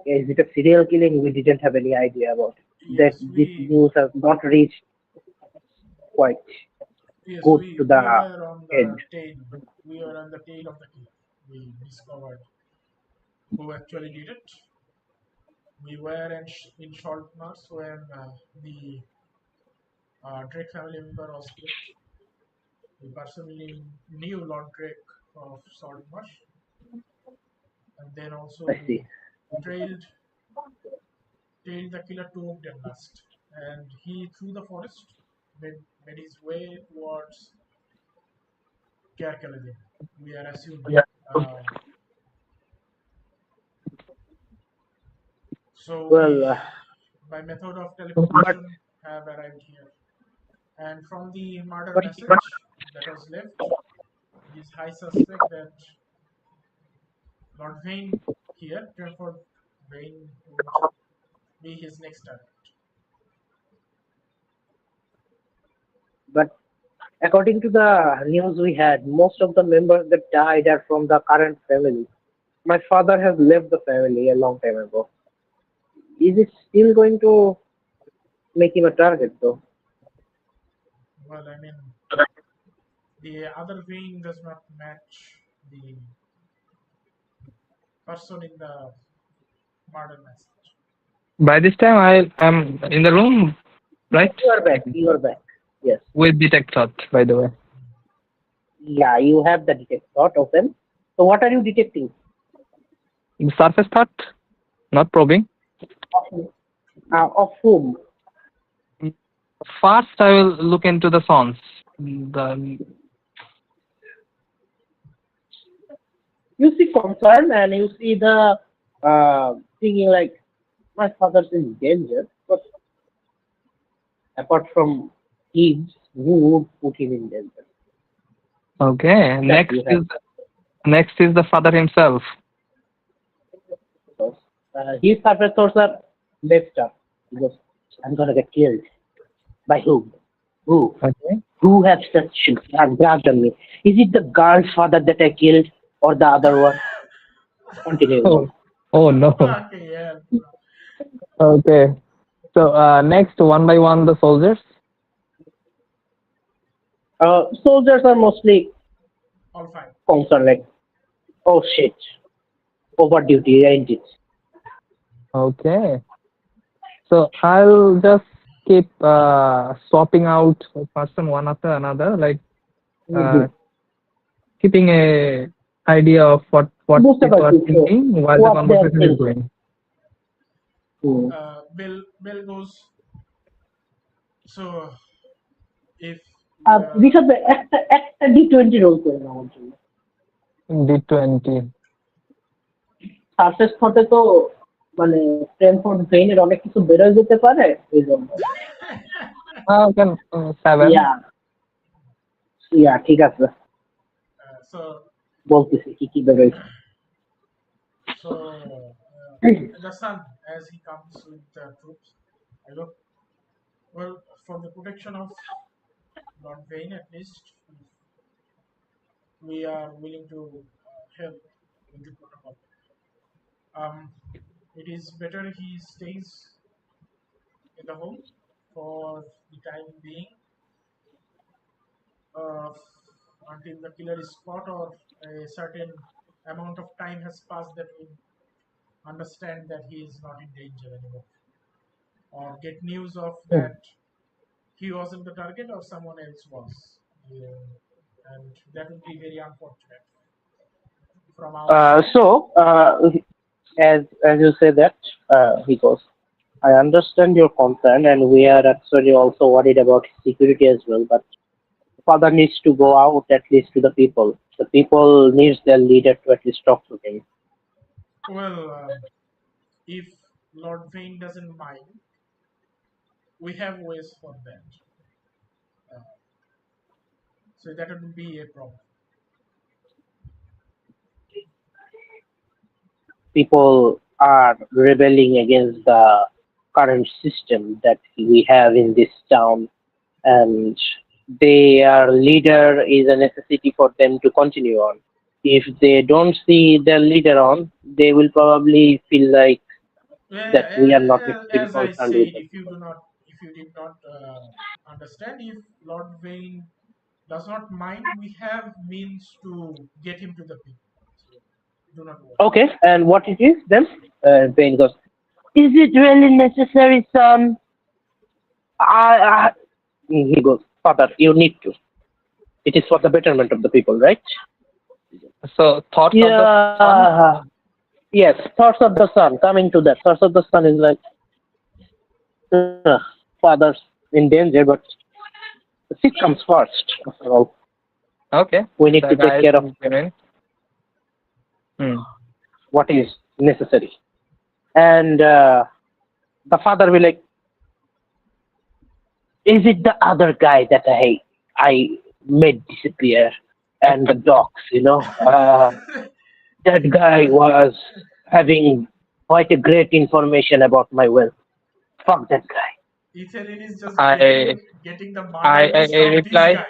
is it a serial killing? We didn't have any idea about it. That Yes, this news has not reached quite good to we the were on head. the tail. We were on the tail of the killer. We discovered who actually did it. We were in short marks when the Drake family member was killed. We personally knew Lord Drake of Saltmarsh, and then also I see. we trailed tailed the killer to Oakden last, and he through the forest made his way towards Kerkeladin. We are assuming. Uh, so Well, we, by method of but teleportation, have arrived here. And from the murder but message that was left, it is high suspect that Lord Vane here, Trenford Vane, would be his next target. but according to the news we had, most of the members that died are from the current family. My father has left the family a long time ago. Is it still going to make him a target though? Well, I mean, the other Vane does not match the person in the murder message. By this time, I am in the room, right? You are back. You are back. Yes. With detect thought, by the way. Yeah, you have the detect thought open. So what are you detecting? The surface thought, not probing. Of whom? First, I will look into the songs. The You see concern and you see the thinking like my father's in danger, but apart from kids, who would put him in danger. Okay. That you have. Next is the father himself. Because, his surface thoughts are left up. Because I'm gonna get killed. By whom? Who? Okay. Who has such grudge on me? Is it the girl's father that I killed or the other one? Continuing Oh, on. oh no. Okay, yeah. Okay. So next, one by one, the soldiers. Soldiers are mostly All fine. concerned like, oh shit, over duty, ain't it? Okay. So I'll just keep swapping out a person one after another, like uh, Mhm. keeping a idea of what বুঝতে people পারছি are so thinking while the what they are conversation is thinking. going. Hmm. Bill goes. So if Rishabh ভাই একটা একটা D20 role করেন আমার জন্য। D20. Surface থটে তো মানে স্ট্যানফোর্ড ভেইনের অনেক কিছু বেরোয় যেতে পারে এই জন্য। Okay, 7. ইয়া ইয়া ঠিক আছে so বলতেছি কি কি বেরোয়। the sun, as he comes with the troops, I look, well, for the protection of Lord Vane, at least we are willing to help with the protocol. It is better he stays in the home for the time being, uh, until the killer is caught or a certain amount of time has passed that we understand that he is not in danger anymore, or get news of that he wasn't the target or someone else was. Yeah. And that would be very unfortunate from our side. So as you say that he goes, I understand your concern and we are actually also worried about security as well, but father needs to go out at least to the people. The people needs their leader to at least talk to him. Well, if Lord Vane doesn't mind, we have ways for that. Uh, so that wouldn't be a problem. People are rebelling against the current system that we have in this town, and their leader is a necessity for them to continue on. If they don't see their leader on, they will probably feel like that we are not actually As I concerned said, with them. if you did not understand, if Lord Vane does not mind, we have means to get him to the people. So do not worry. Okay, and what it is then? Pain goes, is it really necessary, son? I, he goes, Father, you need to. It is for the betterment of the people, right? So thoughts of the son. Yeah. Yes, thoughts of the son. Coming to that, thoughts of the son is like, father's in danger, but the sick comes first. After all, Okay, we need the to take guy care of is genuine. Hmm. what is necessary. And the father will like, is it the other guy that I made disappear and the dogs? That guy was having quite a great information about my wealth. Fuck that guy. Ethelene is just I getting the I murder I, list I of this reply. guy.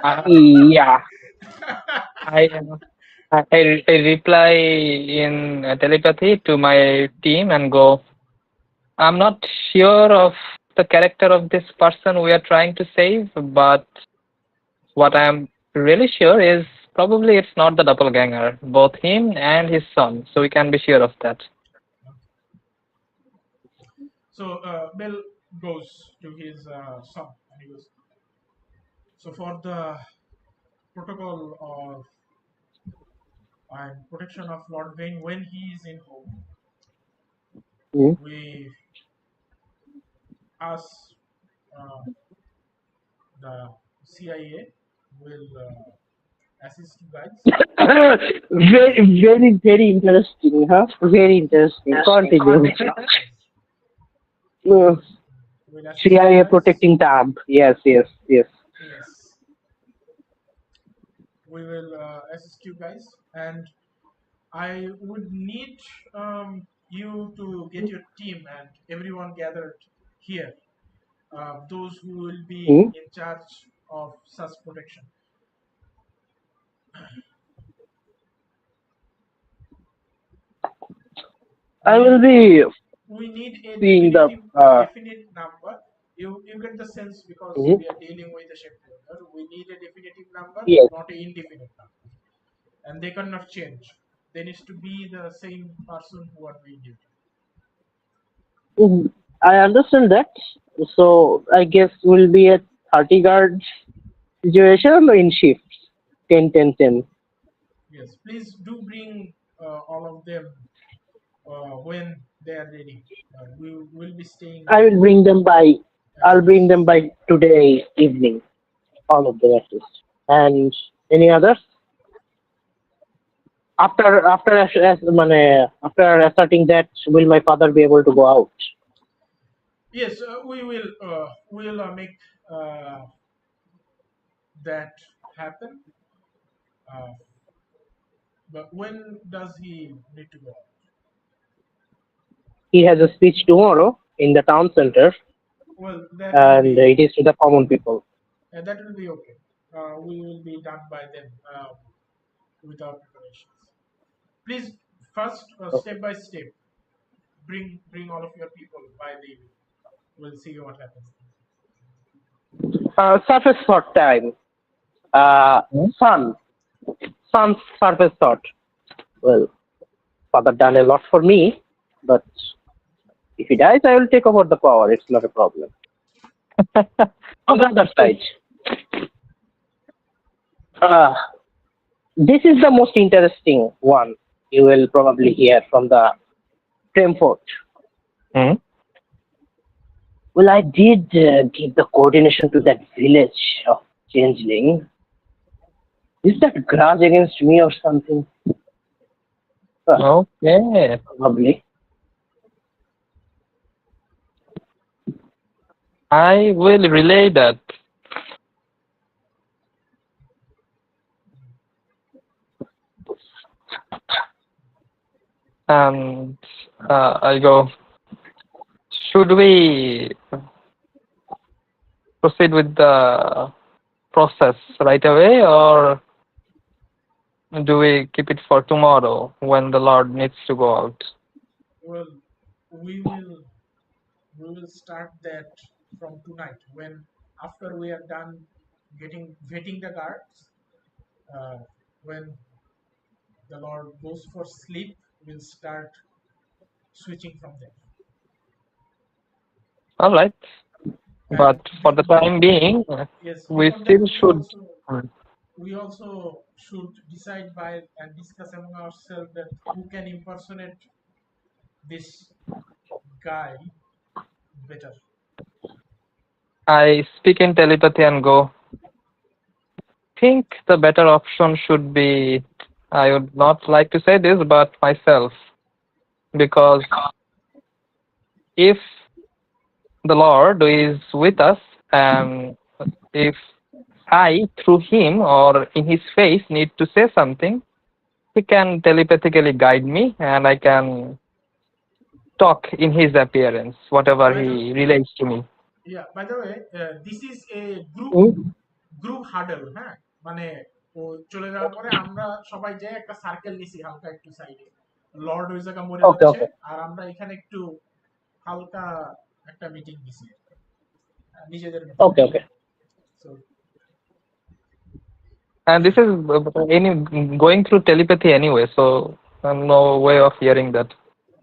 I Yeah. I I reply in telepathy to my team and go. I'm not sure of the character of this person we are trying to save, but what I'm really sure is probably it's not the doppelganger, both him and his son. So we can be sure of that. So Bill goes to his son and he goes, so for the protocol of and protection of Lord Vane when he is in home, Mm. we ask uh, the CIA will assist you guys. Very, very, very interesting, huh? Very interesting. Continue. Yes. Mm. We'll assist you CIA guys. protecting tab. Yes, yes, yes. Yes, we will assist you guys, and I would need you to get your team and everyone gathered here. Those who will be Hmm? in charge of such protection. I will We be we need a seeing the. definite number. You get the sense because Mhm. we are dealing with a shipbuilder. We need a definitive number, Yes. not an indefinite number, and they cannot change. There needs to be the same person who are doing duty. Mhm. I understand that. So I guess will be a 30 guard situation in shifts. 10, 10, 10. Yes, please do bring all of them when they are ready. We will be staying I will bring them by. as I'll bring them guests. by today evening. All of them at least. And any others? After asserting that, will my father be able to go out? Yes, we will make uh, that happen. Uh, but when does he need to go out? He has a speech tomorrow in the town center, Well, that will and be it is to the common people. okay. We will be done by then with our preparations. Please, first, step by step, bring all of your people by the evening. We'll see what happens. Surface thought time. Uh, Hmm? son, son's surface thought. Well, father done a lot for me, but if he dies, I will take over the power. It's not a problem. On the other side, uh, this is the most interesting one you will probably hear from the Tremfort. Hmm? Well, I did give the coordination to that village of Changeling. Is that grudge against me or something? Okay. Probably. I will relay that. And I go, should we proceed with the process right away, or do we keep it for tomorrow when the Lord needs to go out? Well, we will we will start that from tonight when after we are done getting vetting the guards. Uh, when the Lord goes for sleep, we'll start switching from there. All right. And But for the time being, yes, we before that, still should. we also should decide by and discuss among ourselves that who can impersonate this guy better. I speak in telepathy and go, think the better option should be, I would not like to say this, but myself. Because if the Lord is with us, and if I, through him or in his face, need to say something, he can telepathically guide me and I can talk in his appearance, whatever By the he relates to me. Yeah, by the way, this is a Hmm? Group huddle, হ্যাঁ, মানে ও চলে যাওয়ার পরে আমরা সবাই যাই একটা circle নিছি হালকা একটু সাইডে, লর্ড ওই জায়গা মরে Okay, যাচ্ছে okay, আর আমরা এখানে একটু হালকা একটা মিটিং দিছি, নিজেদের ভিতরে। okay, okay. So, And this is going through telepathy anyway, so no way of hearing that.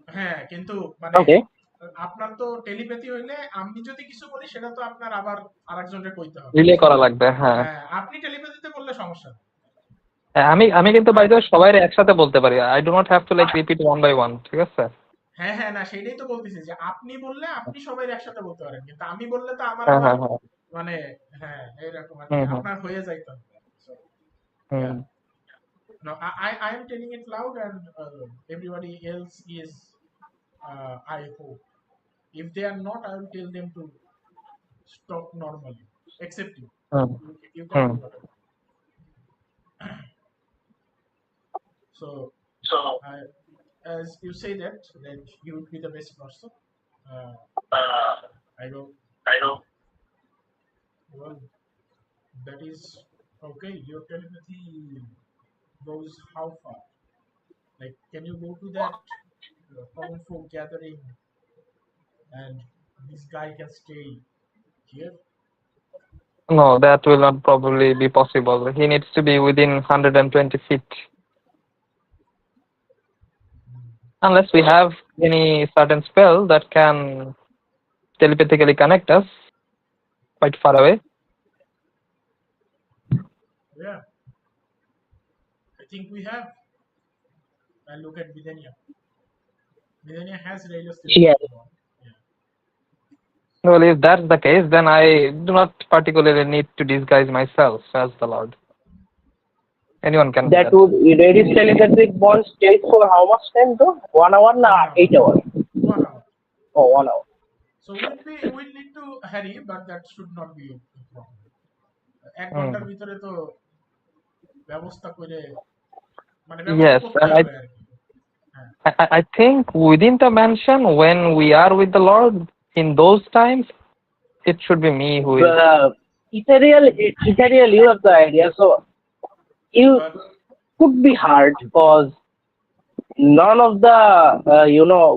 হ্যাঁ, কিন্তু মানে Okay. আপনার তো টেলিপ্যাথি হইলে আমি যদি কিছু বলি সেটা তো আপনার আবার আরেকজনকে কইতে হবে। রিলে করা লাগবে, হ্যাঁ। হ্যাঁ, আপনি টেলিপ্যাথিতে বললে সমস্যা নেই। হ্যাঁ, আমি কিন্তু বাইরে সবাই একসাথে বলতে পারি। I do not have to like repeat one by one, ঠিক আছে? হ্যাঁ হ্যাঁ, না সেটাই তো বলতেছি যে আপনি বললে আপনি সবাই একসাথে বলতে পারেন, কিন্তু আমি বললে তো আমার হ্যাঁ আবার হ্যাঁ হ্যাঁ। মানে হ্যাঁ এরকম আর কি হুম হুম আপনার হয়ে যাইতো। So, hmm. yeah. No, I am telling it loud and everybody else is I hope. If they are not, I will tell them to talk normally, except you. Hmm. You can do Hmm. whatever. So, I, as you say that you would be the best person. Uh, I go. Well, that is okay. Your telepathy goes how far? Like, can you go to that common folk gathering and this guy can stay here? No, that will not probably be possible. He needs to be within 120 feet. Unless we have any certain spell that can telepathically connect us quite far away. Yeah, I think we have. I look at Vidania. Vidania has Raylus Yes. telepathy on. Yeah. Well, if that's the case, then I do not particularly need to disguise myself as the Lord. Anyone can do That that. would Redis telepathic bond stays for how much time though? 1 hour? Nah, 1 hour. 8 hours. 1 hour. Oh, 1 hour. So we'll need to hurry, but that should not be a problem. এক Hmm. ঘন্টার ভিতরে তো ব্যবস্থা করে মানে ব্যবস্থা Yes, করতে and হবে আর কি। হ্যাঁ I think within the mansion, when we are with the Lord, in those times, it should be me who is. Ethereal, you have the idea. So you but could be hard because none of the,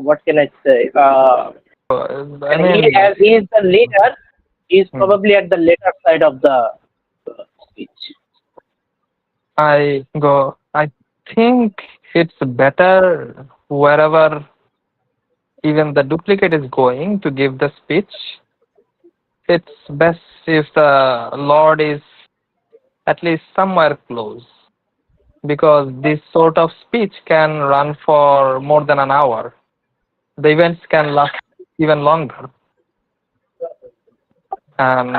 what can I say? I And he, mean, as he is the leader, he is hmm, probably at the later side of the speech. I think it's better wherever even the duplicate is going to give the speech. It's best if the Lord is at least somewhere close, because this sort of speech can run for more than an hour. The events can last even longer. And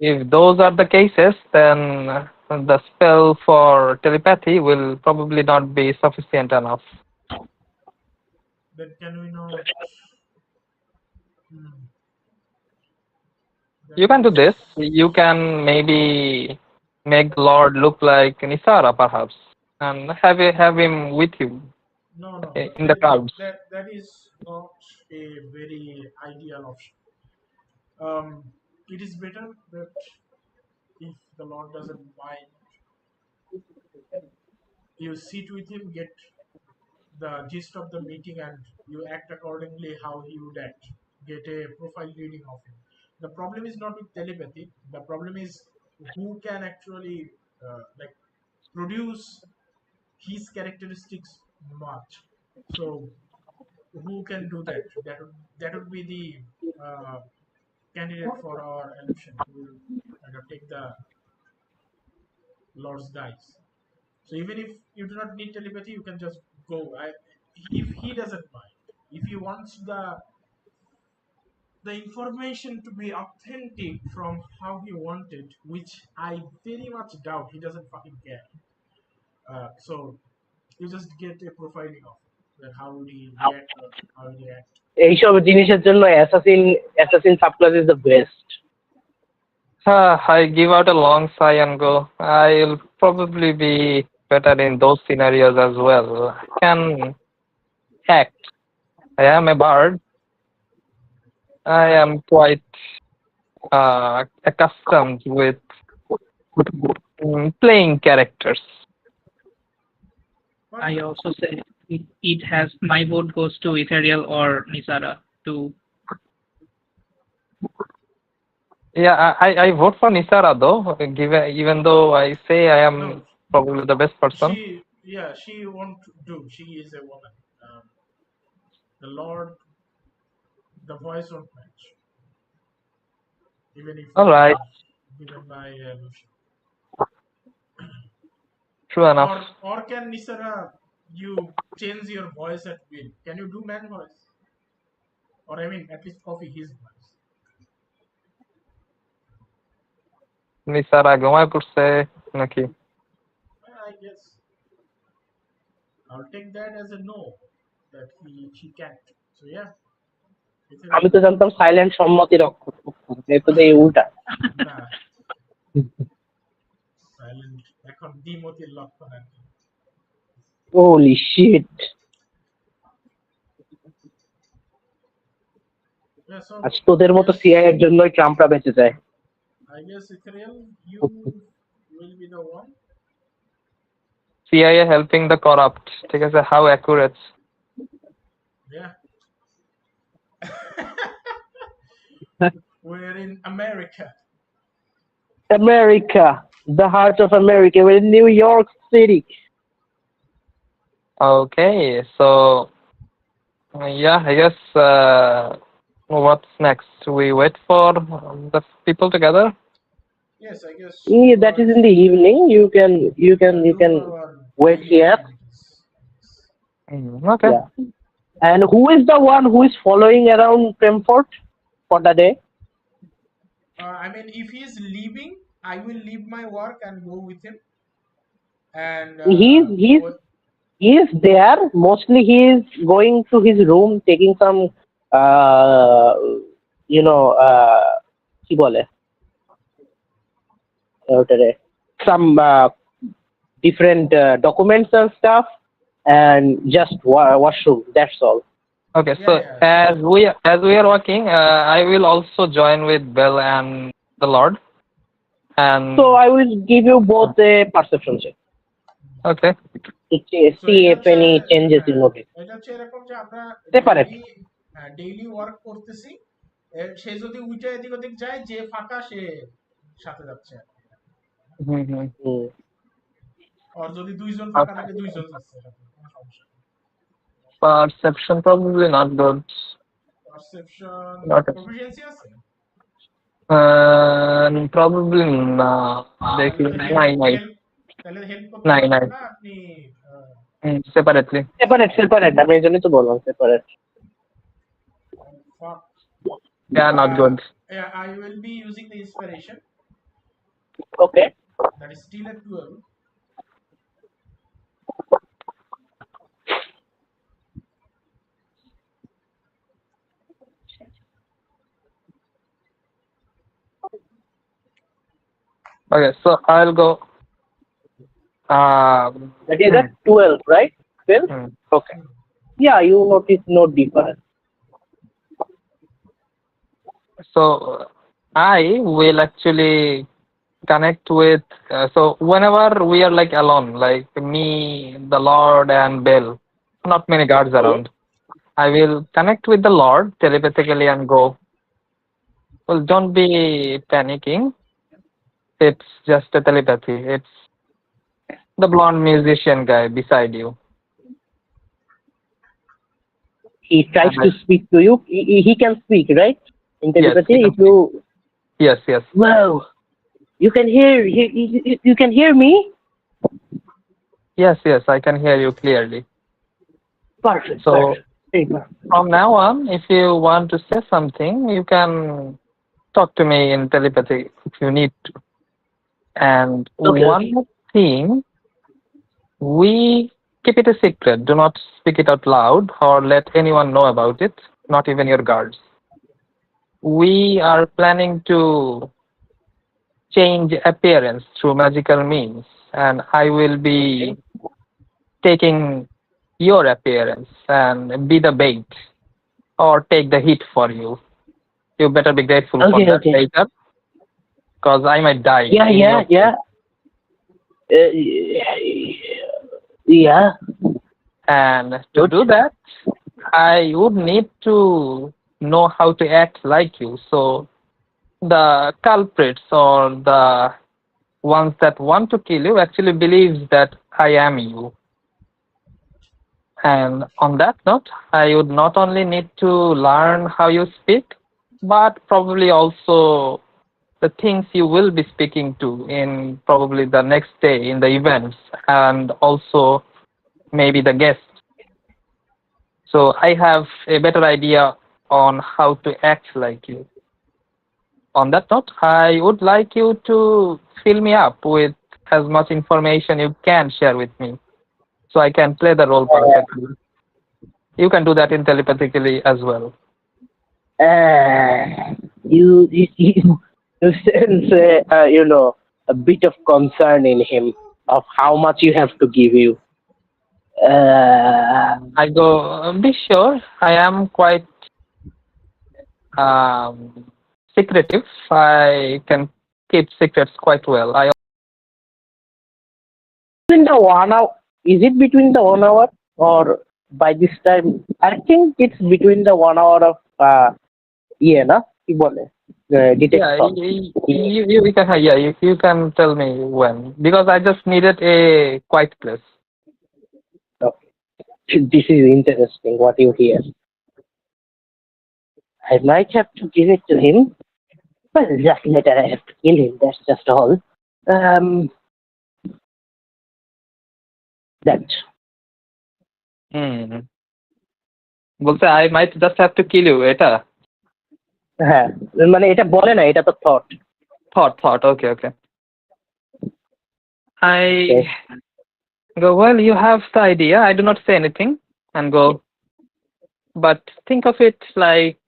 if those are the cases, then the spell for telepathy will probably not be sufficient enough. then can we not? Hmm, that You can do is this. You can maybe make the Lord look like Nisara, perhaps, and have him with you no. in the clouds. That is not a very ideal option. It is better that if the Lord doesn't mind, you sit with him, get the gist of the meeting, and you act accordingly how he would act. Get a profile reading of him. The problem is not with telepathy. The problem is who can actually like produce his characteristics much. So who can do that? That would be the candidate for our election who will kind of take the Lord's dice. So even if you do not need telepathy, you can just go. If he doesn't mind, if he wants the information to be authentic from how he wanted, which I very much doubt, he doesn't fucking care. So you just get a profiling of that how would he react or how would he act. এইসব জিনিসের জন্য assassin subclass is the best. I give out a long sigh and go, I'll probably be better in those scenarios as well. I can act. I am a bard. I am quite accustomed with playing characters. But I also say it has my vote goes to Ethereal or Nisara to Yeah, I vote for Nisara though, even though I say I no, am probably the best person. she won't do. She is a woman. The Lord, the voice won't match, even if All it right, is given by Lucian. true enough. Or can Nisara you change your voice at will? Can you do man voice? Or I mean, at least copy his voice. Nisara ঘুমায় পড়ছে নাকি? Well, I guess I'll take that as a no that she can't. So yeah, আমি Ethereal তো জানতাম silent সম্মতি রক্ষক, এই তো এই উল্টা। না সাইলেন্ট এখন দ্বিমতির লক্ষণ আর কি। হোলি শিট, Yeah, so আজ তোদের I মতো guess সিআই এর জন্যই ট্রাম্পরা বেঁচে যায়। Ethereal, you will be the one. CIA helping the corrupt. ঠিক আছে, how accurate? Yeah. We're in America. America, the heart of America, we're in New York City. Okay, so yeah, I guess what's next? We wait for the people together. Yes, I guess That is in the evening. You do can our wait daily here. activities. Okay. Yeah. And who is the one who is following around Premfort for the day? I mean, if he's leaving, I will leave my work and go with him. And He's he's he is there. Mostly he is going to his room, taking some, uh, you know, কি বলে? ওটারে, some different documents and stuff, and just washroom. That's all. Okay, Yeah, so yeah. as we are working, I will also join with Bell and the Lord. And So I will give you both a perception check okay, to So see এটা if হচ্ছে any changes you notice. এটা হচ্ছে এরকম যে আমরা Separate. Daily work করতেছি, সে যদি উইটা এদিক ওদিক যায়, যে ফাঁকা সে সাথে যাচ্ছে আর কি। Hmm. আর যদি দুইজন ফাঁকা থাকে দুইজন যাচ্ছে সাথে, কোনো সমস্যা নেই। perception probably not good. Perception Not proficiency আছে, probably না, দেখি তাহলে নাই নাই হেল্প করতে নাই নাই পারবেন না আপনি। separately. Separate. আমি এই জন্যই তো বললাম separate. Yeah, not good. I will be using the inspiration, Okay. that is still at 12. Okay, so I'll go. That is at 12, right? 12? hmm. Okay. Yeah, you notice no difference. So I will actually connect with. So whenever we are like alone, like me, the Lord, and Bill, not many guards around, I will connect with the Lord telepathically and go, well, don't be panicking. It's just a telepathy. It's the blonde musician guy beside you. He tries And to speak to you. He can speak, right? In telepathy, he can if you, Yes, yes. wow, you can hear. You can hear me. Yes, yes, I can hear you clearly. Perfect. So Perfect. from now on, if you want to say something, you can talk to me in telepathy if you need to. And Okay. one more thing, we keep it a secret. Do not speak it out loud or let anyone know about it, not even your guards. We are planning to change appearance through magical means, and I will be taking your appearance and be the bait or take the hit for you. You better be grateful for Okay, that okay. later, because I might die. Yeah, in yeah, your yeah. Yeah. And to do that, I would need to know how to act like you. So the culprits or the ones that want to kill you actually believes that I am you. And on that note, I would not only need to learn how you speak, but probably also the things you will be speaking to in probably the next day in the events, and also maybe the guests. So I have a better idea on how to act like you. On that note, I would like you to fill me up with as much information you can share with me, so I can play the role perfectly. You can do that in telepathically as well. You sense a bit of concern in him of how much you have to give you. Uh, I go, be sure, I am quite secretive. I can keep secrets quite well. between the 1 hour, is it between the 1 hour or by this time? I think it's between the 1 hour of না কি বলে Yeah, detection. you can, yeah, you can tell me when, because I just needed a quiet place. Okay. This is interesting what you hear. I might have to give it to him. Well, just later I have to kill him. That's just all. Um, that. Hmm. বলছে I might just have to kill you, এটা? হ্যাঁ মানে এটা বলে না এটা তো thought Thought, okay. I Yes. go, well, you have the idea. I do not say anything and go, but think of it like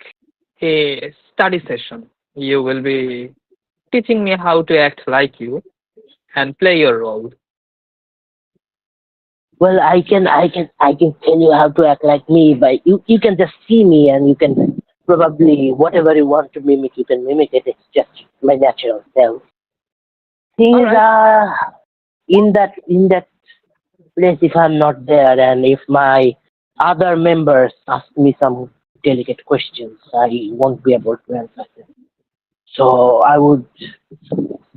a study session. You will be teaching me how to act like you and play your role. Well, I can tell you how to act like me, but you can just see me and you can probably whatever you want to mimic, you can mimic it. It's just my natural self. Things Alright. are in that place if I'm not there, and if my other members ask me some delicate questions, I won't be able to answer them. So I would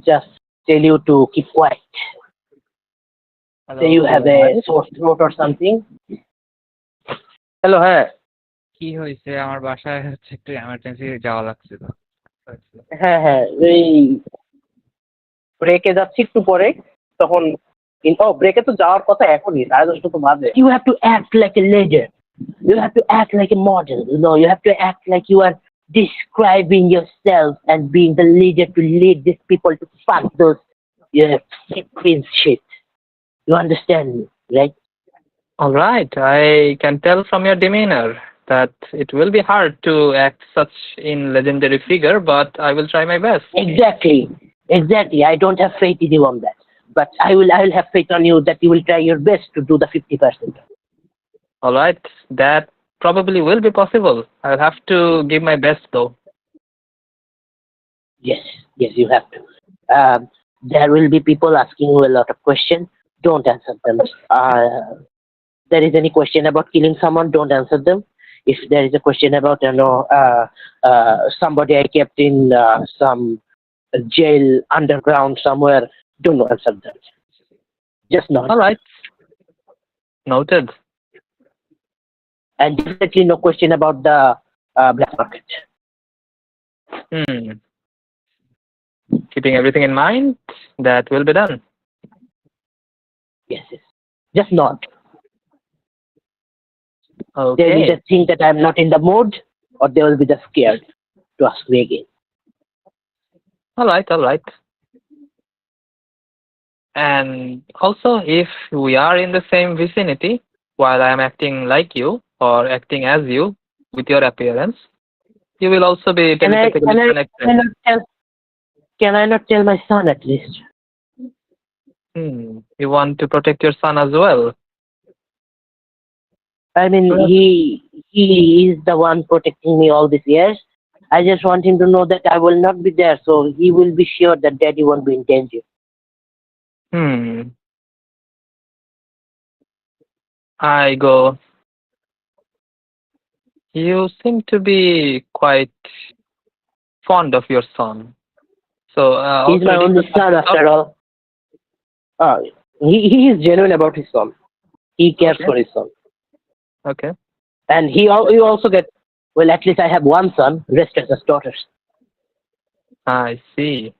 just tell you to keep quiet. Say you have a sore throat or something. Hello, হ্যাঁ কি হয়েছে? আমার বাসায় হচ্ছে একটু emergency যাওয়া লাগছিল। হ্যাঁ ওই ব্রেকে যাচ্ছি একটু পরে তখন ব্রেকে তো যাওয়ার কথা এখনই 10:30 তো বাজে you have to act like a leader, you have to act like a model, you have to act like you are describing yourself and being the leader to lead these people to fuck those queen shit. You understand me, right? Alright, I can tell from your demeanor that it will be hard to act such in legendary figure, but I will try my best. Exactly, I don't have faith in you on that, but I will have faith on you that you will try your best to do the 50%. Alright, that probably will be possible. I'll have to give my best though. Yes, you have to. There will be people asking you a lot of questions. Don't answer them. There is any question about killing someone, don't answer them. If there is a question about somebody I kept in some jail underground somewhere, don't answer them. Just not. Alright. Noted. And definitely no question about the black market. Keeping everything in mind, that will be done. Yes. Just not. Okay. They'll either think that I'm not in the mood, or they will be just scared to ask me again. Alright. And also, if we are in the same vicinity, while I am acting like you, or acting as you, with your appearance, you will also be telepathically connected. Can I not tell my son at least? You want to protect your son as well? I mean, he is the one protecting me all these years. I just want him to know that I will not be there, so he will be sure that daddy won't be in danger. I go, you seem to be quite fond of your son. So he's my only son after all. He is genuine about his son. He cares for his son. Okay. And he also get, well, at least I have one son, rest are just daughters. I see.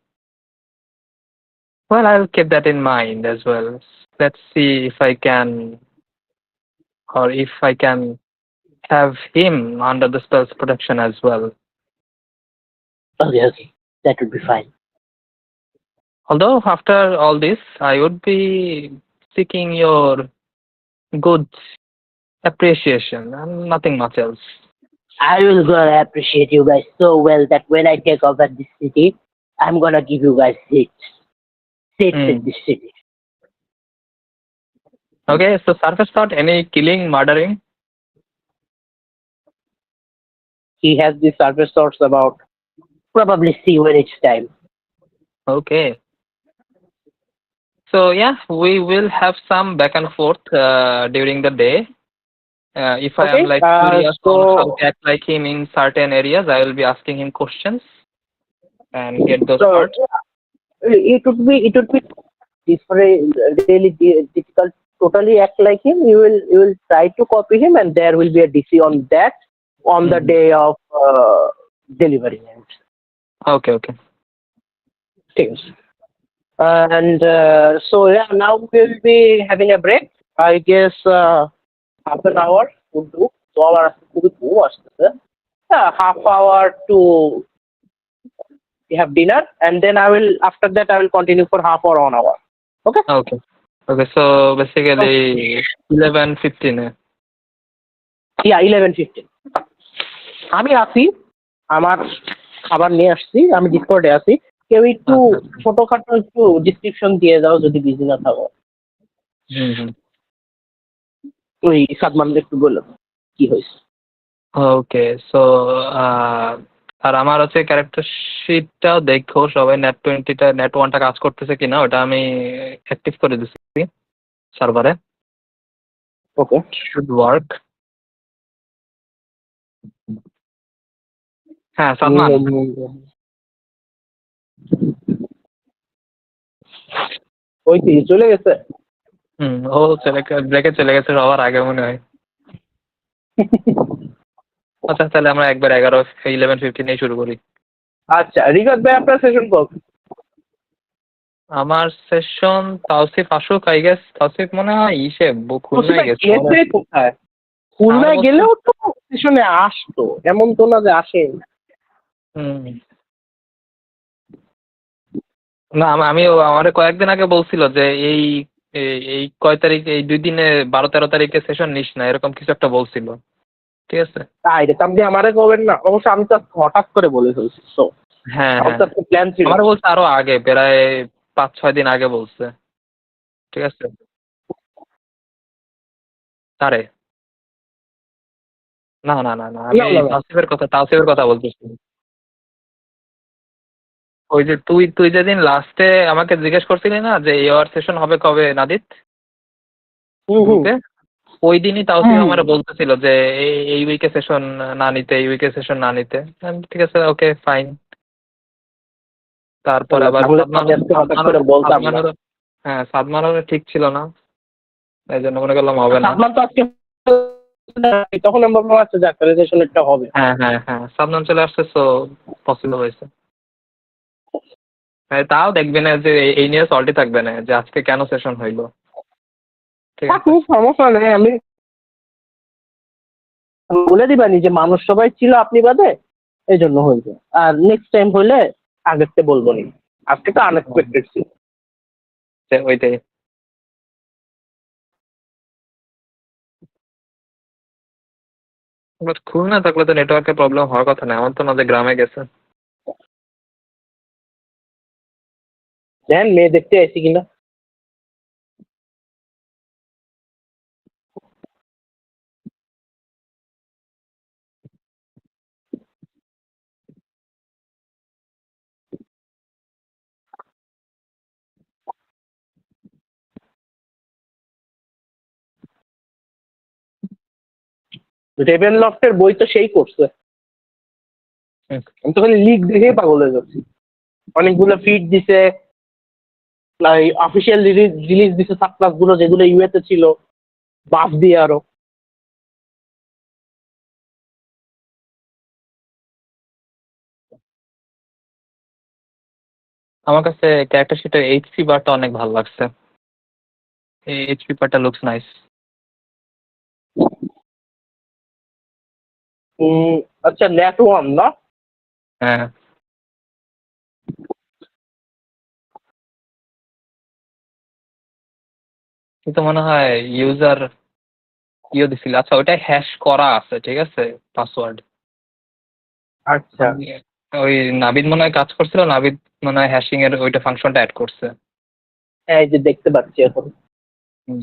Well, I'll keep that in mind as well. Let's see if I can have him under the spell's protection as well. Okay, that would be fine. Although after all this, I would be seeking your good appreciation and nothing much else. I will gonna appreciate you guys so well that when I take over this city, I'm gonna give you guys seats in Hmm. this city. Okay, so surface thought, any killing, murdering? He has these surface thoughts about probably see when it's time. Okay. So yeah, we will have some back and forth during the day. If I am Okay, like curious on how so to act like him in certain areas, I will be asking him questions and get those so parts. it would be different, really difficult. Totally act like him. You will try to copy him, and there will be a DC on that on the Mhm. day of delivering it. Okay, okay. Things. And so yeah, now we'll be having a break. I guess half an hour would do. So our খুবই খুব আসতেছে। Yeah, half hour to have dinner, and then I will after that I will continue for half or 1 hour. Okay. Okay. Okay, so So, basically 11:15. yeah, 11:15. আমি আছি, আমার খাবার নিয়ে আসছি, আমি ডিসকর্ডে আছি। কেউ একটু আচ্ছা, আচ্ছা। ছোটখাটো একটু ডিসক্রিপশন দিয়ে দাও যদি বিজি না থাকো। হুম, হুম। ওই সাদমান একটু বললো কি হয়েছে। ওকে, সো আর আমার হচ্ছে ক্যারেক্টার শিটটাও দেখো সবাই, নেট 20টা নেট 1টা কাজ করতেছে কিনা ওটা আমি অ্যাক্টিভ করে দিচ্ছি সার্ভারে। ওকে। Should work. হ্যাঁ, সাদমান। ওই তো চলে গেছে। ও ব্রেকে চলে গেছে সবার আগে মনে হয়। আচ্ছা, তাহলে আমরা একবার 11:15 শুরু করি। আচ্ছা, রিগাত ভাই আপনার সেশন কবে? আমার সেশন তাওসিফ আসুক, আই গেস। তাওসিফ মনে হয় খুলনায় গেছে গেছে কোথায়? আমার খুলনায় বলছে। গেলেও তো সেশনে আসতো, এমন তো না যে আসে। হুম। না, আমারে কয়েকদিন আগে বলছিল যে এই এই কয় তারিখ, এই 2 দিনে 12-13 তারিখে সেশন নিস না, এরকম কিছু একটা বলছিল। ঠিক আছে। তাই রে, আপনি আমারে কবেন না, অবশ্য আমি তো হঠাৎ করে বলে ফেলছি। তো হ্যাঁ, আমার হ্যাঁ, তো প্ল্যান ছিল। আমার বলছে আরো আগে, প্রায় 5-6 দিন আগে বলছে। ঠিক আছে। তারে না, না, না, না, আমি না এই না না, তাওসিফের কথা বলতেছি। ওই যে তুই যেদিন লাস্টে আমাকে জিজ্ঞেস করছিলি না যে ইয়ার সেশন হবে কবে নাদিত হুম হুম গ্রুপে, ওই দিনই তাওসিফ হুম। আমার বলতেছিল যে এই উইকে সেশন না নিতে, এই উইকে সেশন না নিতে। ঠিক আছে, ওকে, ফাইন। তারপর আল্লাহ, আবার তাহলে তো আমি আজকে হঠাৎ করে বলতাম না। সাদমানেরও, হ্যাঁ, সাদমানেরও ঠিক ছিল না, এই জন্য মনে করলাম হবে না। সাদমান তো আজকে তখন আমি ভাবলাম আচ্ছা যাক তাহলে সেশনেরটা হবে। হ্যাঁ, হ্যাঁ, হ্যাঁ, সাদমান চলে আসছে, তো পসিবল হয়েছে। হ্যাঁ, তাও দেখবে না যে এই নিয়ে সল্টি থাকবে না যে আজকে কেন সেশন হইলো। ঠিক আছে। থাকুক, সমস্যা নেই, আমি বলে দিবানি যে মানুষ সবাই ছিল আপনি বাদে, এই জন্য হয়েছে। আর নেক্সট টাইম হইলে আগের থেকে বলবো নি, আজকে তো আনএক্সপেক্টেড ছিল। ওইটাই। বাট খুলনা থাকলে তো নেটওয়ার্কের প্রবলেম হওয়ার কথা না, এমন তো না যে গ্রামে গেছে। দেন মেয়ে দেখতে আইসি কিনা। রেভেন লফটের বই তো সেই করছে, আমি তো খালি লিক দেখেই পাগল হয়ে যাচ্ছি। অনেকগুলো ফিড দিছে, অফিসিয়াল রিলিজ দিছে সাবক্লাস গুলো যেগুলো ইউএতে ছিল, বাফ দিয়ে আরো। আমার কাছে ক্যারেক্টার শিটের এইচপি বারটা অনেক ভালো লাগছে। এই এইচপি বারটা লুকস নাইস। আচ্ছা, নেট ওয়ান না? হ্যাঁ, কিন্তু মনে হয় ইউজার দিছিল। আচ্ছা, ওইটা হ্যাশ করা আছে, ঠিক আছে, পাসওয়ার্ড। আচ্ছা, ওই নাবিদ মনে হয় কাজ করছিল, নাবিদ মনে হয় হ্যাশিং এর ওইটা ফাংশনটা অ্যাড করছে। এই যে দেখতে পাচ্ছি এখন।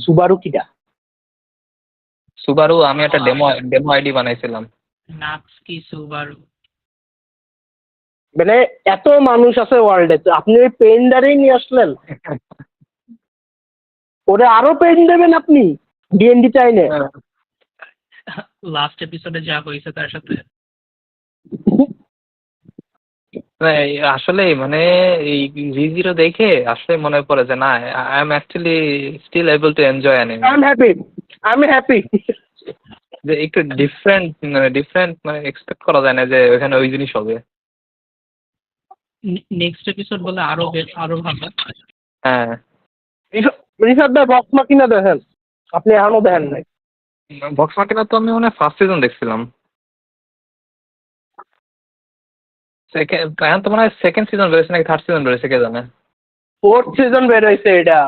সুবারু কিটা? সুবারু আমি একটা ডেমো আইডি বানাইছিলাম। নাক্সকি সুবারু। মানে এত মানুষ আছে ওয়ার্ল্ডে, তো আপনি ওই পেইন্টারেই নিয়ে আসলেন? ওরে আরো পেইন্ট দেবেন আপনি ডিএনডি চাইলে? লাস্ট এপিসোডে যা হয়েছে তার সাথে। আসলে মানে এই রিজিরো দেখে আসলে মনে পড়ে যে না, I am actually still able to enjoy anime. I am happy. যে একটু ডিফারেন্ট মানে এক্সপেক্ট করা যায় না যে ওখানে ওই জিনিস হবে। নেক্সট এপিসোড বলে আরো ভালো। হ্যাঁ, রিসার্চ ভাই বক্স মাকিনা দেখেন? আপনি এখনো দেখেন নাই? বক্স মার্কেটা তো আমি মানে ফার্স্ট সিজন দেখছিলাম। এখন তো মনে হয় সেকেন্ড সিজন বেরোছে নাকি থার্ড সিজন বেরোছে, কে জানে। 4th সিজন বের হয়েছে এটা।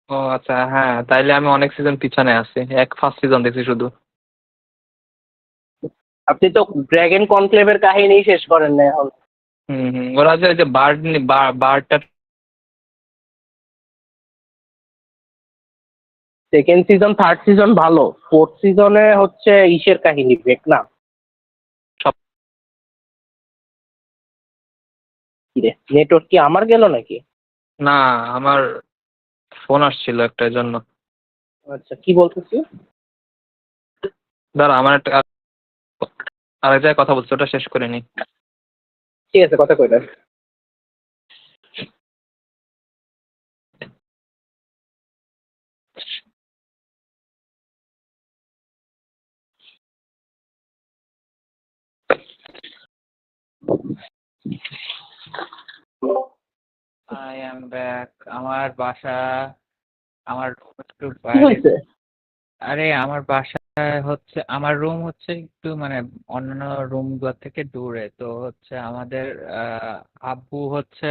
ও আচ্ছা, হ্যাঁ তাইলে আমি অনেক সিজন পিছনে আছি, ফার্স্ট সিজন দেখছি শুধু। আপনি তো ড্রাগন কনক্লেভের কাহিনী শেষ করেন না এখন। ওরা যে ওই যে বার্ডটা সেকেন্ড সিজন থার্ড সিজন ভালো, 4th সিজনে হচ্ছে ইসের কাহিনী ব্রেক না। সব কিরে নেটওয়ার্ক কি আমার গেল নাকি? না, আমার ফোন আসছিল একটার জন্য। আচ্ছা কি বলতেছি? দাঁড়া, আমার একটা আরেক জায়গায় কথা বলছি, ওটা শেষ করে নি। ঠিক আছে কথা কইলেন। I am back. আমার বাসা, আমার room একটু কি বাইরে। হয়েছে? আরে আমার বাসায় হচ্ছে, আমার রুম হচ্ছে একটু মানে অন্যান্য রুম গুলোর থেকে দূরে, তো হচ্ছে আমাদের আব্বু হচ্ছে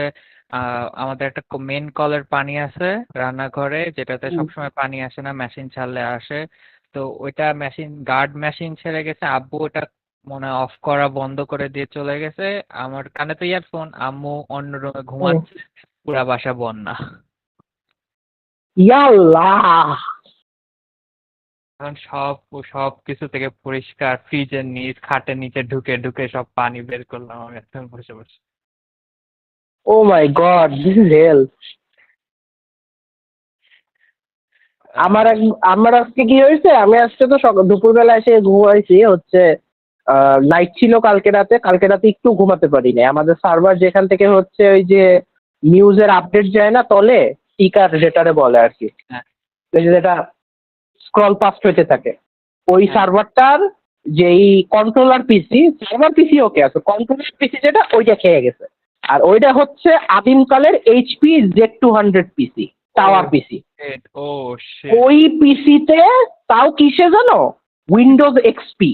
আমাদের একটা মেন কলের পানি আছে রান্নাঘরে, যেটাতে সবসময় পানি আসে না, মেশিন ছাড়লে আসে। তো ওইটা গার্ড মেশিন ছেড়ে গেছে, আব্বু ওটা মনে অফ করা বন্ধ করে দিয়ে চলে গেছে। আমার কানে তো ইয়ারফোন, আম্মু অন্য রুমে ঘুমাচ্ছে, পুরা বাসা বন্যা। ইয়াল্লাহ। এখন সব কিছু থেকে পরিষ্কার, ফ্রিজের নিচ খাটের নিচে ঢুকে ঢুকে সব পানি বের করলাম আমি এখন বসে বসে। ও মাই গড, দিস ইজ হেল। আমার আজকে কি হয়েছে, আমি আজকে তো দুপুরবেলা এসে ঘুমাইছি হচ্ছে। নাইট ছিল কালকে রাতে একটু ঘুমাতে পারি না। আমাদের সার্ভার যেখান থেকে হচ্ছে ওই যে নিউজের আপডেট যায় না তলে, টিকার যেটারে বলে আর কি, হ্যাঁ, ওই যে যেটা স্ক্রল পাস্ট হইতে থাকে, ওই হ্যাঁ। সার্ভারটার যেই কন্ট্রোলার পিসি, সার্ভার পিসি ওকে আছে, কন্ট্রোলার পিসি যেটা ওইটা খেয়ে গেছে। আর ওইটা হচ্ছে আদিমকালের HP Z200 PC, tower PC. Oh shit. ওই পিসিতে তাও কিসে জানো? Windows XP.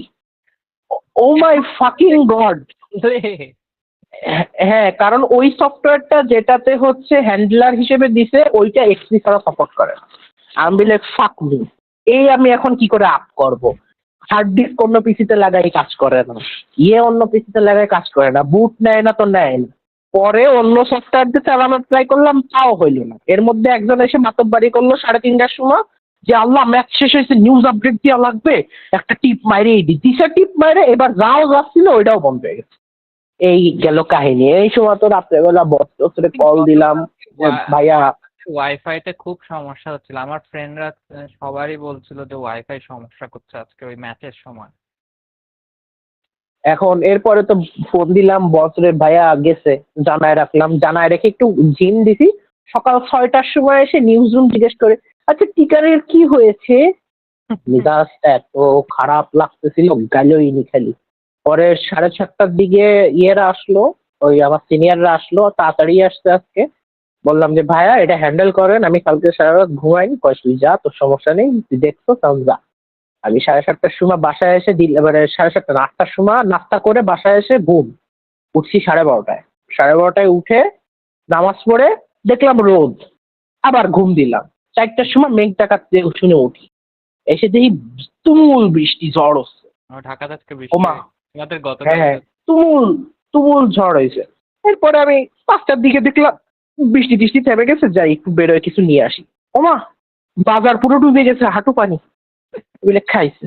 Oh my fucking god. হ্যাঁ, কারণ ওই সফটওয়্যারটা যেটাতে হচ্ছে হ্যান্ডলার হিসেবে দিছে ওইটা এক্সপি ছাড়া সাপোর্ট করে না। আমি বলে ফাক মি, এই আমি এখন কি করে আপ করব? হার্ড ডিস্ক অন্য পিসিতে লাগাই কাজ করে না, অন্য পিসিতে লাগাই কাজ করে না, বুট নেয় না তো নেয় না। পরে অন্য সফটওয়্যার দিয়ে চালানোর ট্রাই করলাম, তাও হইলো না। এর মধ্যে একজন এসে মাতব্বারি করলো 3:30টার সময় যে আল্লাহ ম্যাচ শেষ হয়েছে, নিউজ আপডেট দেওয়া লাগবে, একটা টিপ মাইরে দিশা টিপ মাইরে এবার যাও যাচ্ছিল ওইটাও বন্ধ হয়ে গেছে। এই গেল কাহিনী। এই সময় তো রাত্রেবেলা বসে কল দিলাম যে ভাইয়া ওয়াইফাইতে খুব সমস্যা হচ্ছিল, আমার ফ্রেন্ডরা সবারই বলছিল যে ওয়াইফাই সমস্যা করছে আজকে ওই ম্যাচের সময়। এখন এরপরে তো ফোন দিলাম বসরে, ভাইয়া গেছে, জানায় রাখলাম, জানায় রেখে একটু জিম দিছি। সকাল 6টার সময় এসে নিউজ রুম জিজ্ঞেস করে, আচ্ছা টিকারের কি হয়েছে? মেজাজটা এত খারাপ লাগতেছিল, গেলইনি খালি। পরে 7:30টার দিকে ইয়েরা আসলো, ওই আমার সিনিয়ররা আসলো, তাড়াতাড়ি আসছে আজকে। বললাম যে ভাইয়া এটা হ্যান্ডেল করেন, আমি কালকে সারা রাত ঘুমাইনি। কয় তুই যা, তোর সমস্যা নেই, তুই দেখছো তাহলে যা। আমি 7:30টার সময় বাসায় এসে এবারে 7:30 না 8টার সময় নাস্তা করে বাসায় এসে ঘুম, উঠছি 12:30টায়। 12:30টায় উঠে নামাজ পড়ে দেখলাম রোদ, আবার ঘুম দিলাম। 4টার সময় মেঘ ডাকাতে শুনে উঠি, এসে দেখি তুমুল বৃষ্টি, ঝড় হচ্ছে। আমার ঢাকাতে আজকে বৃষ্টি ওমা, হয়েছে। আমাদের গতকাল হ্যাঁ তুমুল তুমুল ঝড় হয়েছে। এরপরে আমি 5টার দিকে দেখলাম বৃষ্টি টিষ্টি থেমে গেছে, যাই একটু বেরোয় কিছু নিয়ে আসি। ওমা, বাজার পুরো ডুবে গেছে, হাঁটু পানি বলে খাইছে।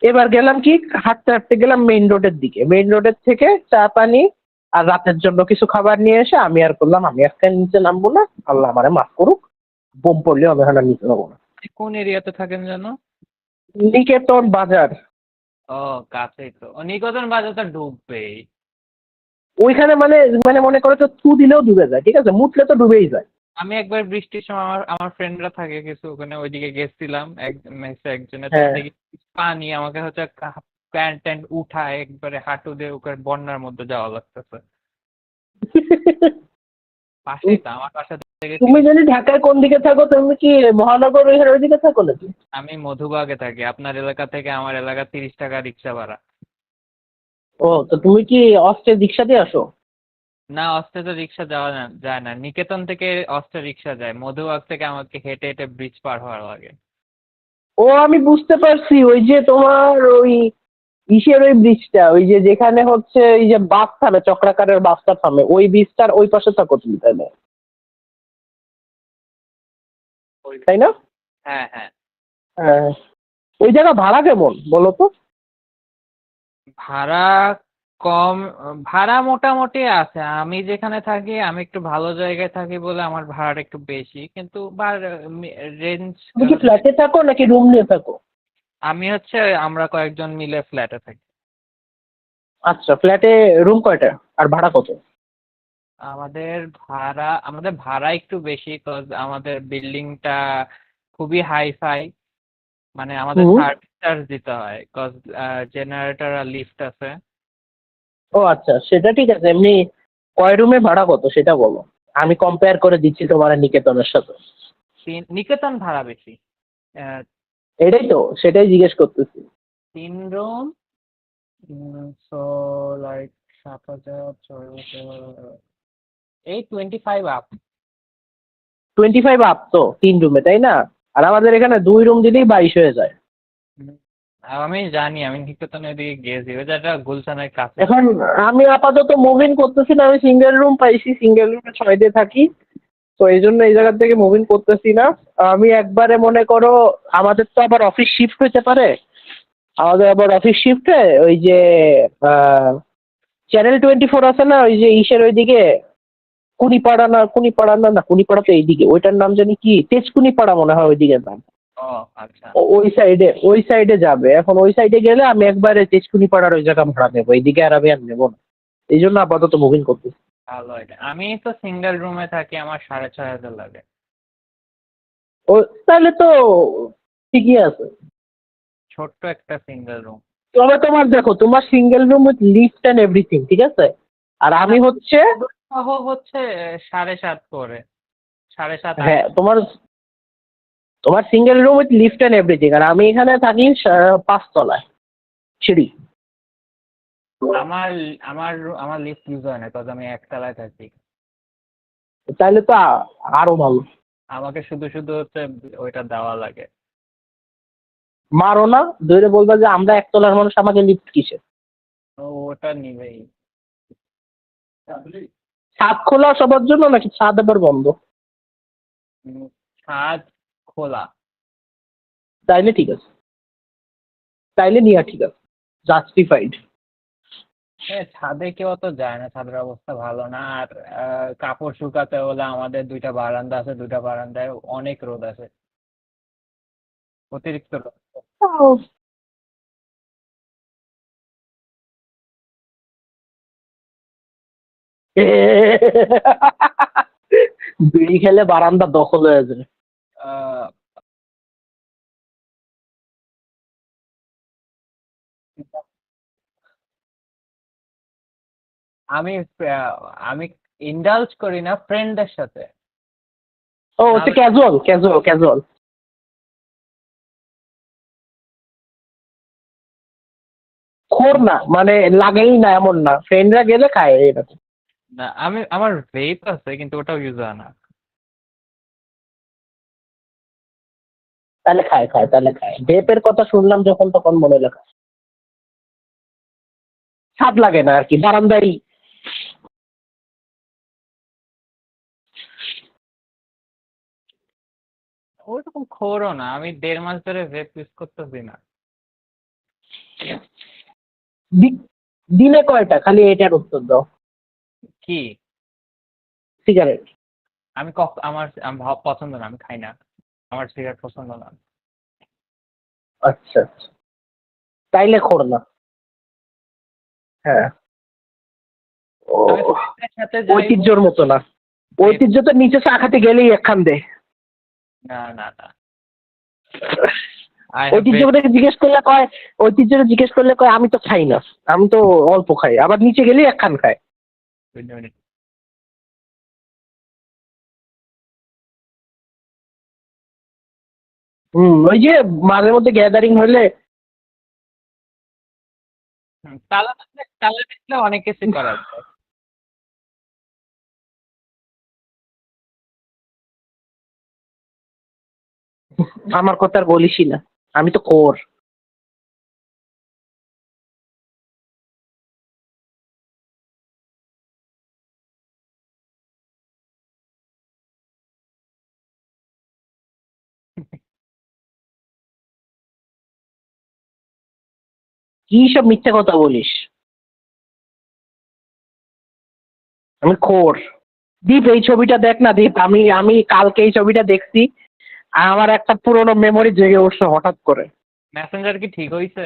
এবার গেলাম কি, হাঁটতে হাঁটতে গেলাম মেইন রোডের দিকে, মেইন রোডের থেকে চা পানি আর রাতের জন্য কিছু খাবার নিয়ে এসে আমি আর করলাম, আমি আজকে নিচে নামবো না, আল্লাহ আমারে মাফ করুক, বোম পড়লে আমি এখন আর নিচে নামবো না। কোন এরিয়াতে থাকেন যেন? নিকেতন বাজার, ও কাছেই তো। নিকেতন বাজার তো ডুববেই। ওইখানে মানে মানে মনে করে তো থু দিলেও ডুবে যায়, ঠিক আছে, মুতলে তো ডুবেই যায়। আমি একবার বৃষ্টির সময় আমার আমার ফ্রেন্ডরা থাকে কিছু ওখানে, ওইদিকে গেছিলাম এক মেসে একজনের, তো হ্যাঁ। দেখি পানি আমাকে হচ্ছে প্যান্ট ট্যান্ট উঠায় একবারে হাঁটু দিয়ে ওখানে বন্যার মধ্যে যাওয়া লাগতেছে। পাশেই তো, আমার বাসা থেকে তুমি যদি ঢাকার কোন দিকে থাকো, তুমি কি মহানগর ওই দিকে থাকো নাকি? আমি মধুবাগে থাকি। আপনার এলাকা থেকে আমার এলাকা 30 টাকা রিক্সা ভাড়া। ও, তো তুমি কি অস্ট্রের রিক্সা দিয়ে আসো? না, অস্ট্রে তো রিক্সা যাওয়া যায় না। নিকেতন থেকে অস্ট্রে রিক্সা যায়, মধুবাগ থেকে আমাকে হেঁটে হেঁটে ব্রিজ পার হওয়া লাগে। ও, আমি বুঝতে পারছি, ওই যে তোমার ওই ইসের ওই ব্রিজটা, ওই যে যেখানে হচ্ছে এই যে বাস থামে, চক্রাকারের বাসটা থামে, ওই ব্রিজটার ওই পাশে থাকো তুমি, তাই না? তাই না? হ্যাঁ হ্যাঁ। হ্যাঁ। ওই জায়গা ভাড়া কেমন বলো তো? ভাড়া কম, ভাড়া মোটামুটি আছে। আমি যেখানে থাকি আমি একটু ভালো জায়গায় থাকি বলে আমার ভাড়াটা একটু বেশি, কিন্তু রেঞ্জ। তুমি কি ফ্ল্যাটে থাকো নাকি রুম নিয়ে থাকো? আমি হচ্ছে, আমরা কয়েকজন মিলে ফ্ল্যাটে থাকি। আচ্ছা, ফ্ল্যাটে রুম কয়টা আর ভাড়া কত? আমাদের ভাড়া একটু বেশি, কজ আমাদের বিল্ডিংটা খুবই হাই ফাই। মানে আমাদের হুম। সার্ভিস চার্জ দিতে হয়, কজ জেনারেটর আর লিফট আছে। ও আচ্ছা, সেটা ঠিক আছে। এমনি কয় রুমে ভাড়া কত সেটা বলো, আমি কম্পেয়ার করে দিচ্ছি তোমার নিকেতনের সাথে। নিকেতন ভাড়া বেশি। আহ, এটাই তো, সেটাই জিজ্ঞেস করতেছি। 3 রুম, সো লাইক 7,000, 6,000, এই 25 আপ। 25 আপ তো 3 রুমে, তাই না? আর আমাদের এখানে 2 রুম দিলেই 22 হয়ে যায়। আমি জানি, আমি নিকেতনের দিকে গেছি, ওই জায়গাটা গুলশানের কাছে। এখন আমি আপাতত মুভিং করতেছি না, আমি সিঙ্গেল রুম পাইছি, সিঙ্গেল রুমে 6 দিয়ে থাকি, তো এই জন্য এই জায়গা থেকে মুভিং করতেছি না। আমি একবারে মনে করো, আমাদের তো আবার অফিস শিফট হইতে পারে, আমাদের আবার অফিস শিফটে ওই যে চ্যানেল 24 আছে না, ওই যে ইসের ওইদিকে, কুনিপাড়া তো এইদিকে, ওইটার নাম জানি কি, তেজকুনিপাড়া মনে হয় ওইদিকের নাম। ও আচ্ছা। ওই সাইডে যাবে, এখন ওই সাইডে গেলে আমি একবারে তেজকুনিপাড়ার ওই জায়গা ভাড়া নেবো, এইদিকে আর আমি আর নেবো না, এই জন্য আপাতত মুভিং করতেছি। ভালো এটা। আমি তো সিঙ্গেল রুমে থাকি, আমার 6,500 লাগে। ও, তাহলে তো ঠিকই আছে। ছোট্ট একটা সিঙ্গেল রুম। তবে তোমার দেখো, তোমার single room with lift and everything, ঠিক আছে, আর আমি হচ্ছে, সহ হচ্ছে 7,500 করে, 7,500। হ্যাঁ, তোমার তোমার single room with lift and everything, আর আমি এখানে থাকি 5 তলায় সিঁড়ি। আমার আমার আমার লিফট ইউজ হয় না, কজ আমি একতলায় থাকি। তাহলে তো আরো ভালো। আমাকে শুধু শুধু হচ্ছে ওইটা দেওয়া লাগে। মারো না, ধরে বলবা যে আমরা 1 তলার মানুষ, আমাকে লিফট কিসে। ওটা নিবেই। ছাদ খোলা সবার জন্য নাকি ছাদ আবার বন্ধ? ছাদ খোলা। তাইলে ঠিক আছে, তাইলে নিয়া ঠিক আছে, জাস্টিফাইড। ছাদে কেউ তো যায় না, ছাদের অবস্থা ভালো না। আর কাপড় শুকাতে হলে আমাদের 2টা বারান্দা আছে, 2টা বারান্দায় অনেক রোদ আছে, অতিরিক্ত রোদ। বিড়ি খেলে বারান্দা দখল হয়ে যায়। আহ, আমি আমি ইন্ডালজ করি না ফ্রেন্ডদের সাথে। ও, হচ্ছে ক্যাজুয়াল ক্যাজুয়াল ক্যাজুয়াল। খোর না, মানে লাগেই না এমন না, ফ্রেন্ডরা গেলে খায় এরকম। না, আমার ভেপ আছে কিন্তু ওটাও ইউজ হয় না। তাহলে খায় ভেপের কথা শুনলাম যখন, তখন মনে লেখা। স্বাদ লাগে না আর কি, বারান্দায়। ওইরকম খোরও না, আমি 1.5 মাস ধরে ভেপ ইউজ করতেছি না। দিনে কয়টা? খালি এটার উত্তর দাও। কি সিগারেট? আমি আমার পছন্দ না, আমি খাই না, আমার সিগারেট পছন্দ না। আচ্ছা আচ্ছা, তাইলে খোর না। হ্যাঁ, ও, তবে friend-দের সাথে যাই ঐতিহ্যর মতো না। ঐতিহ্য তো নিচে চা খাতে গেলেই একখান দে। না না না, I have ঐতিহ্যকে জিজ্ঞেস করলে কয়, ঐতিহ্যকে জিজ্ঞেস করলে কয় আমি তো খাই না, আমি তো অল্প খাই, আবার নিচে গেলেই একখান খায়। wait a minute. ওই যে মাঝে মধ্যে গ্যাদারিং হলে তালা থাকলে অনেক কিছু করা যায়। আমার কথা আর বলিসই না, আমি তো কোর। কি সব মিথ্যে কথা বলিস? আমি খোর। দীপ, এই ছবিটা দেখ না দীপ, আমি আমি কালকে এই ছবিটা দেখছি, আমার একটা পুরোনো মেমোরি জেগে উঠছে হঠাৎ করে। মেসেঞ্জার কি ঠিক হইছে?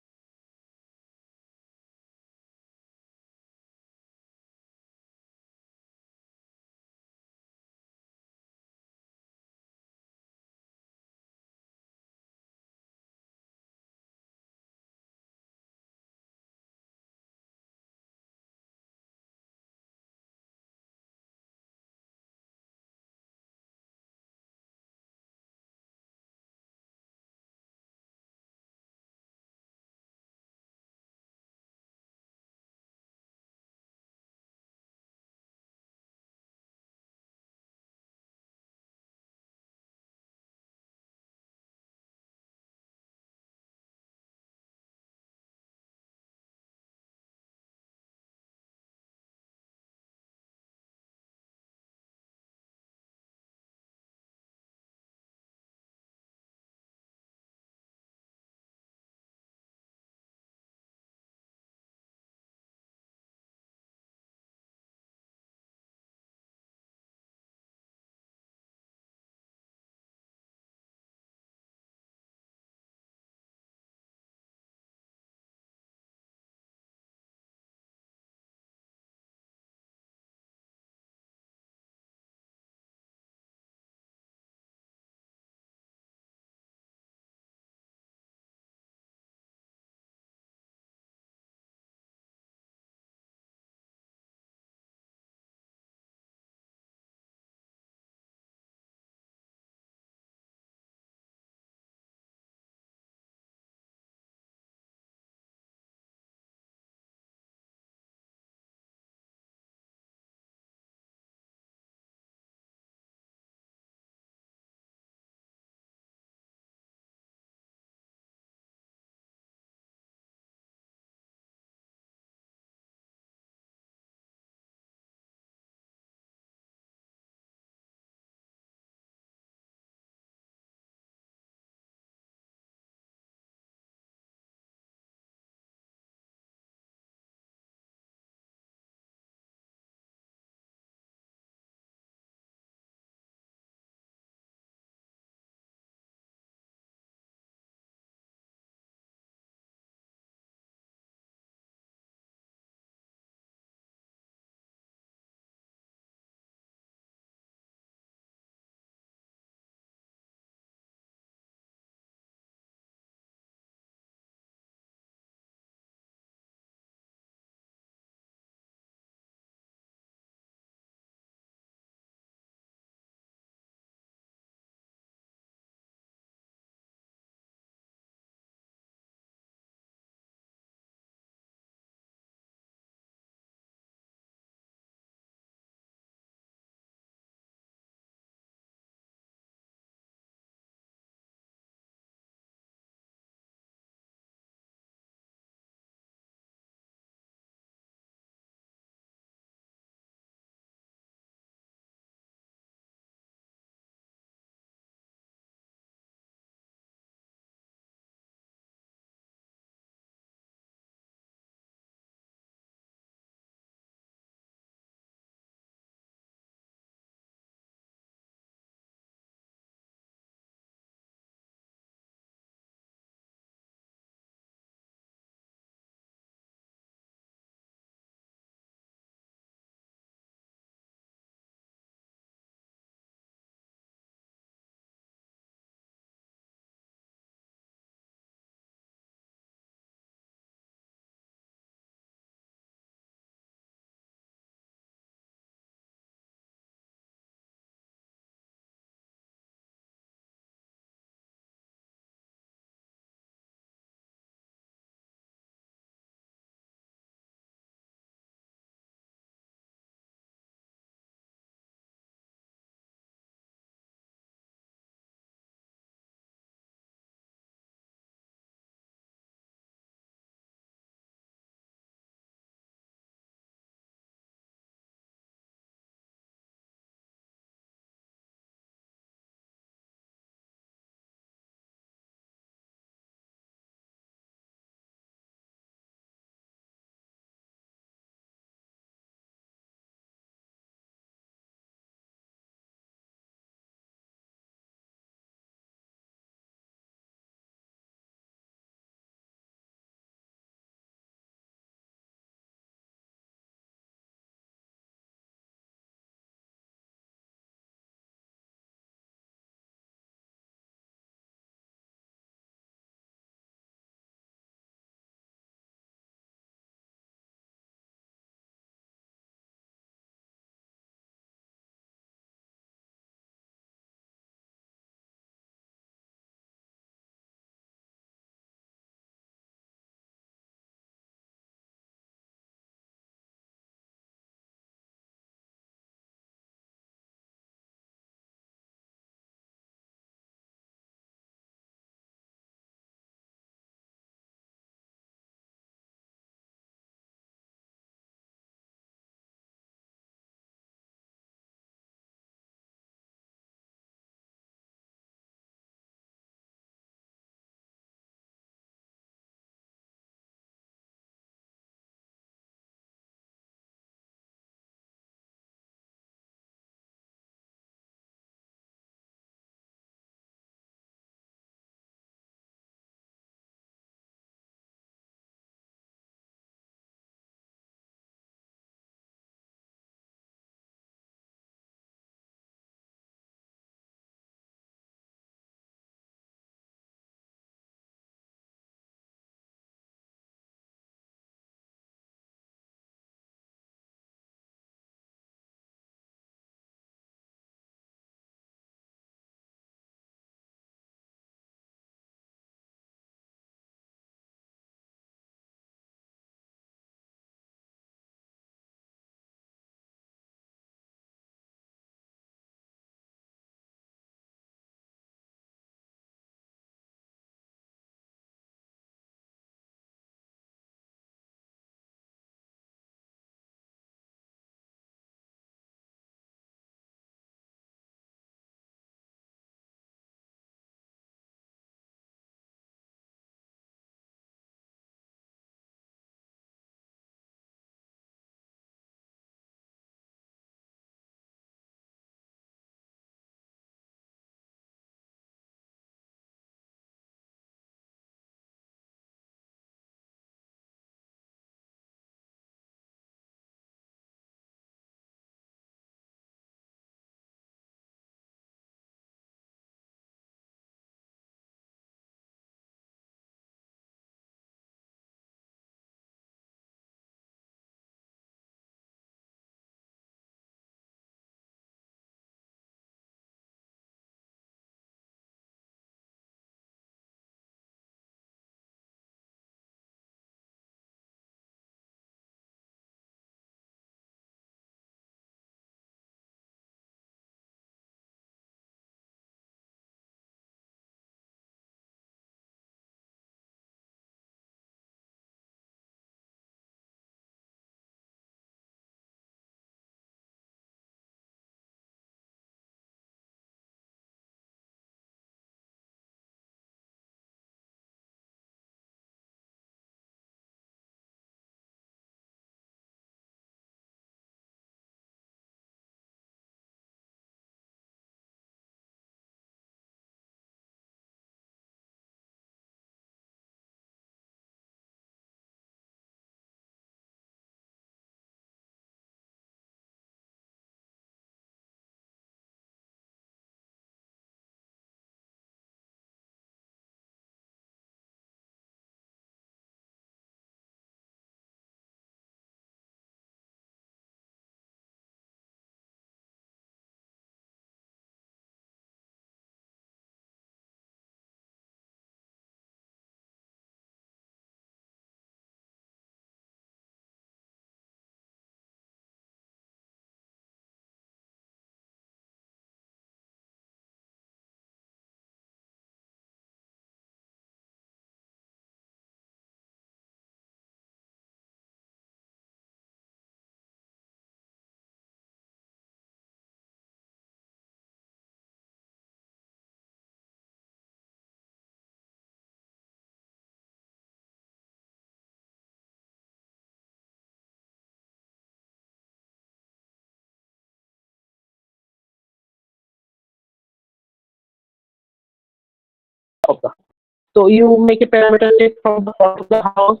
of the house. So you make a parameter check from the front of the house.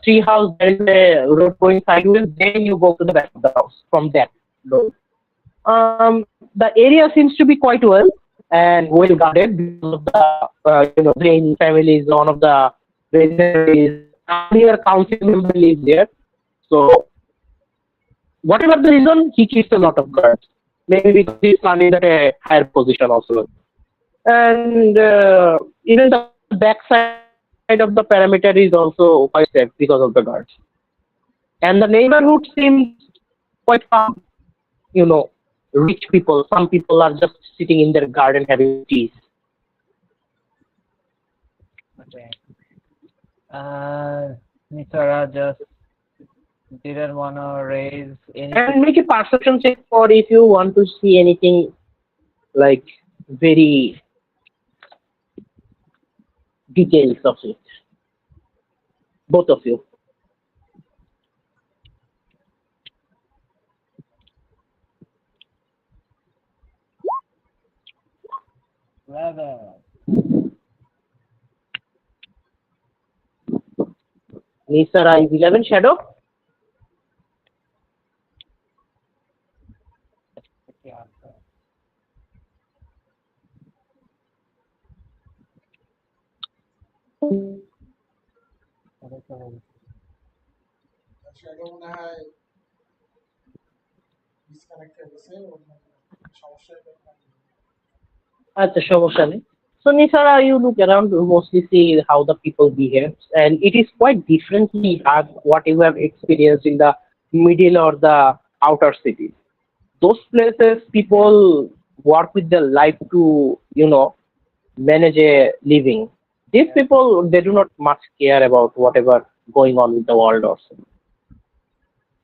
Tree house, there is a road going sideways. Then you go to the back of the house from that road. The area seems to be quite well and well guarded because of the Drain family is one of the Drain families. Earlier council member lives there. So whatever the reason, he keeps a lot of guards. Maybe because he's standing at a higher position also. And even the back side of the parameter is also quite safe because of the guards. And the neighborhood seems quite calm. You know, rich people. Some people are just sitting in their garden having teas. Okay. Nisara just didn't want to raise any. And make a perception check for if you want to see anything like very details of it. Both of you. Nisara is 11 shadow. Shadow মনে হয় disconnect হয়ে গেছে সমস্যা Acha, সমস্যা নেই. So Nisara, you look around, you mostly see how the people behave, and it is quite differently as what you have experienced in the middle or the outer cities. Those places, people work with their life to, manage a living. These people, they do not much care about whatever going on with the world also.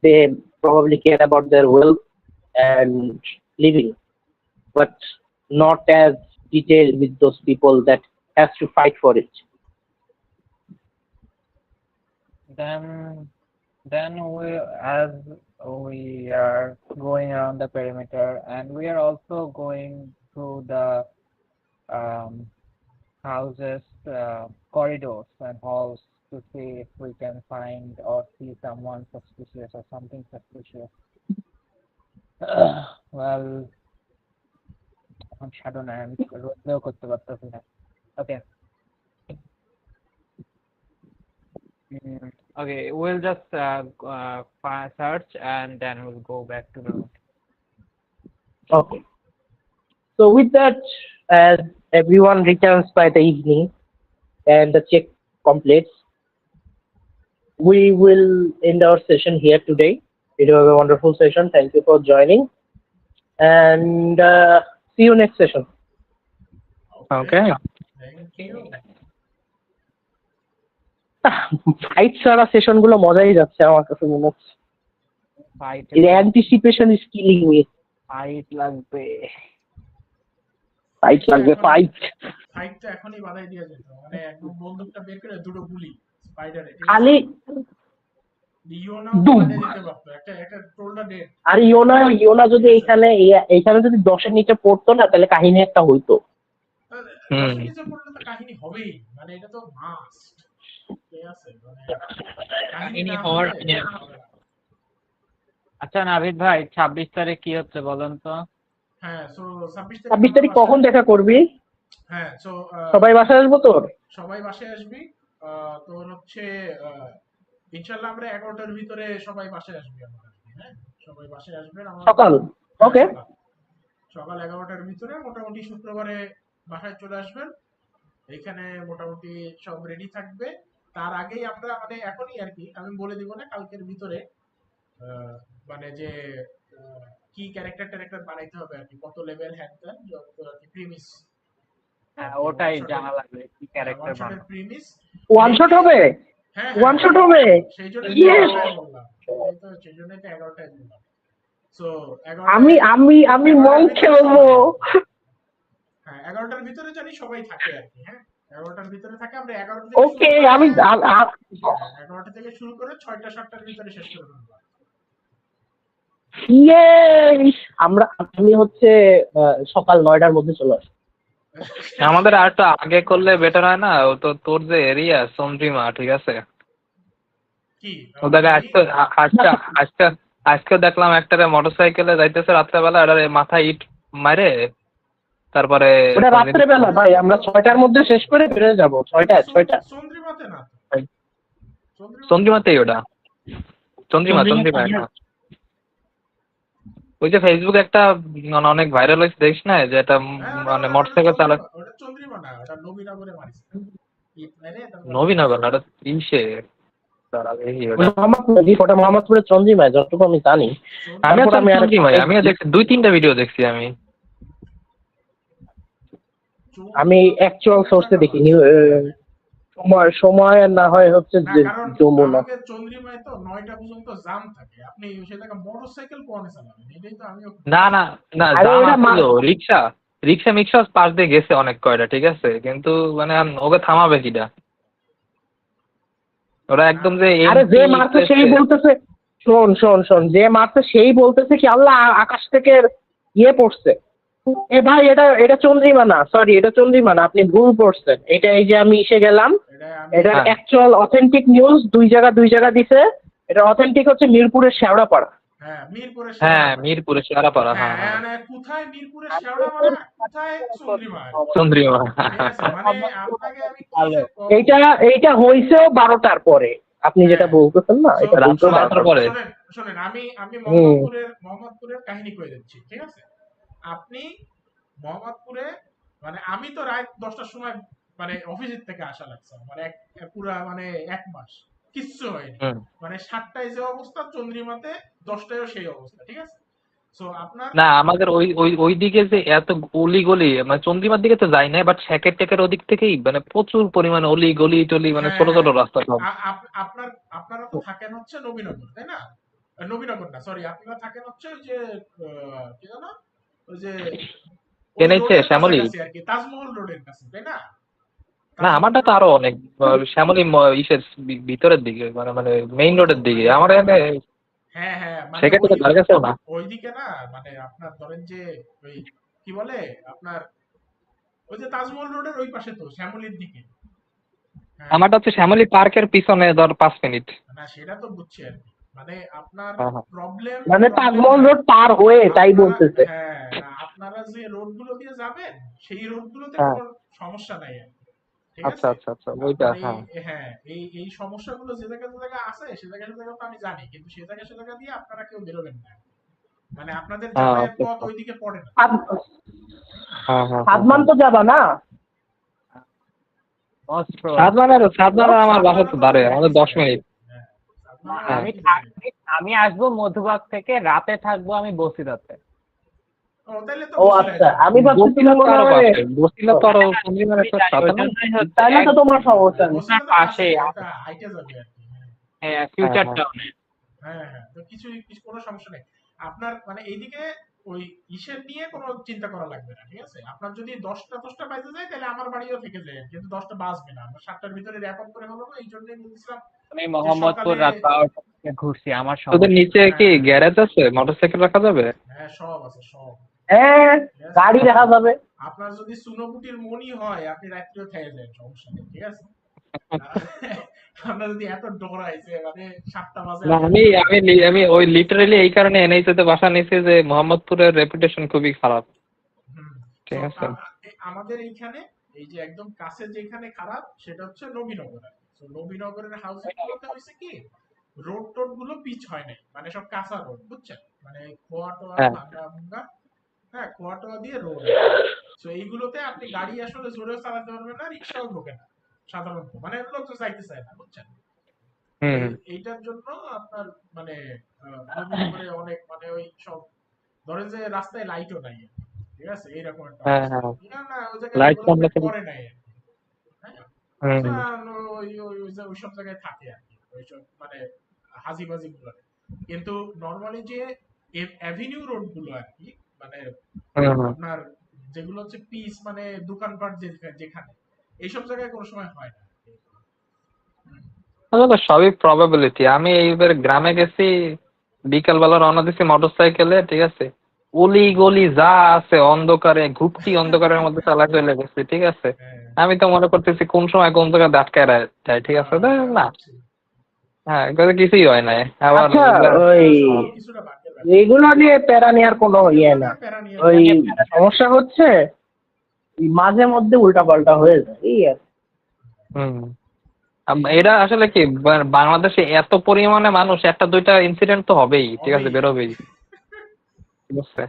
They probably care about their wealth and living, but not as detailed with those people that has to fight for it. Then as we are going around the perimeter, and we are also going through the houses, corridors and halls to see if we can find or see someone suspicious or something suspicious. Well, I'm shadow now. Okay. Okay, we'll just search and then we'll go back to the room. Okay. So with that, as everyone returns by the evening and the check completes, we will end our session here today. It was a wonderful session. Thank you for joining, and see you next session. Okay. Thank you fight ছাড়া session গুলো মজাই যাচ্ছে আমার কাছে মনে হচ্ছে. Fight anticipation is killing me. লাগবে। Fight লাগবে, ফাইট। ফাইটটা এখনই বাধাই দিয়ে যেত, মানে একদম বন্দুকটা বের করে দুটো গুলি স্পাইডারে খালি ইওনাও বাধা দিতে পারতো, একটা টোলটা ডেড। আর ইওনা যদি এইখানে যদি 10 এর নিচে পড়তো না তাহলে কাহিনী একটা হইতো। 10 এর নিচে পড়লে তো কাহিনী হবেই, মানে এটা তো মাস্ট। ঠিক আছে, মানে কাহিনী হওয়ার আচ্ছা নাভিদ ভাই 26 তারিখ কি হচ্ছে বলেন তো? হ্যাঁ, সো 26 তারিখ কখন দেখা করবি? হ্যাঁ, সো সবাই বাসায় আসবো তোর? সবাই বাসায় আসবি। তোর হচ্ছে ইনশাআল্লাহ আমরা 11টার ভিতরে সবাই বাসায় আসবি। আমরা হ্যাঁ, সবাই বাসায় আসবেন সকাল। ওকে, সকাল 11টার ভিতরে মোটামুটি শুক্রবারে বাসায় চলে আসবেন। এখানে মোটামুটি সব রেডি থাকবে। তার আগেই আমরা মানে এখনই আর কি আমি বলে দিব না, কালকের ভিতরে মানে যে কি ক্যারেক্টার বানাইতে হবে আর কি, কত লেভেল হ্যান্ডেল যত আর কি প্রিমিস। হ্যাঁ, ওটাই জানা লাগবে কি ক্যারেক্টার বানাবো। প্রিমিস ওয়ান শট হবে? হ্যাঁ, ওয়ান শট হবে? সেইজন্য বললাম, সেইজন্যই তো 11টায় বললাম। সো 11টায় আমি মন খেলবো। হ্যাঁ, 11টার ভিতরে জানি সবাই থাকে আর কি। হ্যাঁ, 11টার ভিতরে থাকে। আমরা 11টা থেকে ওকে, আমি 11টা থেকে শুরু করে 6টা 7টার ভিতরে শেষ করে দেব। আমি হচ্ছে সকাল 9টার মধ্যে চলে আসবো। আমাদের আর একটু আগে করলে বেটার হয় না? ও তো তোর যে এরিয়া চন্দ্রিমা, ঠিক আছে, কি ও দেখে আজকে আজকে আজকে আজকে দেখলাম একটারে মোটরসাইকেলে যাইতেছে রাত্রেবেলা, এটারে মাথায় ইট মারে, তারপরে ওটা রাত্রেবেলা ভাই, আমরা 6টার মধ্যে শেষ করে বেরোয় যাবো। 6টা। চন্দ্রিমাতে না তো, চন্দ্রিমাতেই ওটা, চন্দ্রিমা একটা। ওই যে ফেসবুকে একটা মানে অনেক ভাইরাল হয়েছে, দেখিস না, যে এটা মানে মোটরসাইকেল চালা ওটা চন্দ্রিমা না, ওটা নবীনগরে মারিছে। ইট মেরে তারপর নবীনগর না, ওটা ইসে ওটা মোহাম্মদপুরের চন্দ্রিমায়, যতটুকু আমি জানি। আমিও দেখছি, 2-3টা ভিডিও দেখছি আমি। আমি অ্যাকচুয়াল সোর্সে দেখিনি, সময় না হয় হচ্ছে যমুনা। আমাকে চন্দ্রিমায় তো 9টা পর্যন্ত জাম থাকে, আপনি সেটাকে মোটরসাইকেল কোনে চালাবেন, এটাই তো আমিও না না না, রিক্সা রিক্সা মিক্সা পাশ দিয়ে গেছে অনেক কয়টা, ঠিক আছে, কিন্তু মানে ওকে থামাবে কিটা? ওরা একদম যে আরে যে মারছে সেই বলতেছে, শোন, যে মারছে সেই বলতেছে কি আল্লাহ আকাশ থেকে ইয়ে পড়ছে। এ ভাই, এটা চন্দ্রিমা না, সরি, এটা চন্দ্রিমা না, আপনি ভুল পড়ছেন। এটা এই যে আমি এসে গেলাম, এটার অ্যাকচুয়াল অথেন্টিক নিউজ দুই জায়গা দিছে। এটা অথেন্টিক হচ্ছে মিরপুরের শেওড়াপাড়া। হ্যাঁ মিরপুরে শেওড়াপাড়া। হ্যাঁ, মানে কোথায় মিরপুরের শেওড়াপাড়া, কোথায় চন্দ্রিমা? চন্দ্রিমা। মানে আপনাকে আমি এইটা হইছেও 12টার পরে, আপনি যেটা বলতেছেন না, এটা রাত 12টার পরে। শোনেন, আমি মোহাম্মদপুরের কাহিনী কয়ে দিচ্ছি, ঠিক আছে? আপনি মোহাম্মদপুরে, মানে আমি তো রাত 10টার সময় মানে অফিসের থেকে আসা লাগছে, মানে পুরা মানে 1 মাস কিচ্ছু হয়নি। মানে 7টায় যে অবস্থা, চন্দ্রিমাতে 10টায়ও সেই অবস্থা, ঠিক আছে? না, আমাদের ওই দিকে যে এত অলি গলি, মানে চন্দ্রিমার দিকে তো যাই না, বাট শ্যাকের টেকের ওদিক থেকেই মানে প্রচুর পরিমাণে অলি গলি টলি, মানে ছোট ছোট রাস্তা সব। আপনারা তো থাকেন হচ্ছে নবীনগর, তাই না? নবীনগর না, সরি, আপনারা থাকেন হচ্ছে ওই যে কি জানো, ওই যে শ্যামলী আর কি, তাজমহল রোডের কাছে, তাই না? না, আমারটা তো আরো অনেক শ্যামলী ইসের ভিতরের দিকে, মানে মানে মেইন রোডের দিকে আমার এখানে। হ্যাঁ, মানে সেক্ষেত্রে তার কাছেও না, ওইদিকে না, মানে আপনার ধরেন যে ওই কি বলে আপনার ওই যে তাজমহল রোডের ওই পাশে তো শ্যামলীর দিকে। আমারটা হচ্ছে শ্যামলী পার্কের পিছনে ধর 5 মিনিট। না সেটা তো বুঝছি আর কি, মানে আপনার প্রবলেম মানে তাজমহল রোড পার হয়ে, তাই বলতেছে। হ্যাঁ, আপনারা যে রোড গুলো দিয়ে যাবেন সেই রোড গুলোতে কোনো সমস্যা নাই আর কি, ঠিক আছে? আচ্ছা, ওইটা হ্যাঁ, এই সমস্যাগুলো যে জায়গা আছে, সে জায়গা তো আমি জানি, কিন্তু সে জায়গা দিয়ে আপনারা কেউ বেরোবেন না, মানে আপনাদের যাতায়াত পথ ওইদিকে পড়ে না। সাদমান তো যাবা না? আমার বাসা তো দাঁড়ে, আমাদের 10 মিনিট। আমি আসবো মধুবাগ থেকে, রাতে থাকবো আমি বসিরাতে। ও আচ্ছা, আমি ভাবছিলাম তাহলে তো তোমার সমস্যা নেই, পাশে ফিউচার টাউনে। হ্যাঁ, তো কিছু কোনো সমস্যা নেই আপনার, মানে এইদিকে ওই ইসের নিয়ে কোনো চিন্তা করা লাগবে না, ঠিক আছে? আপনার যদি 10টা বাজে যায় তাহলে আমার বাড়িও থেকে যায়, কিন্তু 10টা বাজবে না, আমরা 7টার ভিতরে র্যাপ আপ করে হলো। এই জন্যই বলছিলাম আমি মোহাম্মদপুর রাত 12টা থেকে ঘুরছি, আমার তোদের নিচে কি গ্যারেজ আছে, মোটরসাইকেল রাখা যাবে? হ্যাঁ, সব আছে, সব। হ্যাঁ, গাড়ি রাখা যাবে। আপনার যদি সুনোপুটির মনি হয়, আপনি রাত্রেও থেকে যায়, সমস্যা নেই, ঠিক আছে? আমরা যদি এত ডরাইছে, মানে 7টা বাজে, আমি ওই লিটারালি এই কারণে এনএইচতে বাসা নিয়েছি যে মোহাম্মদপুরের রেপুটেশন খুবই খারাপ, ঠিক আছে? আমাদের এইখানে এই যে একদম কাছে যেখানে খারাপ সেটা হচ্ছে নবীনগর। তো নবীনগরের হাউসিং গুলোতে হয়েছে কি, রোড টোড গুলো পিচ হয় নাই, মানে সব কাঁচা রোড, বুঝছেন? মানে খোয়া টোয়া ভাঙা ভাঙা, হ্যাঁ, খোয়া টোয়া দিয়ে রোড। তো এইগুলোতে আপনি গাড়ি আসলে জোরেও চালাতে পারবেন না, রিক্সাও ঢোকে না সাধারণত, মানে লোক তো চাইতে চায় না, বুঝছেন? এইটার জন্য আপনার মানে নবীনগরে অনেক, মানে ওই সব ধরেন যে রাস্তায় লাইটও নাই, ঠিক আছে, এইরকম একটা করে নাই, ওইসব জায়গায় থাকে আর কি, ওইসব মানে হাজিবাজি গুলো। কিন্তু নর্মালি যে অ্যাভিনিউ রোড গুলো আর কি, মানে আপনার যেগুলো হচ্ছে পিস, মানে দোকানপাট যেখানে, এইসব জায়গায় কোনো সময় হয় না। সবই প্রবাবিলিটি। আমি এইবার গ্রামে গেছি, বিকালবেলা রওনা দিছি মোটরসাইকেলে, ঠিক আছে, অলি গলি যা আছে অন্ধকারে ঘুপটি অন্ধকারের মধ্যে চালা চলে গেছে, ঠিক আছে। হ্যাঁ আমি তো মনে করতেছি কোন সময় কোন জায়গায় আটকায় যায়, ঠিক আছে না। বুঝছি। হ্যাঁ, কিন্তু কিছুই হয় নাই আবার। আচ্ছা, ওই আসলে কিছুটা ভাগ্যের ব্যাপার। এগুলো নিয়ে প্যারা নেওয়ার কোনো ইয়ে এগুলো না। নিয়ে প্যারা নিয়ে ওই সমস্যা হচ্ছে মাঝে মধ্যে উল্টাপাল্টা হয়ে যায়, এই আর কি। হুম। এটা আসলে কি বাংলাদেশে এত পরিমাণে মানুষ, একটা দুইটা ইনসিডেন্ট তো হবেই, ঠিক আছে, হবেই। বেরোবেই, ঠিক আছে।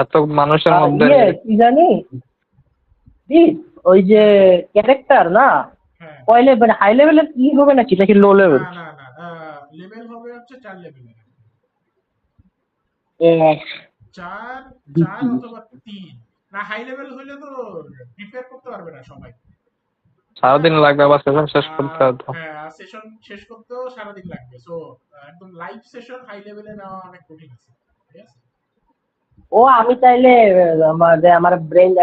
এত মানুষের মধ্যে। ইয়ে কি জানি ওই যে ক্যারেক্টার না, হ্যাঁ কয় লেভেল, হাই লেভেলের কি হবে নাকি নাকি লো না লেভেল? না না লেভেল হবে হচ্ছে 4 লেভেলের, 4 4 অথবা 3। না হাই লেভেল হইলে তো প্রিপেয়ার করতে পারবে না সবাই। সারাদিন লাগবে আবার সেশন শেষ করতে হবে তো। হ্যাঁ সেশন শেষ করতেও সারাদিন লাগবে। সো একদম লাইভ সেশন হাই লেভেলে নেওয়া অনেক কঠিন আছে, ঠিক আছে। ও আমি চাইলে আমার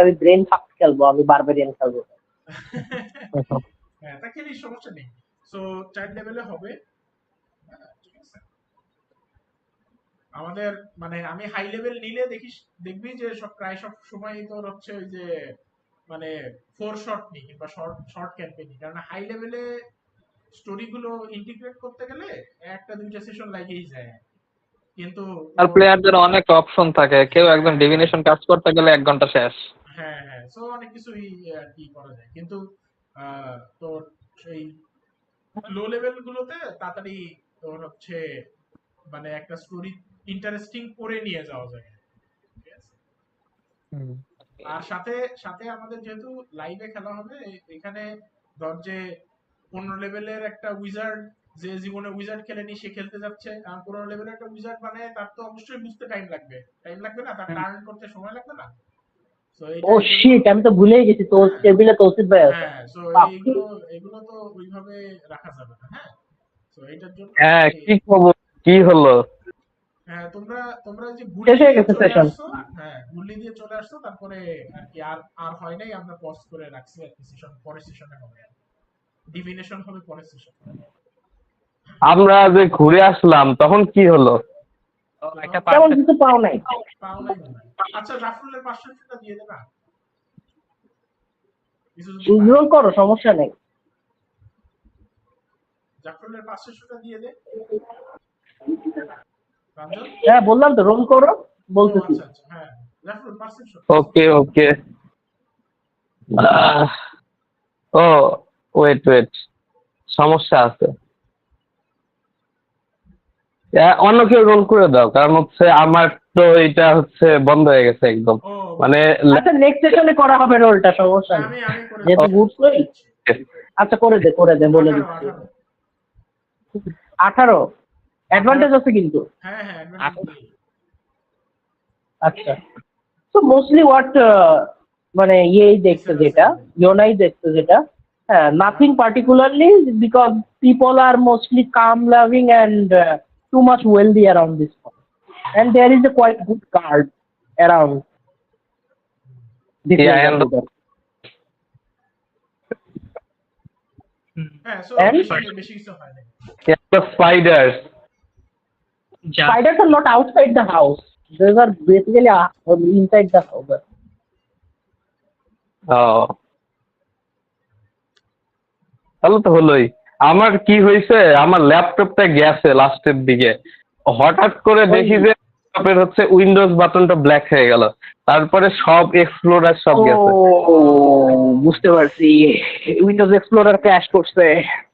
আমি ব্রেন ফাক খেলবো, আমি বারবেরিয়ান খেলবো। হ্যাঁ তা খেলি সমস্যা নেই। সো 4 লেভেলে হবে, ঠিক আছে। আমাদের মানে আমি হাই লেভেল নিলে দেখবি যে প্রায় সব সময় তোর হচ্ছে ওই যে মানে 4 শট নি কিংবা শর্ট ক্যাম্পেইন নি, কারণ হাই লেভেলে স্টোরি গুলো ইন্টিগ্রেট করতে গেলে একটা দুইটা সেশন লাগেই যায়। কিন্তু আর প্লেয়ারদের অনেক অপশন থাকে, কেউ একজন ডিভিনেশন কাজ করতে গেলে 1 ঘন্টা শেষ। হ্যাঁ হ্যাঁ সো অনেক কিছুই আর কি করা যায়, কিন্তু তোর সেই লো লেভেল গুলোতে তাড়াতাড়ি তোর হচ্ছে মানে একটা স্টোরি ইন্টারেস্টিং করে নিয়ে যাওয়া যায়, ঠিক আছে। আর সাথে সাথে আমাদের যেহেতু লাইভে খেলা হবে, এখানে ধর যে 15 লেভেলের একটা উইজার্ড, যে জীবনে উইজার্ড খেলেনি সে খেলতে যাচ্ছে, আর 15 লেভেলের একটা উইজার্ড বানায়, তার তো অবশ্যই বুঝতে টাইম লাগবে না, তার টার্ন করতে সময় লাগবে না। সো ও শিট, আমি তো ভুলেই গেছি, তো টেবিলে তৌসিফ ভাই আছে। হ্যাঁ সো এগুলো তো ওইভাবে রাখা যাবে না। হ্যাঁ সো এটার জন্য হ্যাঁ, কি খবর, কি হলো? হ্যাঁ তোমরা তোমরা যে শেষ হয়ে গেছে সেশন। হ্যাঁ গুল্লি দিয়ে চলে আসছো, তারপরে আর কি আর হয় নাই, আমরা পজ করে রাখছি আর কি, সেশন পরের সেশনে হবে, ডিভিনেশন হবে পরের সেশন। আমরা যে ঘুরে আসলাম তখন কি হলো? তেমন কিছু পাও নাই। পাও নাই মনে হয়। আচ্ছা জাফরুলের 500 দিয়ে দে না, কিছু যদি পাই। রোল করো, সমস্যা নেই। জাফরুলের 500 দিয়ে দে রঞ্জন। হ্যাঁ বললাম তো, রোল করো বলতেছি। আচ্ছা আচ্ছা হ্যাঁ জাফরুল 500। ওকে ওকে। ও ওয়েট, সমস্যা আছে। অন্য কেউ রোল করে দাও, কারণ হচ্ছে আমার তো এটা হচ্ছে বন্ধ হয়ে গেছে একদম, মানে আচ্ছা নেক্সট সেশনে করা হবে রোলটা, সমস্যা নেই, আমি করে যেহেতু ঘুরছই। আচ্ছা করে দে বলে দিচ্ছি। 18 অ্যাডভান্টেজ আছে কিন্তু। হ্যাঁ হ্যাঁ অ্যাডভান্টেজ। আচ্ছা, তো মোস্টলি হোয়াট মানে ইয়েই দেখছে যেটা, ইয়োনাই দেখছে যেটা, হ্যাঁ, nothing particularly, because people are mostly come loving and too much wealthy around this point, and there is a quite good card around this area. হ্যাঁ সো And বেশি কিছু হয় না। spiders. Spiders are not outside the house. Those are basically inside the house. তাহলে তো হলোই। আমার কি হয়েছে, আমার ল্যাপটপটা গেছে লাস্টের দিকে, হঠাৎ করে দেখি যে ল্যাপটপের হচ্ছে উইন্ডোজ বাটনটা ব্ল্যাক হয়ে গেল, তারপরে সব এক্সপ্লোরার সব গেছে। বুঝতে পারছি, উইন্ডোজ এক্সপ্লোরার ক্র্যাশ করছে।